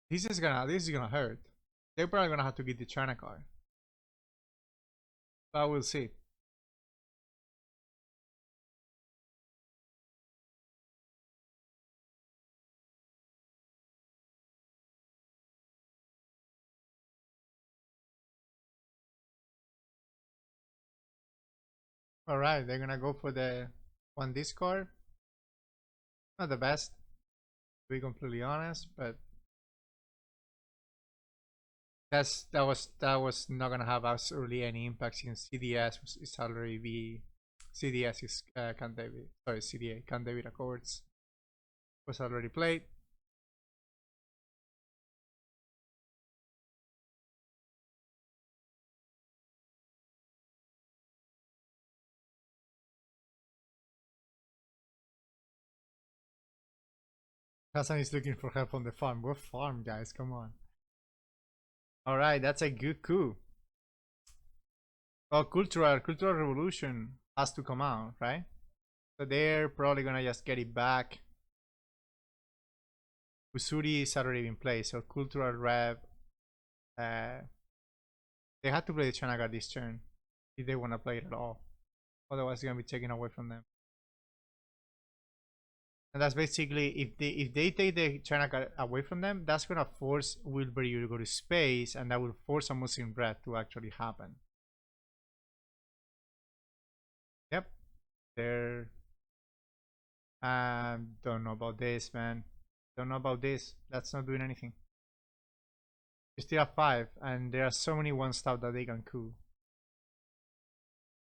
A: This is gonna hurt. They're probably gonna have to get the China card. But we'll see. Alright, they're gonna go for the one discard. Not the best, to be completely honest, but that was not gonna have absolutely any impact since CDS is already be CDS is Camp David, sorry, CDA Camp David Accords was already played. Hasan is looking for help on the farm. What farm, guys? Come on. Alright, that's a good coup. Well, cultural revolution has to come out, right? So they're probably gonna just get it back. Usuri is already in place, so cultural rev. They had to play the China card this turn if they want to play it at all. Otherwise, it's gonna be taken away from them. And that's basically if they take the China card away from them, that's gonna force Wilbury to go to space, and that will force a Muslim Red to actually happen. Yep, they're. Don't know about this, man. Don't know about this. That's not doing anything. You still have 5, and there are so many 1-stop that they can coup.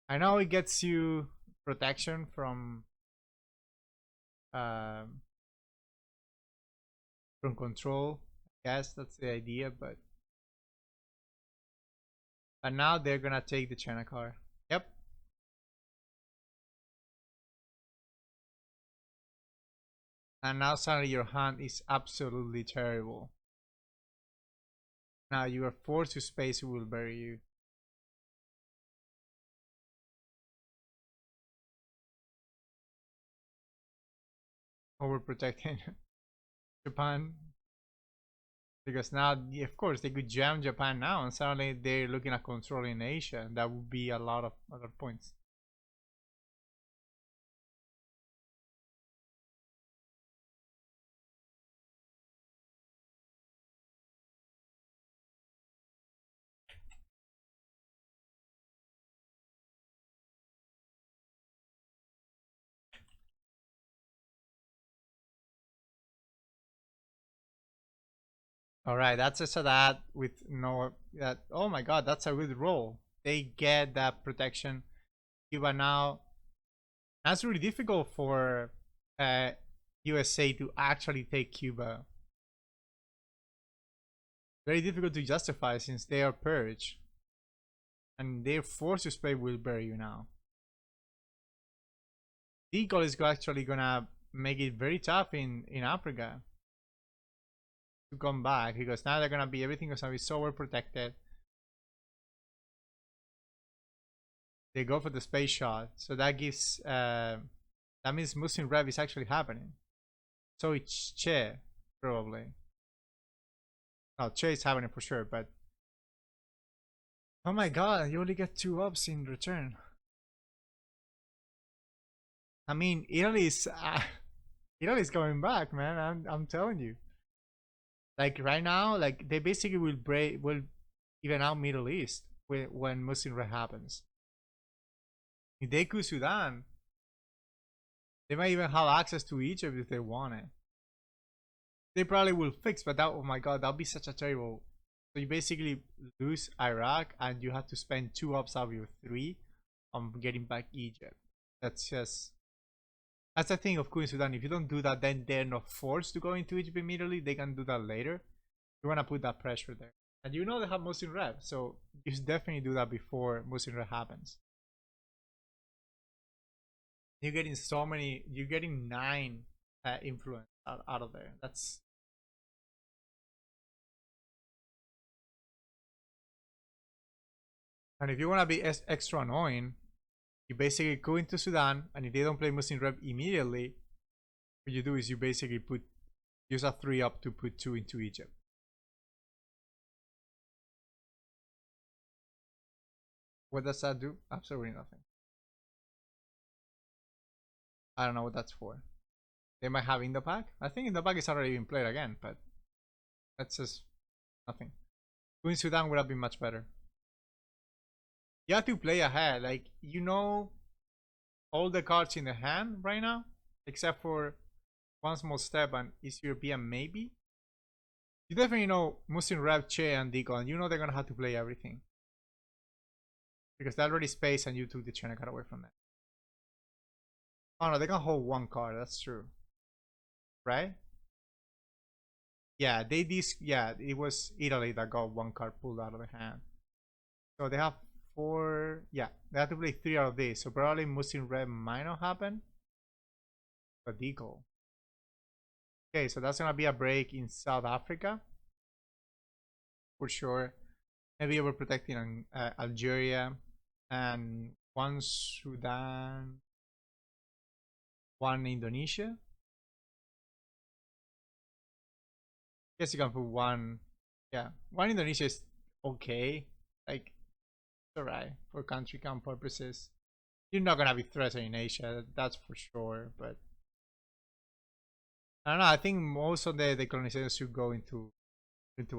A: I know it gets you protection from control. I guess that's the idea, but now they're gonna take the China card. Yep. And now suddenly your hand is absolutely terrible. Now you are forced to space who will bury you. Overprotecting Japan. Because now, of course, they could jam Japan now, and suddenly they're looking at controlling Asia. That would be a lot of other points. All right, that's a Sadat with no that. Oh my God, that's a good roll. They get that protection. Cuba now. That's really difficult for USA to actually take Cuba. Very difficult to justify since they are purged, and they're forced to spray will bury you now. Deagle is actually gonna make it very tough in Africa to come back, because now they're gonna be, everything is gonna be so well protected. They go for the space shot, so that gives that means Muslim Rev is actually happening. So it's Che, probably. No, Che is happening for sure, but oh my god, you only get 2 ups in return. I mean, Italy's coming back, man. I'm telling you. Like right now, like they basically will even out Middle East when Muslim Rev happens. If they could Sudan, they might even have access to Egypt if they want it. They probably will fix, but that, oh my god, that'll be such a terrible. So you basically lose Iraq and you have to spend 2 ups out of your 3 on getting back Egypt. That's the thing of Queen Sudan. If you don't do that, then they're not forced to go into Egypt immediately. They can do that later. You wanna put that pressure there. And you know they have Muslim Rev, so you should definitely do that before Muslim Rev happens. You're getting so many. You're getting 9 influence out of there. That's. And if you want to be extra annoying, you basically go into Sudan, and if they don't play Muslim Rev immediately, what you do is you basically use a 3 up to put 2 into Egypt. What does that do? Absolutely nothing. I don't know what that's for. They might have in the pack. I think in the pack is already been played again, but that's just nothing. Queen Sudan would have been much better. You have to play ahead. Like, you know all the cards in the hand right now, except for one small step and East European maybe. You definitely know Muslim Rev, Che, and Deacon. You know they're gonna have to play everything. Because they already spaced and you took the China card away from them. Oh no, they can hold 1 card, that's true. Right? Yeah, yeah, it was Italy that got 1 card pulled out of the hand. So they have 4, yeah, they have to play 3 out of these. So probably Muslim Rev might not happen. But Deagle. Okay, so that's gonna be a break in South Africa. For sure. Maybe overprotecting Algeria. And 1 Sudan. 1 Indonesia. Guess you can put 1. Yeah, 1 Indonesia is okay. Like, it's alright for country count purposes. You're not gonna be threatening Asia, that's for sure. But I don't know. I think most of the colonization should go into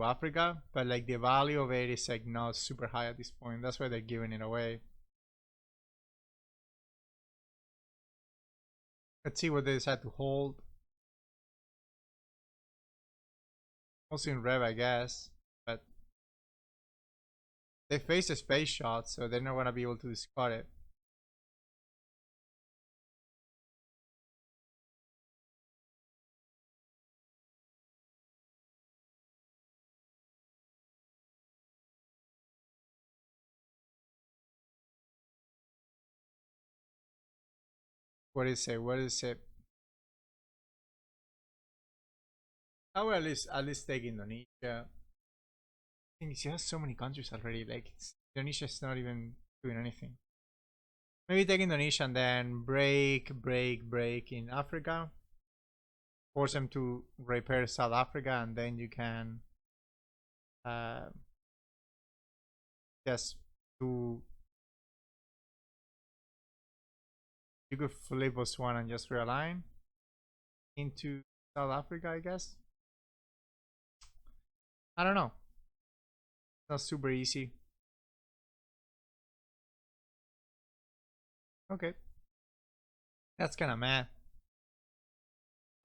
A: Africa, but like the value of it is like not super high at this point. That's why they're giving it away. Let's see what they decide to hold. Also in Rev, I guess, but they face a space shot, so they're not gonna be able to discard it. What is it? What is it? I will at least take Indonesia. I think she has so many countries already. Like Indonesia is not even doing anything. Maybe take Indonesia and then break in Africa. Force them to repair South Africa, and then you can just do. You could flip Botswana and just realign into South Africa, I guess. I don't know. Not super easy. Okay. That's kind of mad.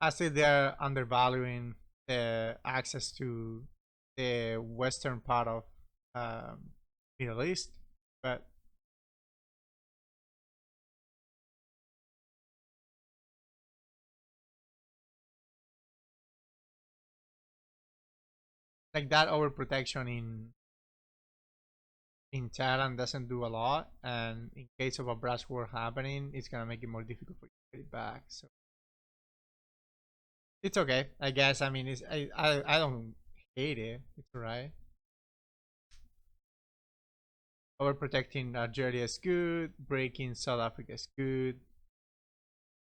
A: I say they're undervaluing the access to the western part of Middle East, but like that overprotection in Thailand doesn't do a lot, and in case of a brush war happening, it's gonna make it more difficult for you to get it back. So it's okay, I guess. I mean, I don't hate it. It's alright. Overprotecting Algeria is good. Breaking South Africa is good.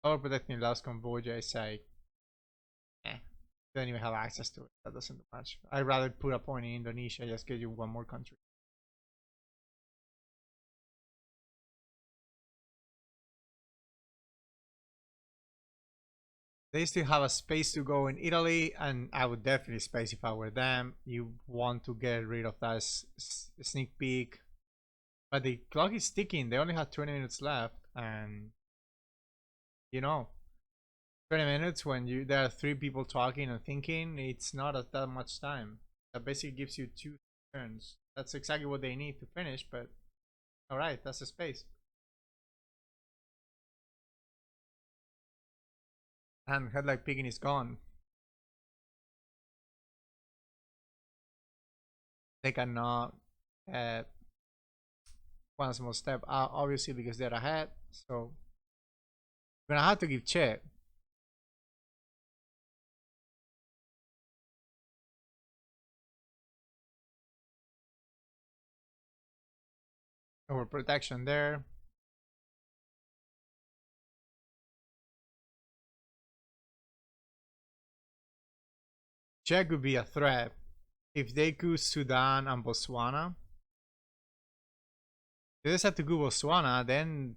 A: Overprotecting Laos, Cambodia is like, don't even have access to it. That doesn't do much. I'd rather put a point in Indonesia, just get you one more country. They still have a space to go in Italy, and I would definitely space if I were them. You want to get rid of that sneak peek. But the clock is ticking. They only have 20 minutes left, and you know, 20 minutes when there are 3 people talking and thinking, it's not that much time. That basically gives you 2 turns. That's exactly what they need to finish, but alright, that's the space. And headlight picking is gone. They cannot one small step out, obviously, because they're ahead. So we're gonna have to give Czech. Over protection there. Czech would be a threat if they go Sudan and Botswana. If they decide to go Botswana, then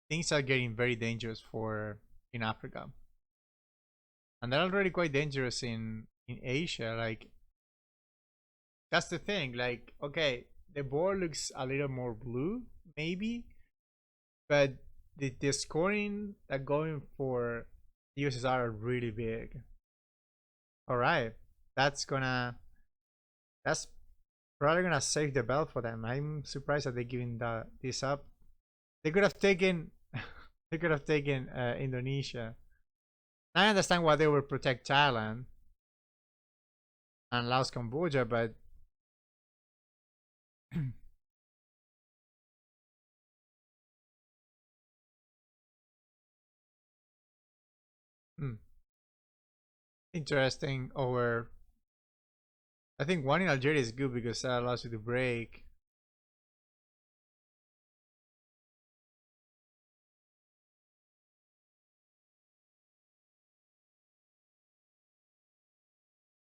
A: things are getting very dangerous for in Africa, and they're already quite dangerous in Asia. Like, that's the thing. Like, okay, the board looks a little more blue, maybe, but the scoring that going for USSR are really big. All right, that's probably gonna save the belt for them. I'm surprised that they're giving this up. They could have taken Indonesia. I understand why they would protect Thailand and Laos, Cambodia, but interesting. Over, I think one in Algeria is good because that allows you to break.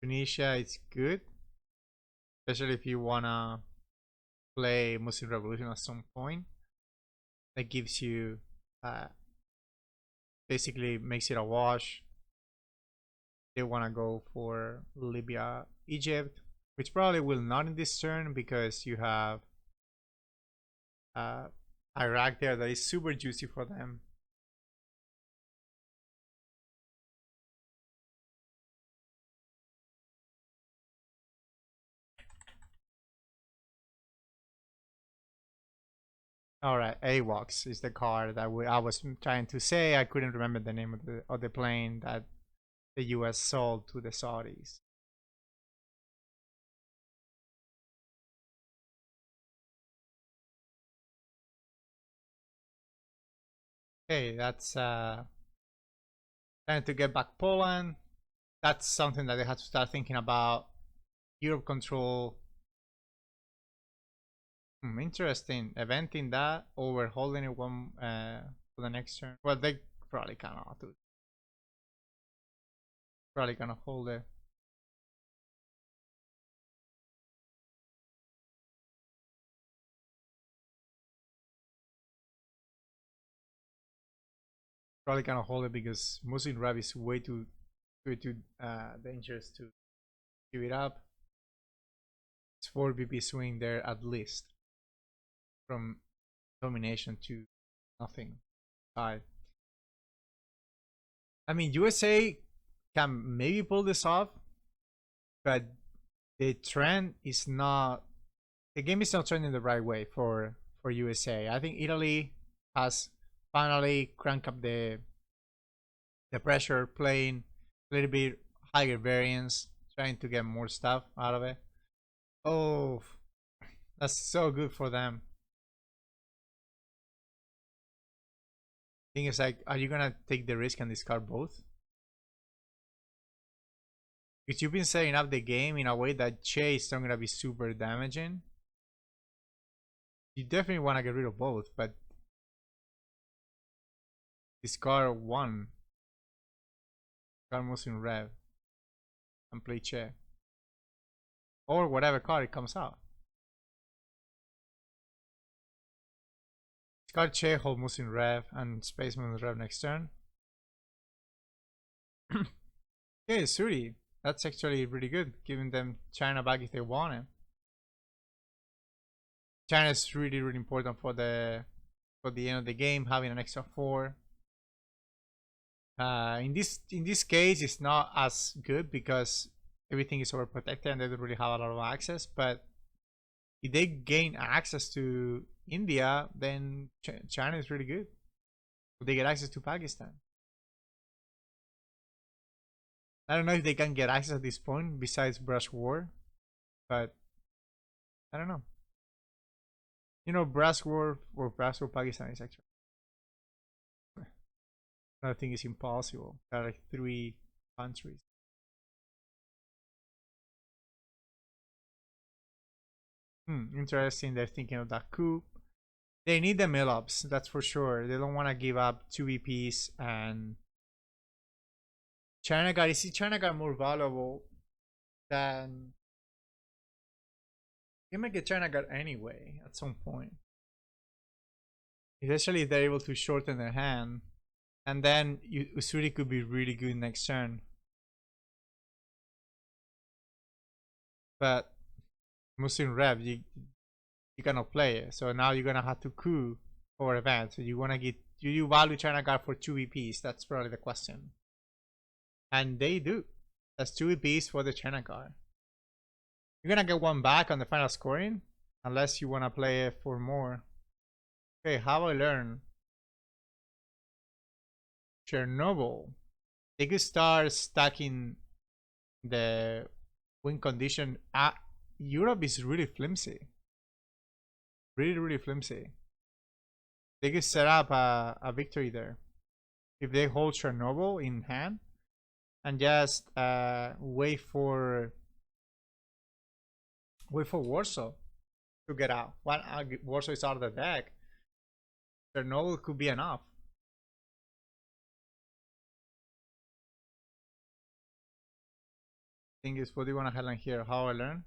A: Tunisia is good, especially if you wanna play Muslim Revolution at some point. That gives you, basically makes it a wash. They wanna go for Libya, Egypt, which probably will not in this turn because you have Iraq there that is super juicy for them. All right, AWACS is the card that I was trying to say. I couldn't remember the name of the plane that the U.S. sold to the Saudis. Okay, that's trying to get back Poland. That's something that they have to start thinking about. Europe control. Interesting. Eventing that over holding it one for the next turn. Well, they probably cannot do. Probably gonna hold it. Probably gonna hold it because Muslim Rab is way too dangerous to give it up. It's 4 BP swing there at least from domination to nothing. I mean, USA can maybe pull this off, but the trend is not. The game is not trending the right way for USA. I think Italy has finally cranked up the pressure, playing a little bit higher variance, trying to get more stuff out of it. Oh, That's so good for them. Thing is, like, are you gonna take the risk and discard both? Because you've been setting up the game in a way that Che is not gonna be super damaging. You definitely want to get rid of both, but discard one. Discard Musin Rev and play Che. Or whatever card it comes out. Discard Che, hold Musin Rev, and Space Musin Rev next turn. Okay, Suri. That's actually really good, giving them China back if they want it. China is really, really important for the end of the game, having an extra 4. In this case, it's not as good because everything is overprotected and they don't really have a lot of access. But if they gain access to India, then China is really good. They get access to Pakistan. I don't know if they can get access at this point besides Brush War, but I don't know. You know, Brush War or Brush War Pakistan is actually, I think it's impossible. There are like 3 countries. Interesting. They're thinking of that coup. They need the mill-ups, that's for sure. They don't want to give up 2 VPs and China guard. You see, China guard more valuable than you might get China guard anyway at some point. Especially if they're able to shorten their hand. And then Usuri could be really good next turn. But Muslim Rev, you cannot play it. So now you're gonna have to coup for event. So you wanna get, do you value China guard for 2 VPs? That's probably the question. And they do. That's 2 VPs for the China guard. You're gonna get 1 back on the final scoring, unless you wanna play it for more. Okay, how I learn. Chernobyl. They could start stacking the win condition. Europe is really flimsy. Really, really flimsy. They could set up a victory there. If they hold Chernobyl in hand and just wait for Warsaw to get out. When Warsaw is out of the deck, Chernobyl could be enough. Thing is, what do you want to headline here? How I learn?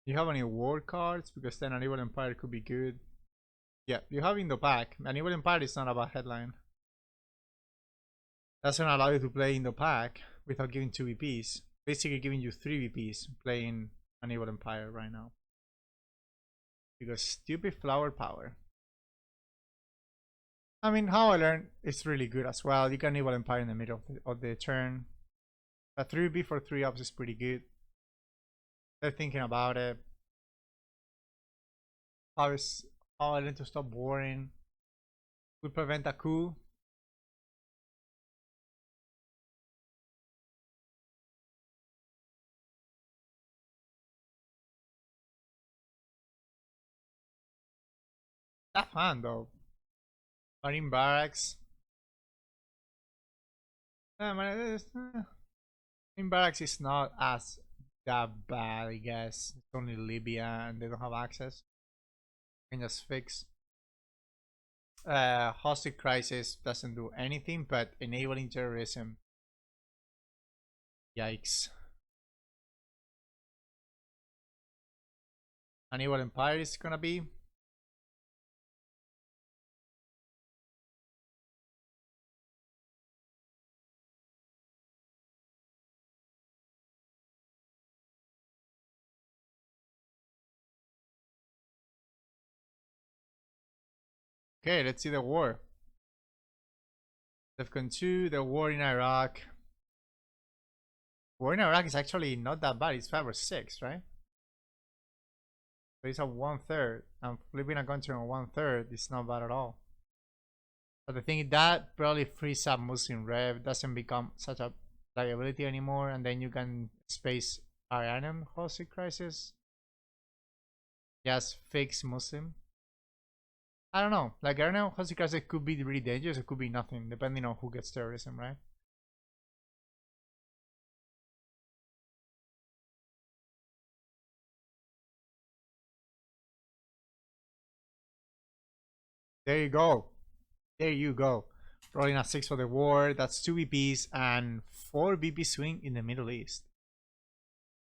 A: You have any war cards? Because then an Evil Empire could be good. Yeah, you have in the pack. An Evil Empire is not a bad headline. That's gonna allow you to play in the pack without giving 2 VPs. Basically giving you 3 VPs playing an Evil Empire right now. Because stupid flower power. I mean, how I learned is really good as well. You can Evil Empire in the middle of the turn. A 3 VP for 3 ups is pretty good. They're thinking about it. How I learned to stop worrying. Could prevent a coup. Have fun though. Marine barracks. Marine barracks is not as that bad, I guess. It's only Libya and they don't have access. You can just fix. Hostage crisis doesn't do anything but enabling terrorism. Yikes. An Evil Empire is gonna be. Okay, let's see the war. DEFCON 2, the war in Iraq. War in Iraq is actually not that bad. It's 5 or 6, right? So it's a 1/3. And flipping a country on 1/3 is not bad at all. But the thing is that probably frees up Muslim Rev. Doesn't become such a liability anymore. And then you can space Iranian hostage crisis. Just fix Muslim. I don't know. Like, I don't know. Because it could be really dangerous. It could be nothing, depending on who gets terrorism, right? There you go. There you go. Rolling a 6 for the war. That's 2 VPs and 4 VP swing in the Middle East.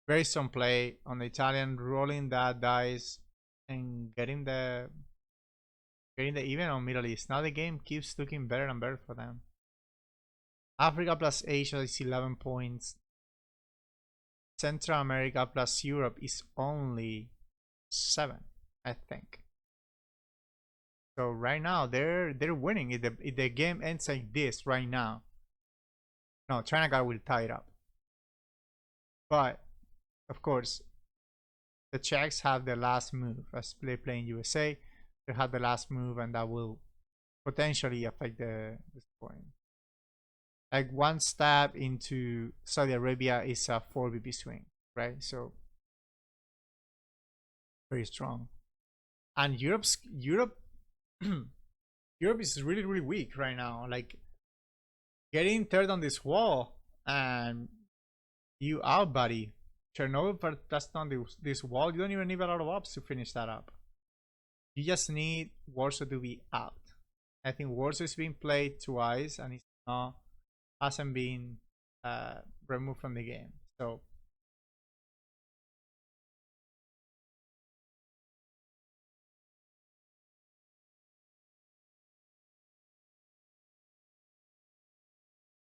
A: Very strong play on the Italian, rolling that dice and getting the even on Middle East. Now the game keeps looking better and better for them. Africa plus Asia is 11 points. Central America plus Europe is only 7, I think. So right now they're winning. If the game ends like this right now, no, China guy will tie it up. But of course, the Czechs have the last move as they play in USA. They have the last move, and that will potentially affect the scoring. Like one stab into Saudi Arabia is a 4 VP swing, right? So very strong. And Europe Europe is really weak right now. Like getting third on this wall, and you out, buddy. Chernobyl that's on this wall. You don't even need a lot of ops to finish that up. You just need Warsaw to be out. I think Warsaw is being played twice, and it's not hasn't been removed from the game. So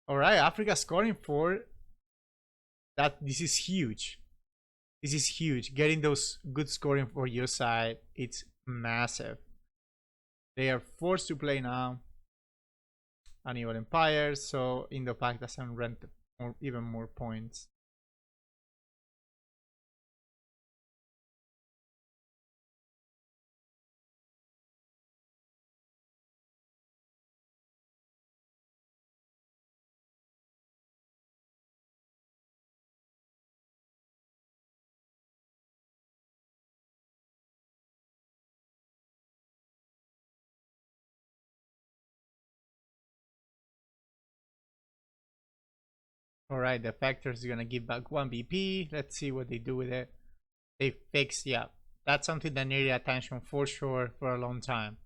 A: all right, Africa scoring 4. That this is huge. This is huge. Getting those good scoring for your side, it's massive. They are forced to play now Uneven Empire, so Indo-Pak doesn't rent even more points. Alright, the Factors is gonna give back 1 BP. Let's see what they do with it. They fixed, yeah. That's something that needed attention for sure for a long time.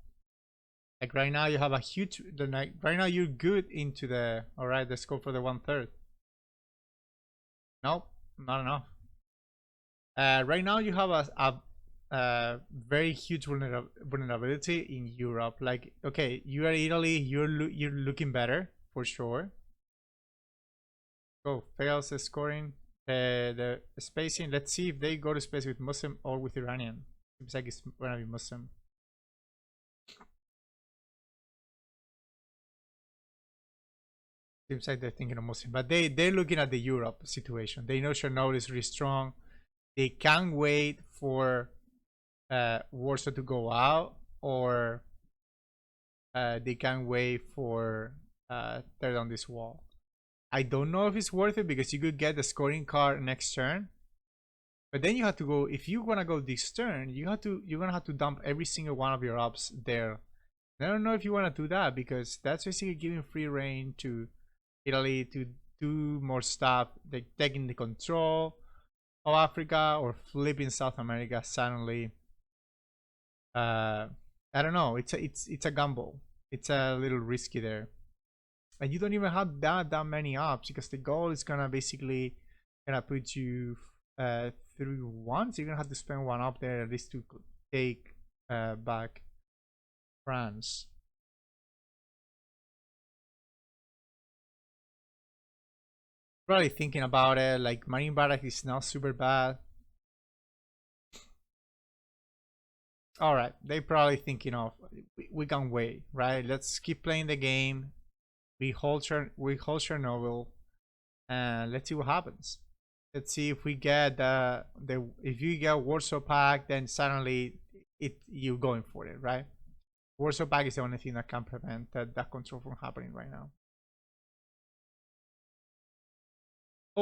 A: Like right now you have a huge right now you're good into the alright, let's go for the 1/3. Nope, not enough. Right now you have a very huge vulnerability in Europe. Like, okay, you are Italy, you're looking better for sure. Go, fails the scoring, the spacing. Let's see if they go to space with Muslim or with Iranian. Seems like it's gonna be Muslim. Seems like they're thinking of Muslim, but they're looking at the Europe situation. They know Chernobyl is really strong. They can't wait for Warsaw to go out, or they can't wait for third on this wall. I don't know if it's worth it because you could get the scoring card next turn, but then you have to go. If you wanna go this turn, you're gonna have to dump every single one of your ops there. I don't know if you wanna do that because that's basically giving free reign to Italy to do more stuff, like taking the control of Africa or flipping South America suddenly. I don't know. It's a gamble. It's a little risky there, and you don't even have that many ops because the goal is gonna basically gonna put you through one. So you're gonna have to spend one up there at least to take back France. Probably thinking about it. Like Marine Barrack is not super bad. All right, they probably thinking of we can wait, right? Let's keep playing the game. We hold Chernobyl, and let's see what happens. Let's see if we get if you get Warsaw Pack, then suddenly you're going for it, right? Warsaw Pack is the only thing that can prevent that control from happening right now.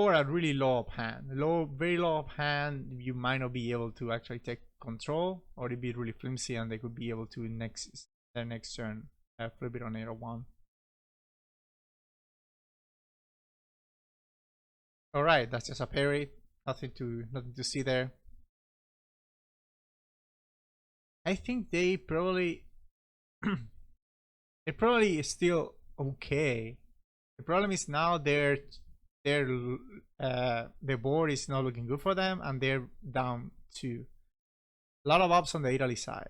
A: or a really low up hand. Very low up hand, you might not be able to actually take control, or it'd be really flimsy and they could be able to their next turn flip it on 801. Alright, that's just a parry. Nothing to see there. I think they probably it probably is still okay. The problem is now the board is not looking good for them and they're down 2. A lot of ups on the Italy side.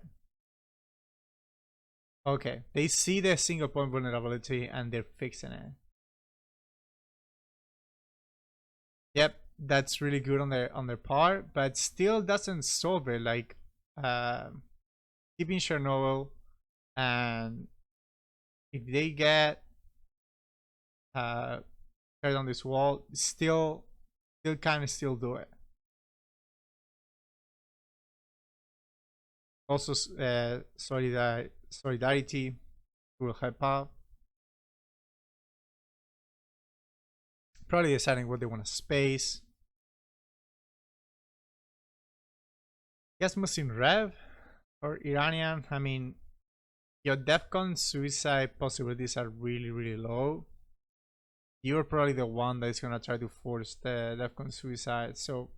A: Okay, they see the single point vulnerability and they're fixing it. Yep, that's really good on their part, but still doesn't solve it. Like keeping Chernobyl, and if they get carried on this wall, still kind of still do it. Also, solidarity will help out. Probably deciding what they want to space. Guess Muslim Rev or Iranian. I mean, your DEFCON suicide possibilities are really low. You're probably the one that's gonna try to force the DEFCON suicide. So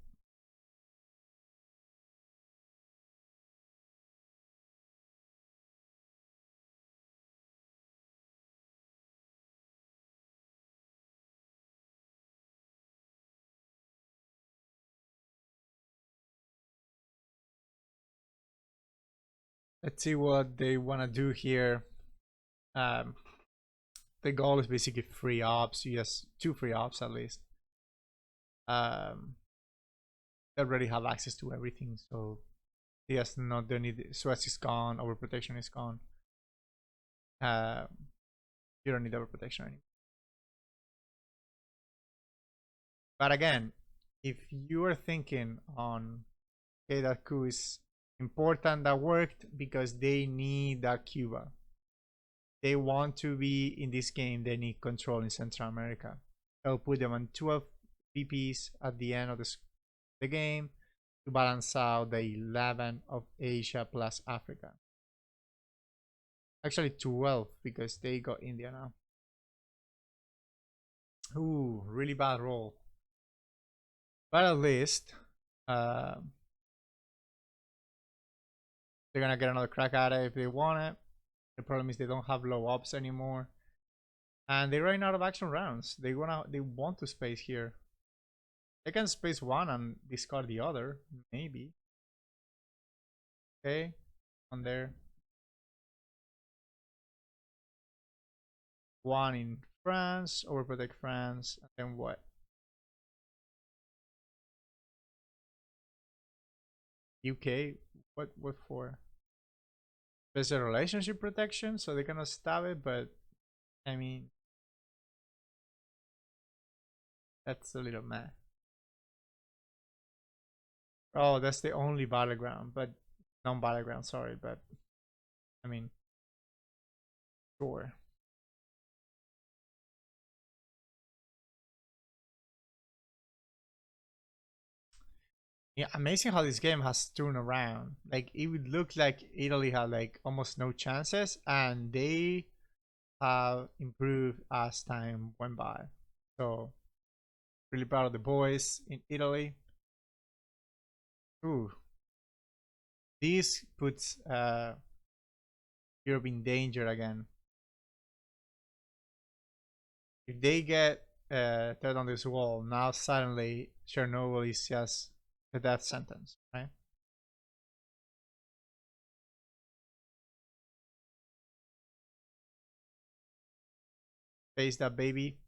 A: let's see what they want to do here. The goal is basically free ops. Yes, 2 free ops at least. They already have access to everything, so yes, not the need. Suez is gone. Overprotection is gone. You don't need overprotection anymore. But again, if you are thinking on, okay, that coup is important, that worked because they need that Cuba. They want to be in this game, they need control in Central America. I'll put them on 12 VPs at the end of the game to balance out the 11 of Asia plus Africa. Actually 12 because they got India now. Ooh, really bad roll. But at least they're gonna get another crack at it if they want it. The problem is they don't have low ops anymore, and they're running out of action rounds. They want to space here. They can space one and discard the other, maybe. Okay, on there. One in France, overprotect France, and then what? UK. What for? There's a relationship protection, so they cannot stab it, but I mean, that's a little meh. Oh, that's the only battleground, but non-battleground, sorry, but I mean, sure. Yeah, amazing how this game has turned around. Like, it would look like Italy had like almost no chances, and they have improved as time went by. So really proud of the boys in Italy. Ooh, this puts Europe in danger again. If they get third on this wall, now suddenly Chernobyl is just a death sentence, right? Face that baby.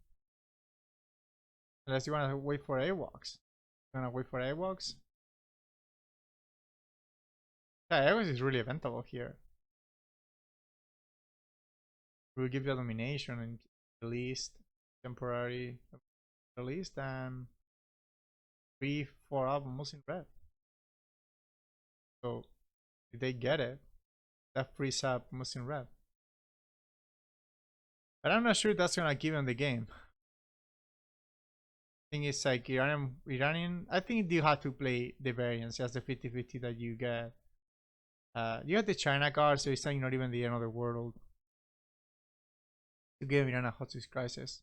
A: Unless you want to wait for AWACS. You want to wait for AWACS? Yeah, AWACS is really eventable here. We'll give you a domination and released, temporary released, and 3-4 almost in red. So if they get it, that frees up almost in red. But I'm not sure that's gonna give them the game. Thing is like Iranian. I think you have to play the variants, just the 50-50 that you get. You have the China card, so it's like not even the end of the world to give Iran a hostage crisis.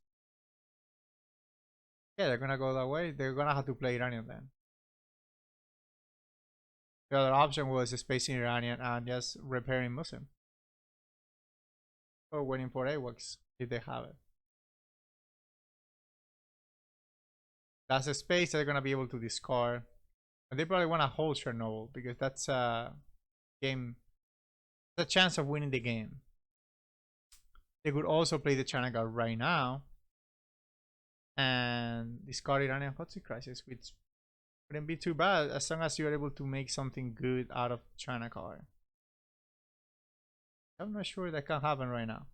A: Yeah, they're gonna go that way. They're gonna have to play Iranian then. The other option was spacing Iranian and just repairing Muslim. Or waiting for AWACS if they have it. That's a space they're gonna be able to discard. And they probably wanna hold Chernobyl because that's a game, the chance of winning the game. They could also play the China card right now and discard Iranian hostage crisis, which wouldn't be too bad as long as you're able to make something good out of China card. I'm not sure that can happen right now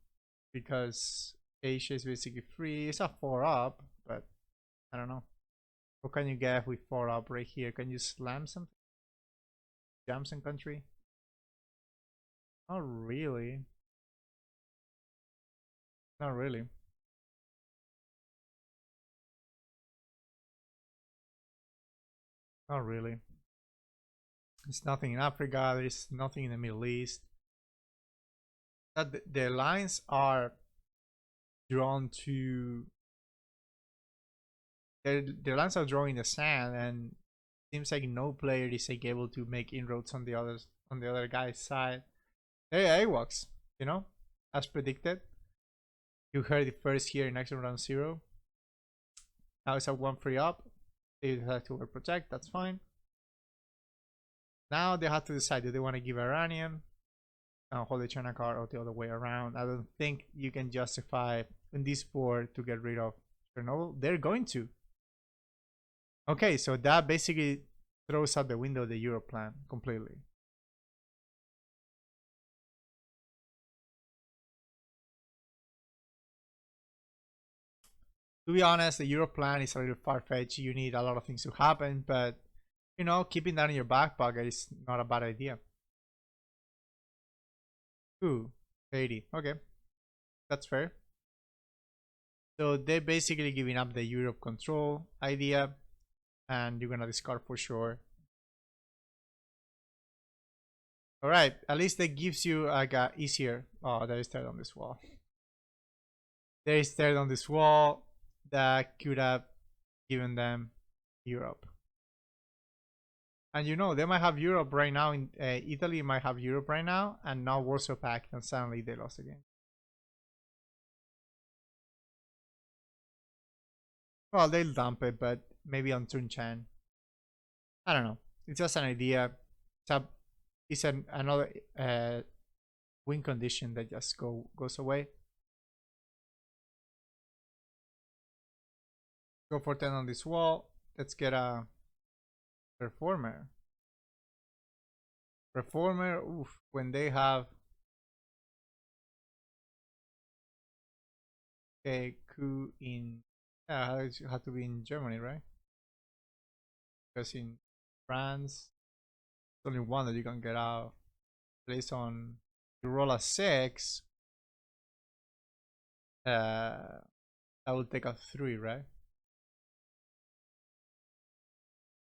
A: because Asia is basically free. It's a 4-up, but I don't know. What can you get with 4-up right here? Can you slam something? Jam some country? Not really. Not really. Not really. There's nothing in Africa. There's nothing in the Middle East. That the lines are drawn to. The lines are drawn in the sand, and it seems like no player is like able to make inroads on the other guy's side. Hey, AWACS, you know, as predicted. You heard it first here in action round 0. Now it's a 1 free up. They have to overprotect, that's fine. Now they have to decide, do they want to give Iranian hold the China card or the other way around? I don't think you can justify in this board to get rid of Chernobyl. They're going to. Okay, so that basically throws out the window the Europe plan completely. To be honest, the Euro plan is a little far-fetched. You need a lot of things to happen, but you know, keeping that in your back pocket is not a bad idea. Ooh, 80. Okay, that's fair. So they're basically giving up the Europe control idea, and you're gonna discard for sure. All right, at least that gives you like a easier. Oh, there is third on this wall. There is third on this wall that could have given them Europe. And you know, they might have Europe right now. In Italy might have Europe right now, and now Warsaw Pact, and suddenly they lost again. Well, they'll dump it, but maybe on turn 10. I don't know. It's just an idea. It's another win condition that just goes away. Go for 10 on this wall. Let's get a Reformer. Reformer, oof, when they have a coup in, yeah, it had to be in Germany, right? Because in France, there's only one that you can get out. Based on, you roll a 6, I will take a 3, right?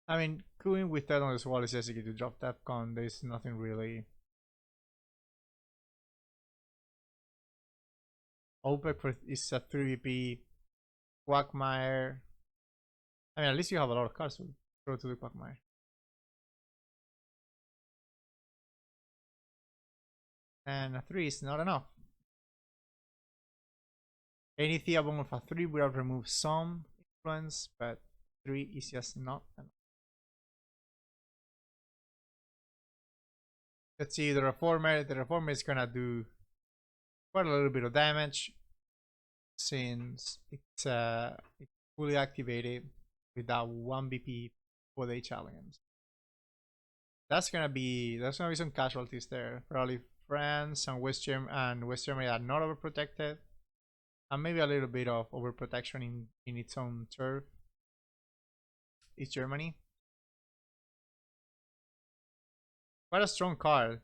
A: I mean, queuing with that on this wall is just to drop Defcon. There's nothing really. OPEC is a 3VP. Quagmire. I mean, at least you have a lot of cards to throw to the Quagmire. And a 3 is not enough. Anything above a 3 would have removed some influence, but 3 is just not enough. Let's see the Reformer. The Reformer is gonna do quite a little bit of damage since it's fully activated with that 1 BP for the Italians. That's gonna be some casualties there. Probably France and West Germany are not overprotected, and maybe a little bit of overprotection in its own turf. It's Germany. Quite a strong card.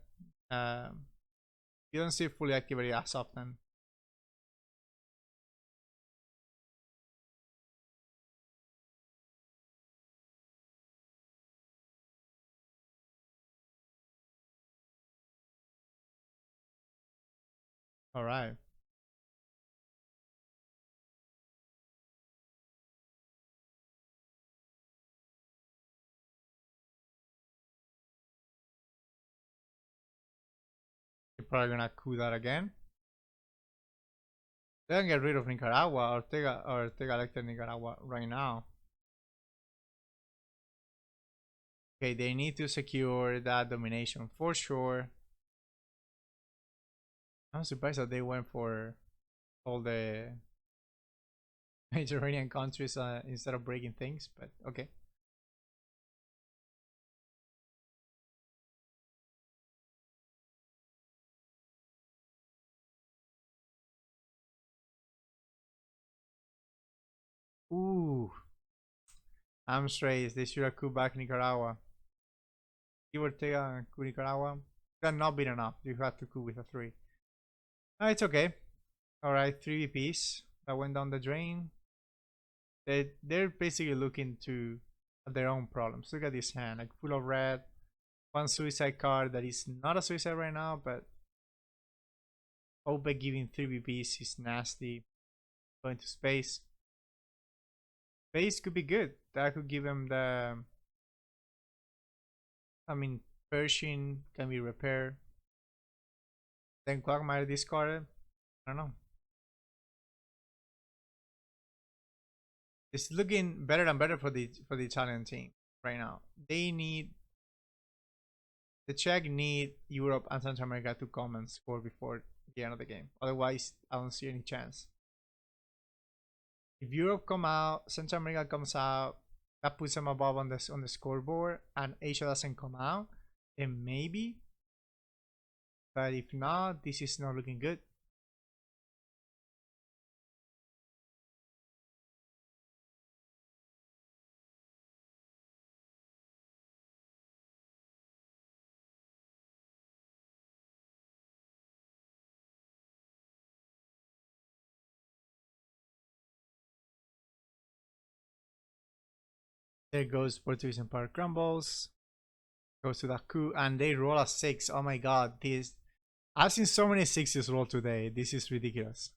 A: You don't see it fully activated as often. All right. You're probably gonna coup that again. They can get rid of Nicaragua. Ortega elected Nicaragua right now. Okay, they need to secure that domination for sure. I'm surprised that they went for all the Mediterranean countries instead of breaking things, but okay. Ooh, I'm straight. They should have coup back Nicaragua. Give or take coup Nicaragua. That not been enough. You have to coup with a 3. It's okay. Alright, 3 VPs that went down the drain. They're basically looking to at their own problems. Look at this hand, like full of red. One suicide card that is not a suicide right now, but OPEC giving 3 VPs is nasty. Going to space. Space could be good. That could give him the. I mean, Pershing can be repaired. Then Quagmire discarded. I don't know. It's looking better and better for the Italian team right now. They need the Czech need Europe and Central America to come and score before the end of the game. Otherwise, I don't see any chance. If Europe come out, Central America comes out, that puts them above on the scoreboard, and Asia doesn't come out, then maybe. But if not, this is not looking good. There goes Portuguese Empire crumbles. Goes to that coup, and they roll a 6. Oh my god, this I've seen so many 6s roll today. This is ridiculous.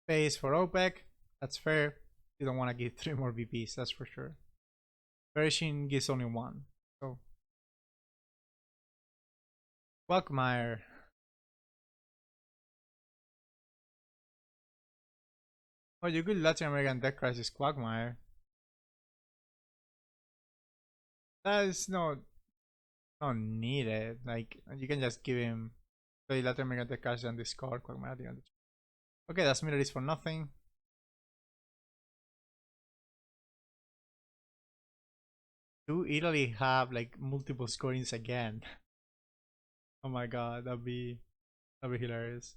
A: Space for OPEC. That's fair. You don't want to give 3 more VPs, that's for sure. Pershing gives only 1. So Quagmire. Oh, you good Latin American deck crisis Quagmire. That is not needed. Like you can just give him play Latin American deck crisis and discard Quagmire. Okay, that's Middle East for nothing. Do Italy have like multiple scorings again? Oh my god, that'd be hilarious.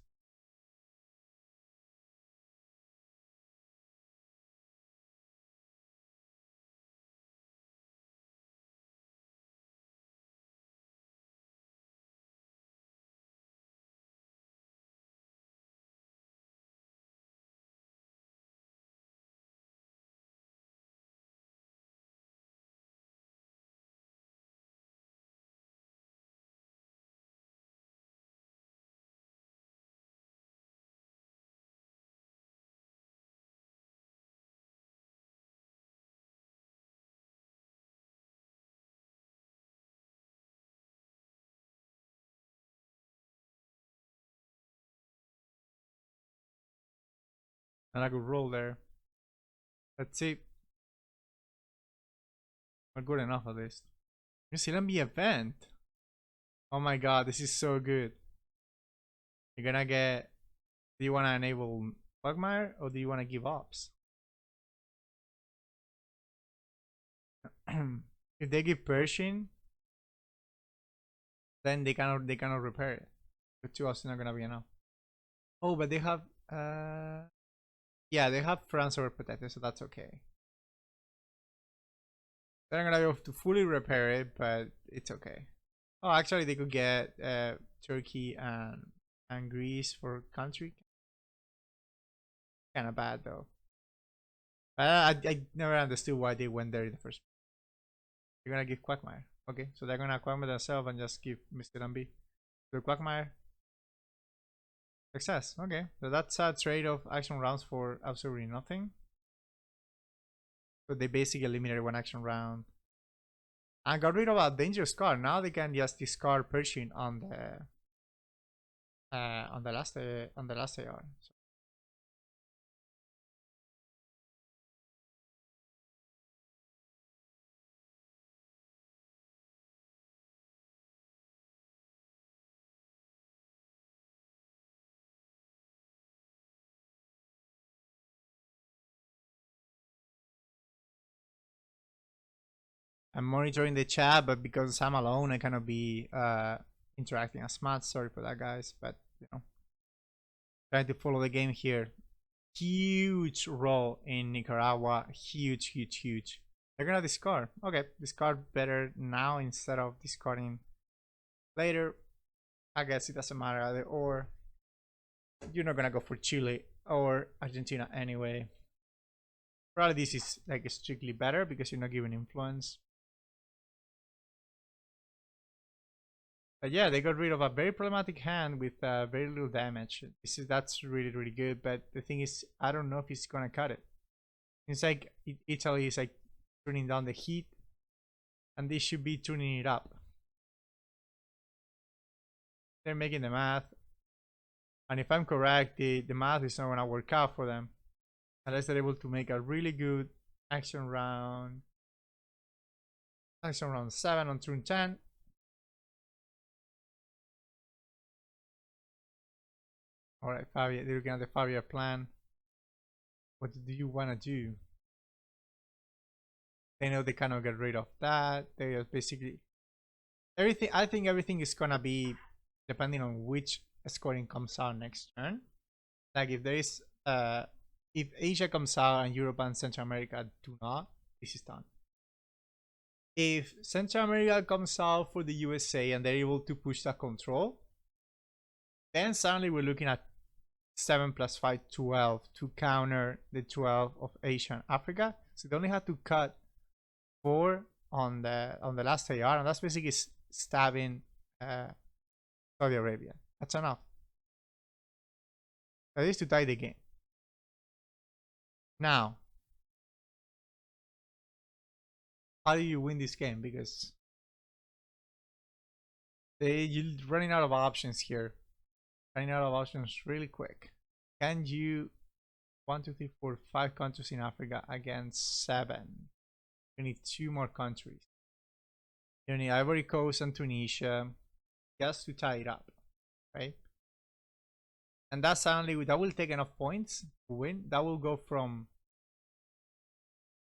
A: And I could roll there. Let's see. We're good enough at least. New Zealand be event. Oh my god, this is so good. You're gonna get. Do you want to enable Quagmire or do you want to give ops? If they give Pershing, then they cannot repair it. The 2 ops is not gonna be enough. Oh, but they have yeah, they have France overprotected, so that's okay. They're not gonna be able to fully repair it, but it's okay. Oh, actually, they could get Turkey and Greece for country. Kind of bad though. I never understood why they went there in the first. You're gonna give Quagmire. Okay, so they're gonna Quagmire themselves and just give Mr. MB. So Quagmire. Success. Okay, so that's a trade of action rounds for absolutely nothing. So they basically eliminated one action round and got rid of a dangerous card. Now they can just discard Pershing on the last AR. So I'm monitoring the chat, but because I'm alone, I cannot be interacting as much. Sorry for that, guys. But you know, trying to follow the game here. Huge role in Nicaragua. Huge, huge, huge. They're gonna discard. Okay, discard better now instead of discarding later. I guess it doesn't matter either. Or you're not gonna go for Chile or Argentina anyway. Probably this is like strictly better because you're not giving influence. But yeah, they got rid of a very problematic hand with very little damage. That's really good. But the thing is, I don't know if he's gonna cut it. It's like Italy is like turning down the heat, and they should be tuning it up. They're making the math, and if I'm correct, the math is not gonna work out for them unless they're able to make a really good action round 7 on turn 10. Alright, Fabio, they're looking at the Fabio plan. What do you want to do? They know they cannot get rid of that. They are basically everything. I think everything is gonna be depending on which scoring comes out next turn. Like if there is if Asia comes out and Europe and Central America do not, this is done. If Central America comes out for the USA and they're able to push that control, then suddenly we're looking at 7 + 5, 12 to counter the 12 of Asia and Africa. So they only have to cut 4 on the last AR, and that's basically stabbing Saudi Arabia. That's enough. That is to tie the game. Now, how do you win this game? Because you're running out of options here. Running out of options really quick. Can you 1, 2, 3, 4, 5 countries in Africa against 7? You need 2 more countries. You need Ivory Coast and Tunisia just to tie it up, right? And that suddenly that will take enough points to win. That will go from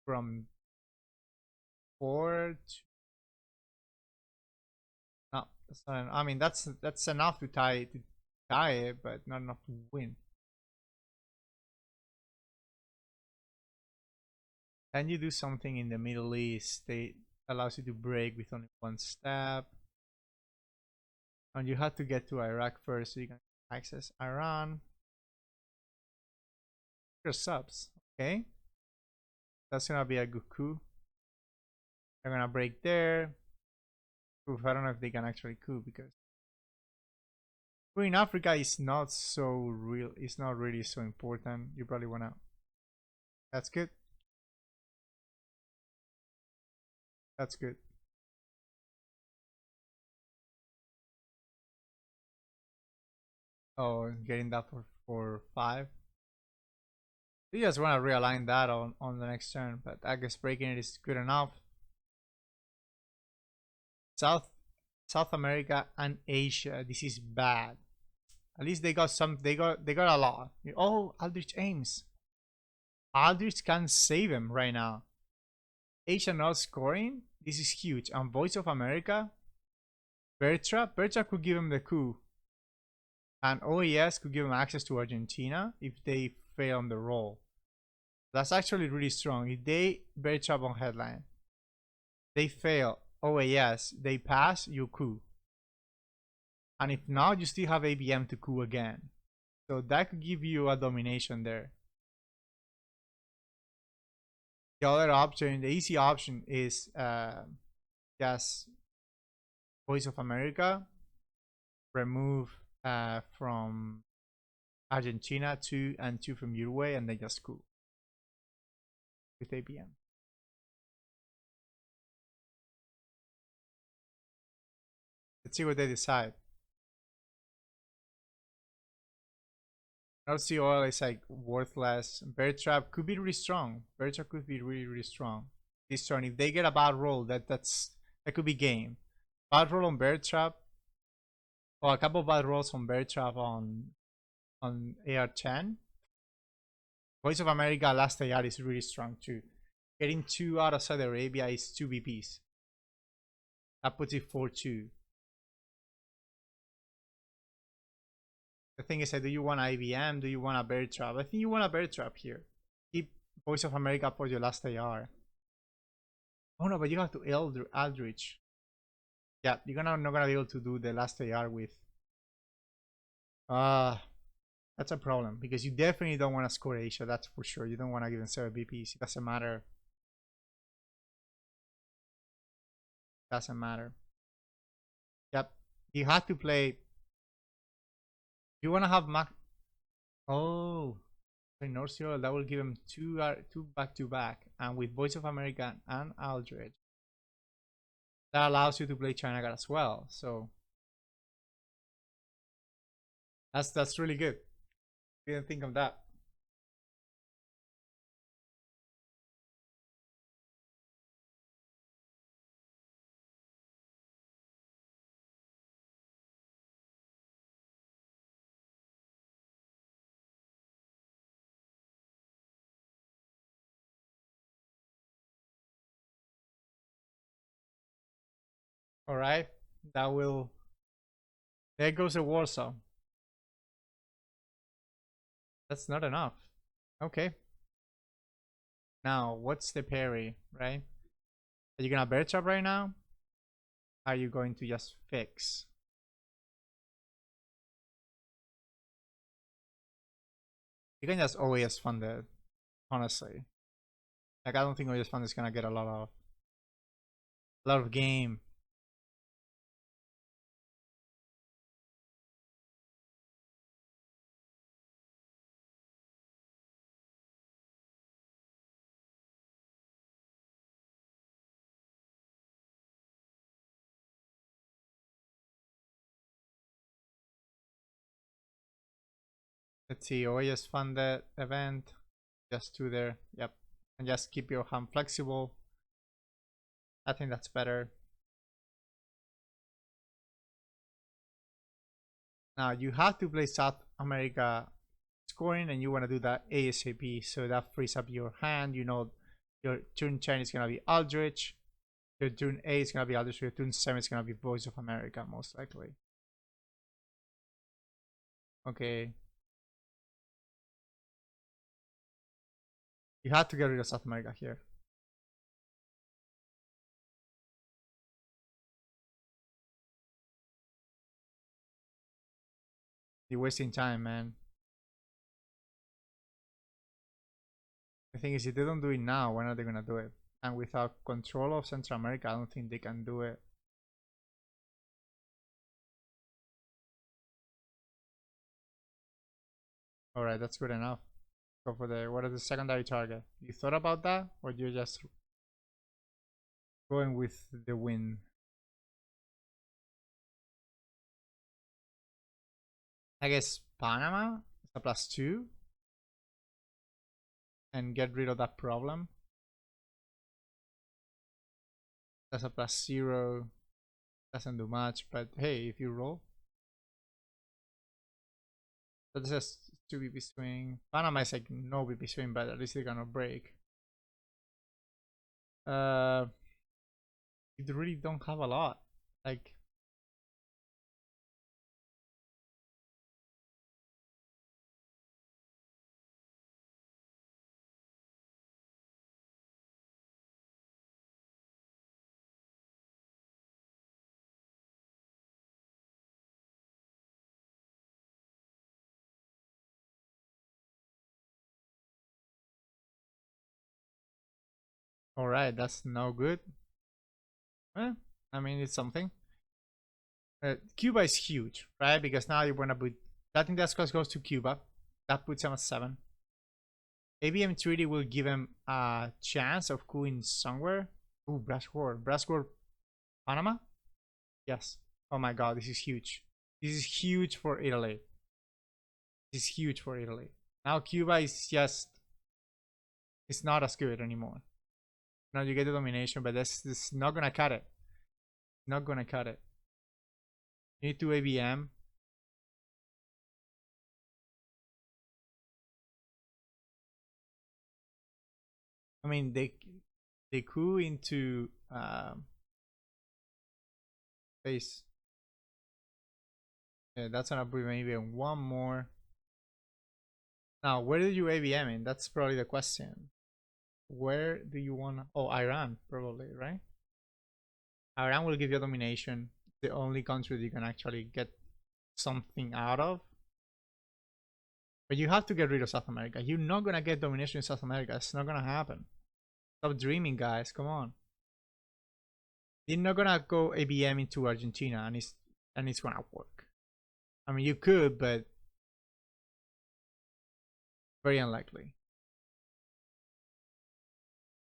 A: 4 to no. That's not. I mean, that's enough to tie it, but not enough to win. Can you do something in the Middle East? They allows you to break with only 1 step, and you have to get to Iraq first so you can access Iran. Your subs, okay? That's gonna be a good coup. They're gonna break there. Oof, I don't know if they can actually coup because in Africa is not so real. It's not really so important. You probably wanna. That's good. That's good. Oh, getting that for 5. You just want to realign that on the next turn, but I guess breaking it is good enough. South America and Asia, this is bad. At least they got some. They got a lot. Oh, Aldrich Ames. Aldrich can save him right now. Asia not scoring. This is huge. And Voice of America. Bertra could give him the coup. And OAS could give him access to Argentina if they fail on the roll. That's actually really strong. If they Bertra on headline, they fail. OAS, they pass, you coup. And if not, you still have ABM to coup again. So that could give you a domination there. The other option, the easy option is just Voice of America, remove from Argentina 2 and 2 from Uruguay, and then just coup with ABM. Let's see what they decide. North Sea oil is like worthless. Bear trap could be really strong. Bear trap could be really strong this turn. If they get a bad roll, that could be game. Bad roll on bear trap, or a couple of bad rolls on bear trap on AR10. Voice of America last AR is really strong too. Getting 2 out of Saudi Arabia is 2 VPs. That puts it 4-2. The thing is, do you want IBM? Do you want a bear trap? I think you want a bear trap here. Keep Voice of America for your last AR. Oh no, but you have to Aldrich. Yeah, you're not gonna be able to do the last AR with. That's a problem because you definitely don't want to score Asia. That's for sure. You don't want to give them 7 VPs. It doesn't matter. Doesn't matter. Yep, you have to play. You want to have Mac. Oh, North Sea, that will give him 2 back to back, and with Voice of America and Aldrich, that allows you to play China God as well. So that's really good. Didn't think of that. All right, that will. There goes a Warsaw. That's not enough. Okay. Now, what's the parry, right? Are you gonna bear trap right now? Are you going to just fix? You can just always fund it, honestly. Like I don't think always fund is gonna get a lot of game. Let's see, always fund that event. Just 2 there. Yep. And just keep your hand flexible. I think that's better. Now you have to play South America scoring, and you want to do that ASAP, so that frees up your hand. You know, your turn 10 is gonna be Aldrich. Your turn 8 is gonna be Aldrich. Your turn 7 is gonna be Voice of America, most likely. Okay. You have to get rid of South America here. You're wasting time, man. The thing is, if they don't do it now, when are they gonna do it? And without control of Central America, I don't think they can do it. Alright, that's good enough. Go for the, what is the secondary target? You thought about that? Or you're just going with the win? I guess Panama is a +2. And get rid of that problem. That's a +0. Doesn't do much, but hey, if you roll. So this is 2 BP swing. Panama is like no BP swing, but at least they're gonna break. You really don't have a lot. Like, alright, that's no good. Eh, I mean, it's something. Cuba is huge, right? Because now you want to put that industrial goes to Cuba. That puts him at 7. ABM treaty will give him a chance of cooing somewhere. Ooh, Brass War, Panama? Yes. Oh my god, this is huge. This is huge for Italy. This is huge for Italy. Now Cuba is just, it's not as good anymore. Now you get the domination, but this is not gonna cut it. Not gonna cut it. You need 2 ABM. I mean, they coup into base. Yeah, that's gonna be maybe one more. Now, where do you ABM in? That's probably the question. Where do you want? Oh, Iran, probably, right? Iran will give you a domination. The only country you can actually get something out of. But you have to get rid of South America. You're not gonna get domination in South America. It's not gonna happen. Stop dreaming, guys. Come on. You're not gonna go ABM into Argentina and it's gonna work. I mean, you could, but very unlikely.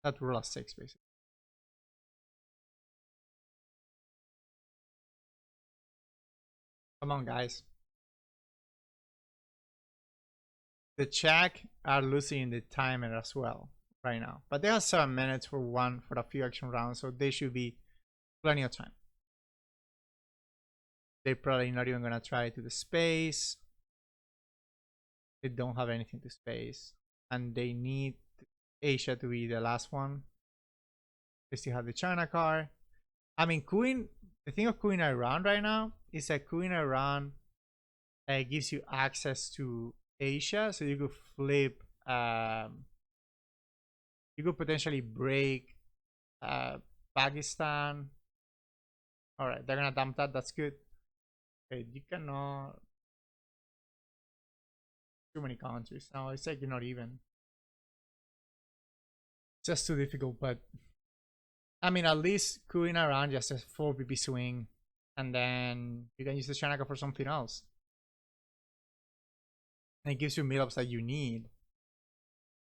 A: That rule of 6, basically. Come on, guys. The Czech are losing the timer as well right now, but they have 7 minutes for a few action rounds, so they should be plenty of time. They're probably not even gonna try to the space. They don't have anything to space, and they need Asia to be the last one. They still have the China card. I mean, the thing of Queen Iran right now is that Queen Iran gives you access to Asia, so you could flip. You could potentially break Pakistan. All right, they're gonna dump that. That's good. Okay, you cannot. Too many countries now. It's like you're not even. It's just too difficult. But I mean, at least Queen Iran just a 4 PP swing, and then you can use the China for something else. And it gives you meetups that you need.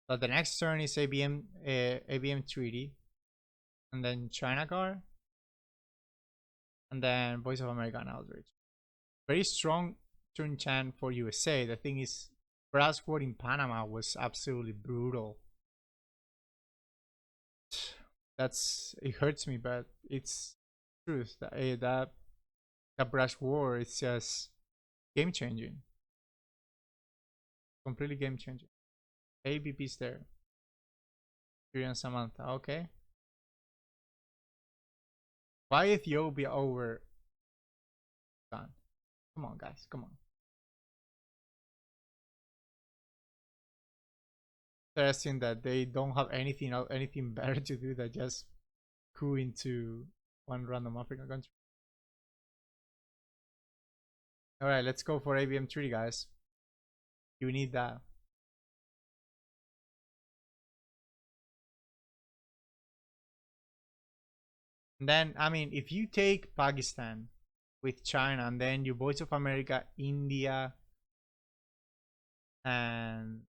A: But the next turn is ABM treaty, and then China car, and then Voice of America and Outreach. Very strong turn 10 for USA. The thing is, Brass War in Panama was absolutely brutal. It hurts me, but it's truth. That Brass War is just game changing. Completely game changing. ABP's there. Syria and Samantha. Okay. Why Ethiopia over? Done. Come on, guys. Come on. Interesting that they don't have anything better to do than just coup into one random African country. All right, let's go for ABM treaty, guys. You need that. And then, I mean, if you take Pakistan with China, and then you Voice of America, India, and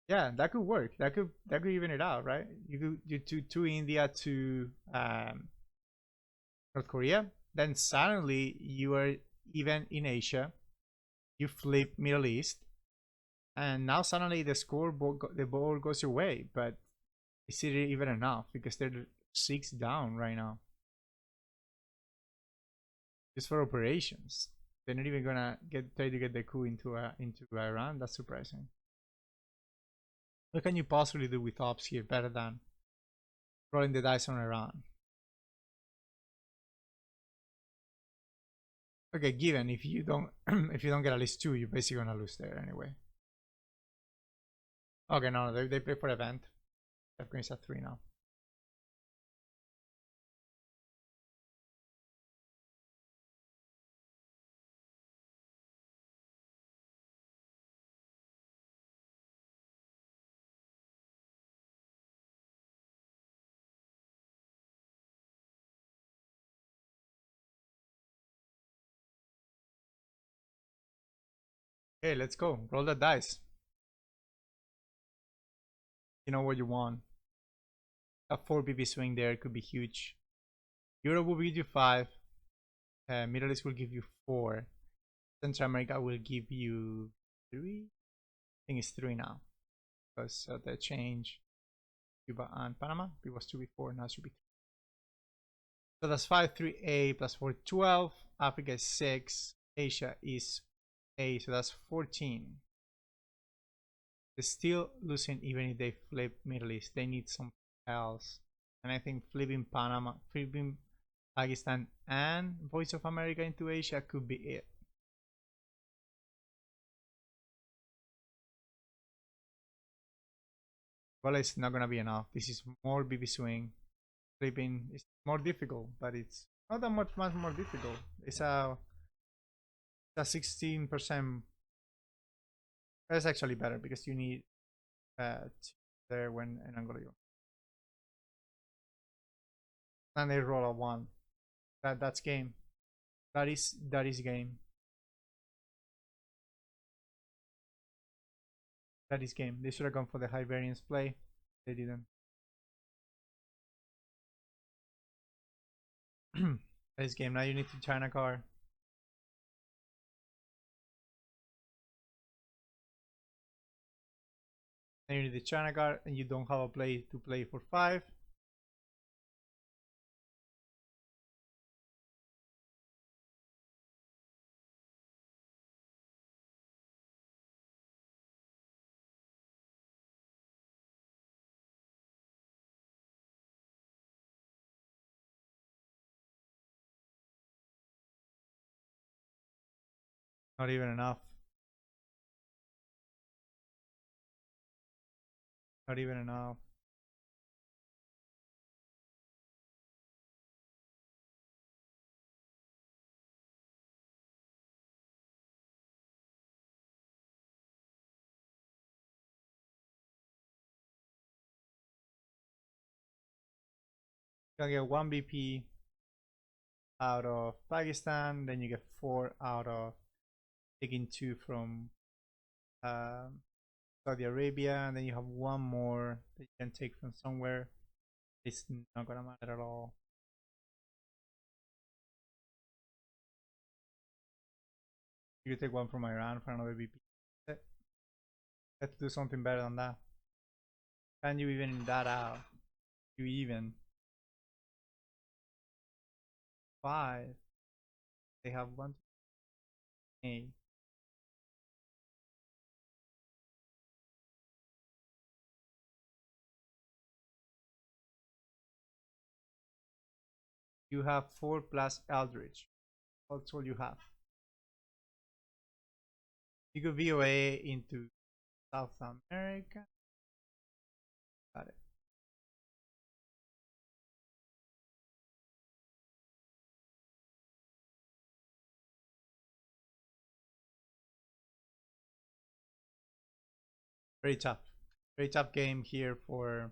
A: yeah, that could work. That could even it out, right? You could do India to North Korea. Then suddenly you are even in Asia. You flip Middle East, and now suddenly the ball goes your way. But is it even enough? Because they're 6 down right now. Just for operations, they're not even gonna try to get the coup into Iran. That's surprising. What can you possibly do with ops here better than rolling the dice on Iran? Okay, given if you don't if you don't get at least 2, you're basically gonna lose there anyway. Okay, no, they play for event. Afghanistan at 3 now. Okay, let's go. Roll the dice. You know what you want. A 4 BB swing there could be huge. Europe will give you 5. Middle East will give you 4. Central America will give you 3. I think it's 3 now. Because the change. Cuba and Panama. It was 2 before, now it should be 3. So that's 5, 3, 8 plus 4, 12. Africa is 6. Asia is 8. So that's 14. They're still losing even if they flip Middle East. They need something else. And I think flipping Panama, flipping Pakistan and Voice of America into Asia could be it. Well, it's not gonna be enough. This is more BB swing. Flipping is more difficult, but it's not that much more difficult. It's a 16%. That's actually better because you need there when in Angola. And they roll a 1. That's game. That is game. That is game. They should have gone for the high variance play. They didn't. That is game. Now you need to China card. Then you need the China card and you don't have a play to play for 5. Not even enough. Not even enough. You can get 1 BP out of Pakistan, then you get 4 out of taking 2 from Saudi Arabia, and then you have 1 more that you can take from somewhere. It's not gonna matter at all. You can take 1 from Iran for another BP. Let's do something better than that. Can you even that out? You even 5. They have 1, 2, 8. You have 4 plus Eldridge. That's all you have. You go VOA into South America. Got it. Very tough. Very tough game here for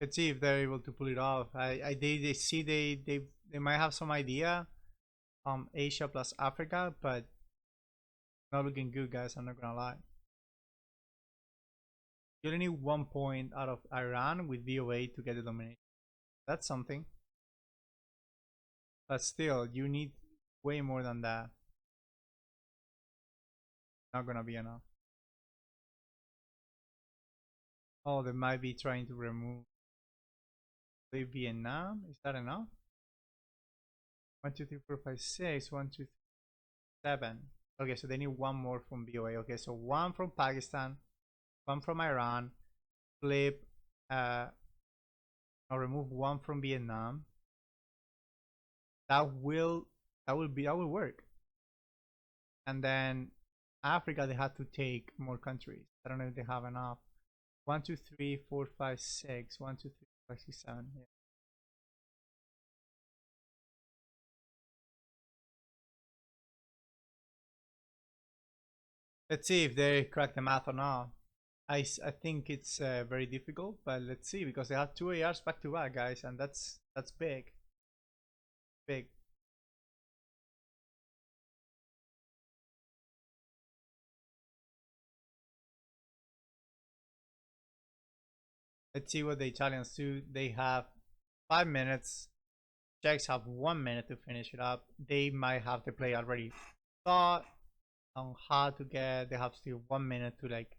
A: let's see if they're able to pull it off. They see they might have some idea Asia plus Africa, but not looking good, guys. I'm not gonna lie. You only need 1 point out of Iran with VOA to get the domination. That's something. But still, you need way more than that. Not gonna be enough. Oh, they might be trying to remove Vietnam. Is that enough? 1, 2, 3, 4, 5, 6. 1, 2, 3, 7. Okay, so they need 1 more from VOA. Okay, so 1 from Pakistan, 1 from Iran, flip, I'll remove 1 from Vietnam. That will work. And then Africa, they have to take more countries. I don't know if they have enough. 1, 2, 3, 4, 5, 6. 1, 2, 3, 4, 5, 6, 7. Yeah. Let's see if they crack the math or not. I think it's very difficult, but let's see because they have 2 ARs back to back, guys, and that's big. big. Let's see what the Italians do. They have 5 minutes. Czechs have 1 minute to finish it up. They might have the play already thought on how to get. They have still 1 minute to, like,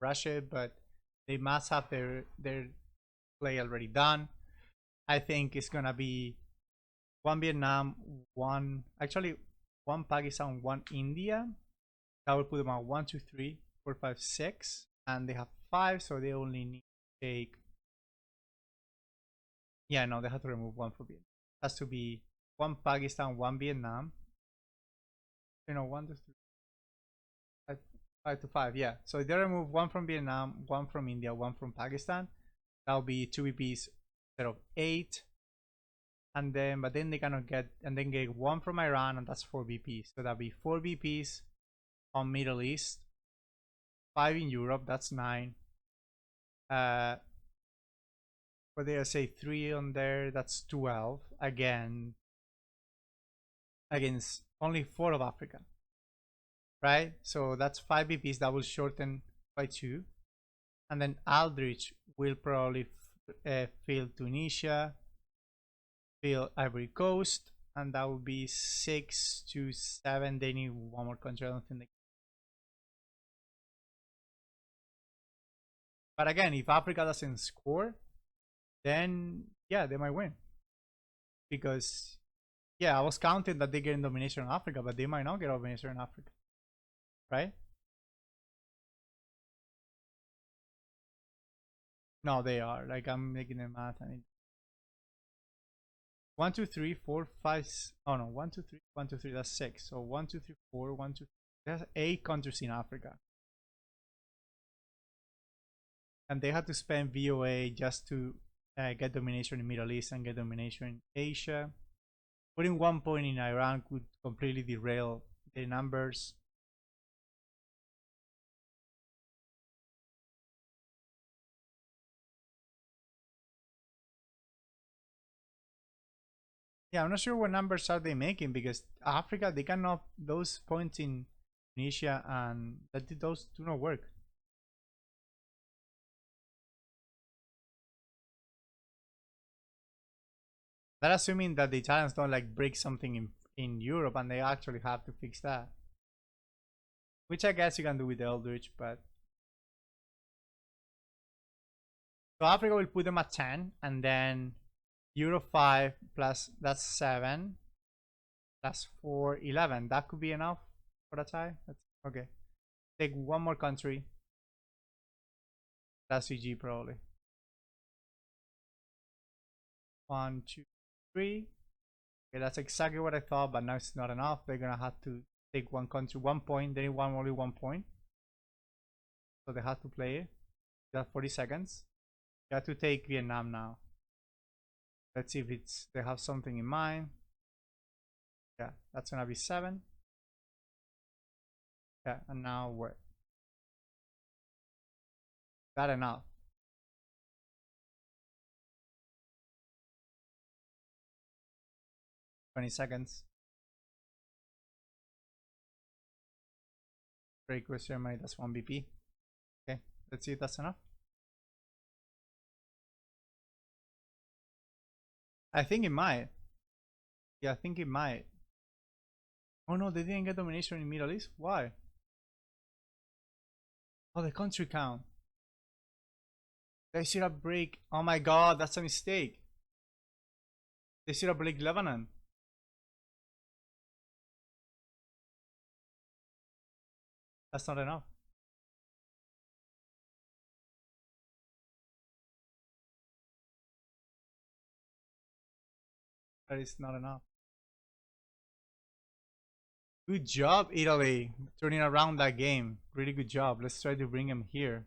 A: rush it, but they must have their play already done. I think it's gonna be 1 Vietnam, 1 Pakistan, 1 India. That will put them at 1, 2, 3, 4, 5, 6, and they have 5, so they only need to take. Yeah, no, they have to remove 1 for Vietnam. It has to be 1 Pakistan, 1 Vietnam. 1 to 3, 5 to 5. Yeah, so they remove 1 from Vietnam, 1 from India, 1 from Pakistan. That'll be 2 VPs instead of 8. And then, but then they cannot get, and then get 1 from Iran, and that's 4 VPs. So that'll be 4 VPs on Middle East, 5 in Europe, that's 9. But they say 3 on there, that's 12. Again, against only 4 of Africa, right? So that's 5 VPs. That will shorten by 2. And then Aldrich will probably field Tunisia, field Ivory Coast, and that will be 6 to 7. They need 1 more country. I don't think they. But again, if Africa doesn't score, then yeah, they might win. Because yeah, I was counting that they get domination in Africa, but they might not get domination in Africa, right? No, they are. Like, I'm making the math. I need 1, 2, 3, 4, 5. Oh no, 1, 2, 3, 1, 2, 3. That's 6. So 1, 2, 3, 4, 1, 2. There's 8 countries in Africa, and they had to spend VOA just to get domination in Middle East and get domination in Asia. Putting 1 point in Iran could completely derail the numbers. Yeah, I'm not sure what numbers are they making, because Africa, they cannot, those points in Tunisia and those do not work. That assuming that the Italians don't like break something in Europe and they actually have to fix that. Which I guess you can do with the Eldritch, but. So Africa will put them at 10, and then Euro 5 plus, that's 7, plus 4, 11. That could be enough for a tie. That's okay. Take 1 more country. That's CG probably. 1, 2, 3. Okay, that's exactly what I thought, but now it's not enough. They're gonna have to take 1 country, 1 point. They need only 1 point, so they have to play it. They have 40 seconds. You have to take Vietnam now. Let's see if they have something in mind. Yeah, that's gonna be 7. Yeah, and now what? That enough? 20 seconds. Break with ceremony, that's 1 BP. Okay, let's see if that's enough. I think it might. Yeah, I think it might. Oh no, they didn't get domination in Middle East? Why? Oh, the country count. They should have break. Oh my god, that's a mistake. They should have break Lebanon. That's not enough. That is not enough. Good job, Italy, turning around that game. Really good job. Let's try to bring them here.